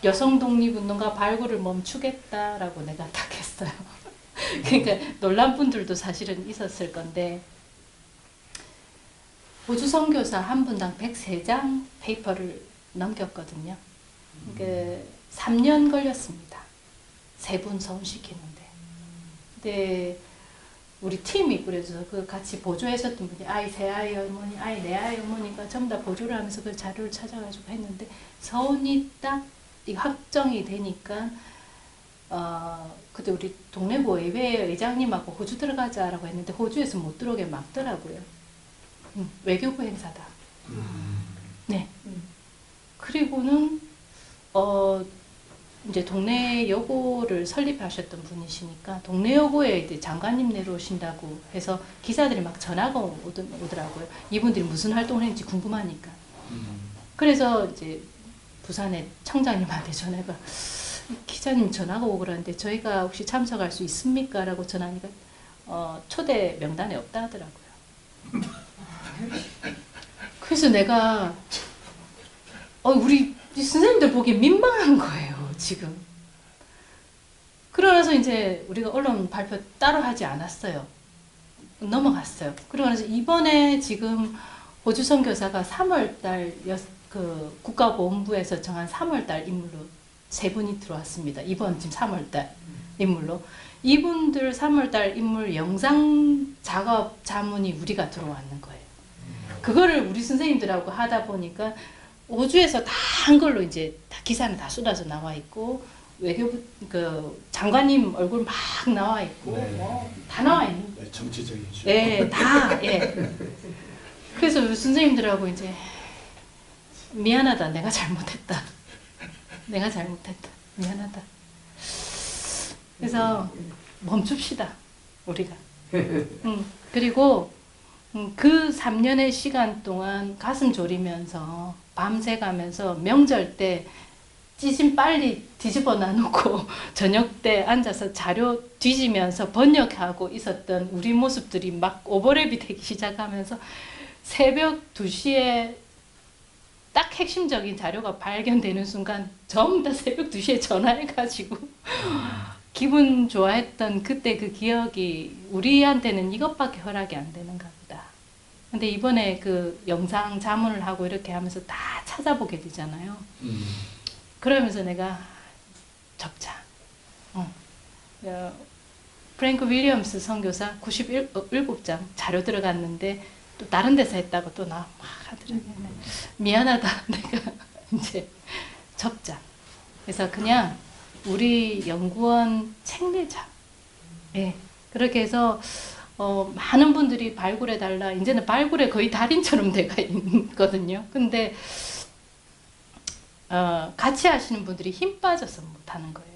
여성 독립운동가 발굴을 멈추겠다라고 내가 딱 했어요. 그러니까 놀란 분들도 사실은 있었을 건데 호주 선교사 한 분당 103장 페이퍼를 넘겼거든요. 그러니까 3년 걸렸습니다. 3분 서운시키는데. 근데 우리 팀이 그래서 그 같이 보조하셨던 분이 새 아이 어머니, 내 아이 어머니가 전부 다 보조를 하면서 그 자료를 찾아가지고 했는데 서운이 딱 확정이 되니까 그때 우리 동래구 의회 의장님하고 호주 들어가자라고 했는데 호주에서 못 들어오게 막더라고요. 외교부 행사다. 네. 그리고는 이제 동네 여고를 설립하셨던 분이시니까 동네 여고에 이제 장관님 내려오신다고 해서 기사들이 막 전화가 오더라고요. 이분들이 무슨 활동을 했는지 궁금하니까. 그래서 이제 부산의 청장님한테 전화가 기자님 전화가 오고 그러는데 저희가 혹시 참석할 수 있습니까? 라고 전화하니까 초대 명단에 없다 하더라고요. 그래서 내가 우리 선생님들 보기에 민망한 거예요. 지금. 그러면서 이제 우리가 언론 발표 따로 하지 않았어요. 넘어갔어요. 그러고 나서 이번에 지금 호주 선교사가 3월달 그 국가보훈부에서 정한 3월달 인물로 3분이 들어왔습니다. 이번 지금 3월달 인물로. 이분들 3월달 인물 영상 작업 자문이 우리가 들어왔는 거예요. 그거를 우리 선생님들하고 하다 보니까 호주에서 다 한글로 이제 다 기사는 다 쏟아져 나와 있고 외교부 그 장관님 얼굴 막 나와 있고 다 나와 있는 거예요. 정치적인 이슈. 네, 다. 그래서 우리 선생님들하고 이제 미안하다, 내가 잘못했다. 내가 잘못했다. 미안하다. 그래서 멈춥시다, 우리가. 그리고 그 3년의 시간 동안 가슴 졸이면서 밤새 가면서 명절 때 찌진 빨리 뒤집어 놔놓고 저녁 때 앉아서 자료 뒤지면서 번역하고 있었던 우리 모습들이 막 오버랩이 되기 시작하면서 새벽 2시에 딱 핵심적인 자료가 발견되는 순간 전부 다 새벽 2시에 전화해가지고 기분 좋아했던 그때 그 기억이 우리한테는 이것밖에 허락이 안 되는가 보다. 근데 이번에 그 영상 자문을 하고 이렇게 하면서 다 찾아보게 되잖아요. 그러면서 내가 적자. 프랭크 윌리엄스 선교사 97장 자료 들어갔는데 또 다른 데서 했다고 또 나 막 하더라고요. 미안하다. 내가 이제 적자. 그래서 그냥 우리 연구원 책 내자. 그렇게 해서 많은 분들이 발굴해달라. 이제는 발굴에 거의 달인처럼 돼가 있거든요. 근데 같이 하시는 분들이 힘 빠져서 못하는 거예요.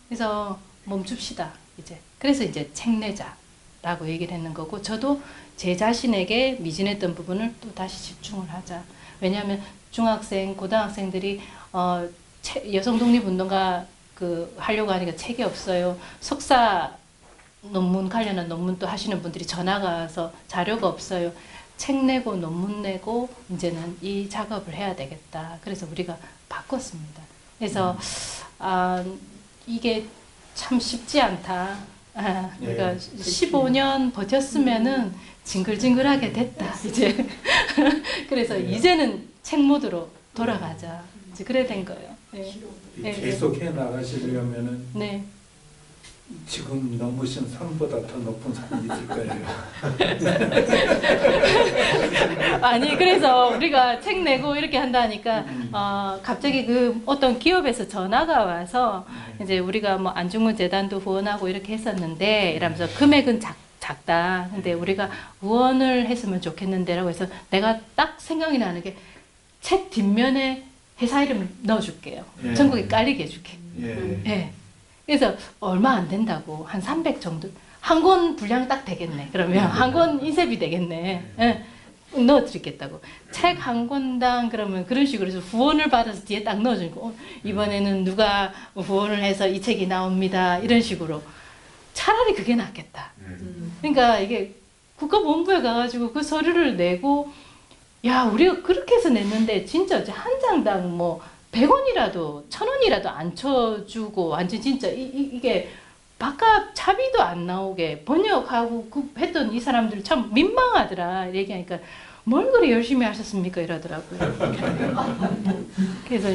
그래서 멈춥시다. 이제 그래서 이제 책 내자라고 얘기를 했는 거고, 저도 제 자신에게 미진했던 부분을 또 다시 집중을 하자. 왜냐하면 중학생, 고등학생들이 여성 독립운동가 하려고 하니까 책이 없어요. 석사 논문 관련한 논문 또 하시는 분들이 전화가 와서 자료가 없어요. 책 내고 논문 내고 이제는 이 작업을 해야 되겠다. 그래서 우리가 바꿨습니다. 그래서 이게 참 쉽지 않다. 그러니까 15년 버텼으면은 징글징글하게 됐다. 이제 그래서 이제는 책 모드로 돌아가자. 이제 그래 된 거예요. 네. 계속 해 나가시려면은 네. 지금 넘으신 산보다 더 높은 산이 있을 거예요. 아니 그래서 우리가 책 내고 이렇게 한다니까 갑자기 어떤 기업에서 전화가 와서 이제 우리가 뭐 안중근 재단도 후원하고 이렇게 했었는데 이러면서 금액은 작다. 근데 우리가 후원을 했으면 좋겠는데라고 해서 내가 딱 생각이 나는 게 책 뒷면에 회사 이름을 넣어줄게요. 예. 전국에 깔리게 해줄게. 예. 예. 그래서 얼마 안 된다고 한 300 정도 한 권 분량 딱 되겠네. 그러면 한 권 인쇄비 되겠네. 예. 넣어드리겠다고. 책 한 권당 그러면 그런 식으로 해서 후원을 받아서 뒤에 딱 넣어주고 이번에는 누가 후원을 해서 이 책이 나옵니다. 이런 식으로 차라리 그게 낫겠다. 그러니까 이게 국가본부에 가가지고 그 서류를 내고 야 우리가 그렇게 해서 냈는데 진짜 한 장당 뭐 100원이라도 1000원이라도 안 쳐주고 완전 진짜 이게 바깥 차비도 안 나오게 번역하고 했던 이 사람들 참 민망하더라 얘기하니까 뭘 그리 열심히 하셨습니까 이러더라고요. 그래서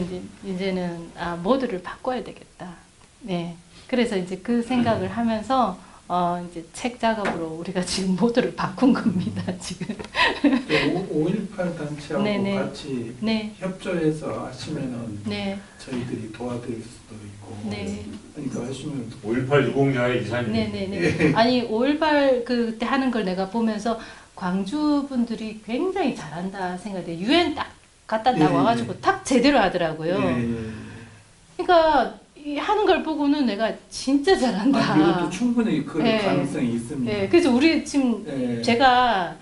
이제는 모드를 바꿔야 되겠다. 네. 그래서 이제 그 생각을 하면서 이제 책 작업으로 우리가 지금 모드를 바꾼 겁니다. 지금. 5.18 단체하고 네네. 같이 네. 협조해서 하시면은 네. 저희들이 도와드릴 수도 있고. 네. 그러니까 하시면 5.18 유공자의 이사님. 네네네. 아니 5.18 그때 하는 걸 내가 보면서 광주 분들이 굉장히 잘한다 생각돼. 유엔 딱 갖다 나와가지고 딱 제대로 하더라고요. 그러니까 이 하는 걸 보고는 내가 진짜 잘한다. 이것도 충분히 그 네. 가능성이 있습니다. 네, 그래서 우리 지금 네. 제가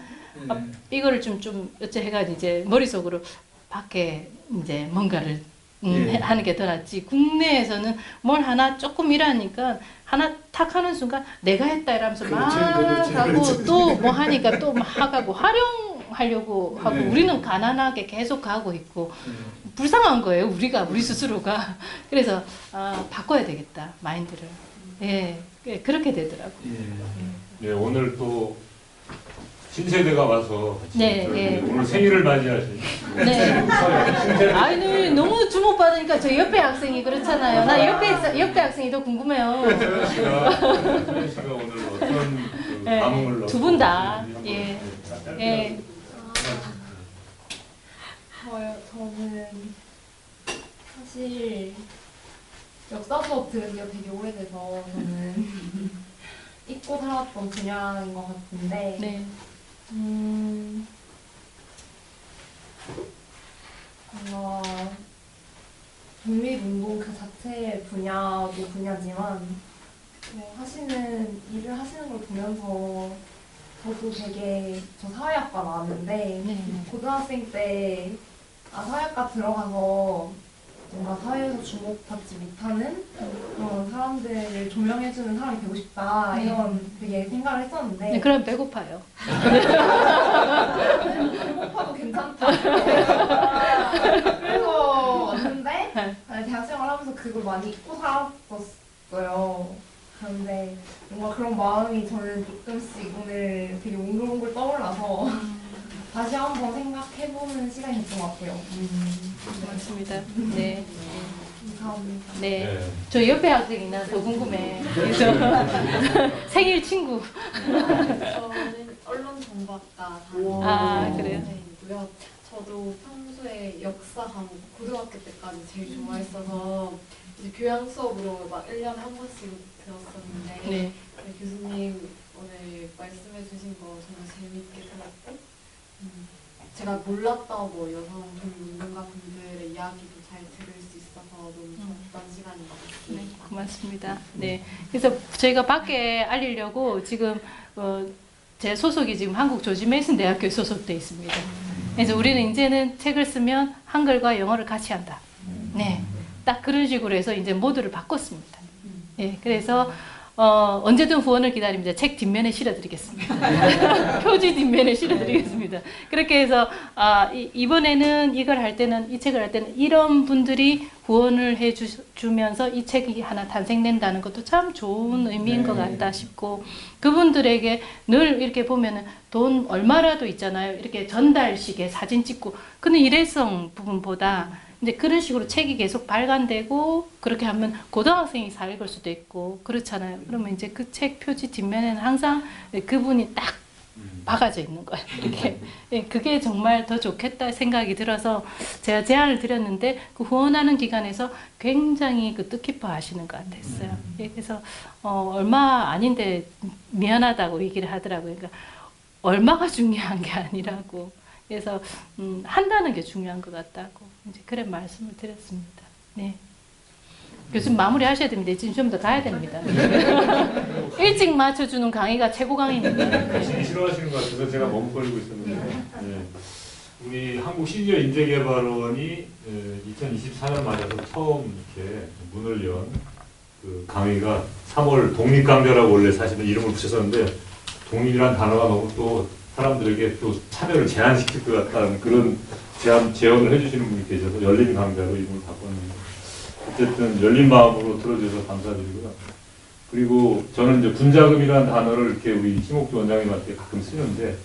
네. 이거를 좀 어째 해가지고 이제 머릿속으로 밖에 이제 뭔가를 예. 하는 게 더 낫지. 국내에서는 뭘 하나 조금 일하니까 하나 탁 하는 순간 내가 했다 이러면서 막 하고 또 뭐 하니까 또 막 하고 활용하려고 하고 네. 우리는 가난하게 계속 가고 있고 불쌍한 거예요. 우리 스스로가. 그래서 바꿔야 되겠다 마인드를. 예, 그렇게 되더라고. 예. 네, 오늘 또 신세대가 와서 같이 네, 저희 네. 오늘 생일을 맞이하신 네. 신세대 아니 너무 주목받으니까 저 옆에 학생이 그렇잖아요. 나 옆에 학생이 더 궁금해요. 수현 씨가 오늘 어떤 그 네, 감흥을 두 분 다. 예. 예. 저는 사실 역사 수업 들은 지가 되게 오래돼서 저는 잊고 살았던 분야인 것 같은데 네. 뭔가 독립운동 그 자체의 분야도 분야지만 하시는 일을 하시는 걸 보면서 저도 되게 저 사회학과 나왔는데 네. 고등학생 때 사회학과 들어가서 뭔가 사회에서 주목받지 못하는 그런 사람들을 조명해주는 사람이 되고 싶다 이런 되게 생각을 했었는데 네, 그럼 배고파요. 배고파도 괜찮다. 그래서 왔는데 대학생활 하면서 그걸 많이 잊고 살았었어요. 그런데 뭔가 그런 마음이 저는 조금씩 오늘 되게 옹글옹글 떠올라서 다시 한번 생각해보는 시간이 됐던 것 같아요. 고맙습니다. 네. 감사합니다. 네. 네. 저 옆에 학생이 나 더 궁금해. 그래서 생일 친구. 저는 언론정보학과 다니고 그래요? 있고요. 저도 평소에 역사 과목 고등학교 때까지 제일 좋아했어서 이제 교양 수업으로 막 1년에 한 번씩 들었었는데 네. 교수님 오늘 말씀해주신 거 정말 재밌게 들었고 제가 몰랐던 뭐 여성 운동가 분들의 이야기도 잘 들을 수 있어서 너무 좋았던 시간인 것 네, 같습니다. 고맙습니다. 네, 그래서 저희가 밖에 알리려고 지금 제 소속이 지금 한국 조지 메이슨 대학교에 소속돼 있습니다. 그래서 우리는 이제는 책을 쓰면 한글과 영어를 같이 한다. 네, 딱 그런 식으로 해서 이제 모두를 바꿨습니다. 네, 그래서 언제든 후원을 기다립니다. 책 뒷면에 실어드리겠습니다. 표지 뒷면에 실어드리겠습니다. 그렇게 해서 이번에는 이걸 할 때는 이 책을 할 때는 이런 분들이 후원을 해주면서 이 책이 하나 탄생된다는 것도 참 좋은 의미인 것 같다 싶고 그분들에게 늘 이렇게 보면은 돈 얼마라도 있잖아요. 이렇게 전달식에 사진 찍고 근데 일회성 부분보다 이제 그런 식으로 책이 계속 발간되고 그렇게 하면 고등학생이 사 읽을 수도 있고 그렇잖아요. 그러면 이제 그 책 표지 뒷면에는 항상 그분이 딱 박아져 있는 거예요. 이렇게 그게 정말 더 좋겠다 생각이 들어서 제가 제안을 드렸는데 그 후원하는 기관에서 굉장히 그 뜻깊어하시는 것 같았어요. 그래서 얼마 아닌데 미안하다고 얘기를 하더라고요. 그러니까 얼마가 중요한 게 아니라고. 그래서 한다는 게 중요한 것 같다고 이제 그런 말씀을 드렸습니다. 네. 교수님 마무리 하셔야 됩니다. 지금 좀 더 가야 됩니다. 일찍 맞춰주는 강의가 최고 강의입니다. 교수님이 싫어하시는 것 같아서 제가 머뭇거리고 있었는데 네. 우리 한국 시니어 인재개발원이 2024년 맞아서 처음 이렇게 문을 연 그 강의가 3월 독립강좌라고 원래 사실은 이름을 붙였었는데 독립이란 단어가 너무 또 사람들에게 또 참여를 제한시킬 것 같다는 그런 제언을 해주시는 분이 계셔서 열린 강좌로 이름을 바꿨는데 어쨌든 열린 마음으로 들어주셔서 감사드리고요. 그리고 저는 이제 분자금이라는 단어를 이렇게 우리 심옥주 원장님한테 가끔 쓰는데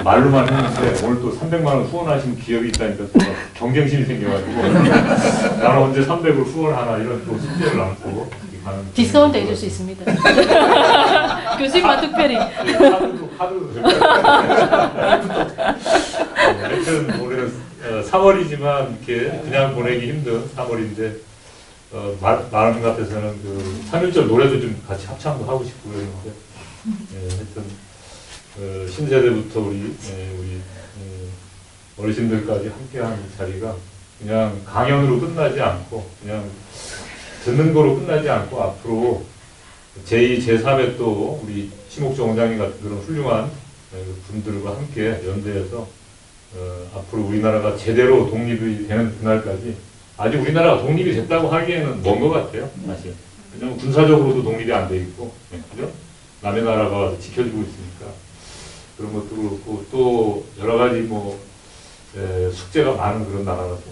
말로만 했는데 오늘 또 300만 원 후원하신 기업이 있다니까 또 경쟁심이 생겨가지고 나는 언제 300을 후원하나 이런 또 숙제를 안고 가는 디스카운트 해줄 수 있습니다. 교수님만 특별히. 카드도 하여튼 올해는 3월이지만 이렇게 그냥 보내기 힘든 3월인데 마음 같아서는 그 3.1절 노래도 좀 같이 합창도 하고 싶고 그러는데 하여튼 신세대부터 우리 어르신들까지 함께하는 자리가 그냥 강연으로 끝나지 않고 그냥 듣는 거로 끝나지 않고 앞으로 제2, 제3회 또 우리 심옥정 원장님 같은 그런 훌륭한 분들과 함께 연대해서 앞으로 우리나라가 제대로 독립이 되는 그날까지 아직 우리나라가 독립이 됐다고 하기에는 먼 것 같아요. 사실. 왜냐면 군사적으로도 독립이 안 돼 있고, 그죠? 남의 나라가 지켜주고 있으니까 그런 것도 그렇고 또 여러 가지 뭐 숙제가 많은 그런 나라라서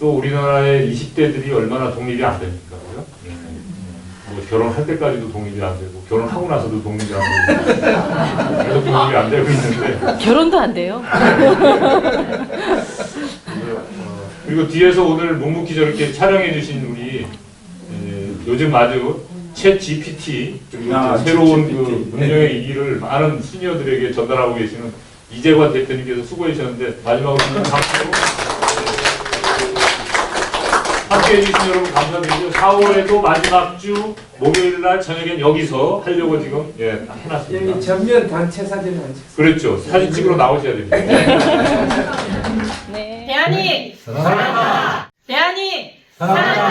또 우리나라의 20대들이 얼마나 독립이 안 됩니까, 그죠? 뭐 결혼할 때까지도 독립이 안 되고 결혼하고 나서도 독립이 안 되고 계속 독립이 안 되고 있는데 결혼도 안 돼요. 그리고 뒤에서 오늘 묵묵히 저렇게 촬영해 주신 우리 요즘 아주 챗 GPT 그리고 새로운 그 문명의 이기를 많은 시니어들에게 전달하고 계시는 이재관 대표님께서 수고해 주셨는데 마지막으로 박수로 함께 해주신 여러분 감사드리고 4월에도 마지막 주 목요일날 저녁엔 여기서 하려고 지금 해놨습니다. 여기 전면 단체 사진 안 찍. 그렇죠. 사진 찍으러 나오셔야 됩니다. 네. 대한이 사랑한다. 대한이 사랑한다.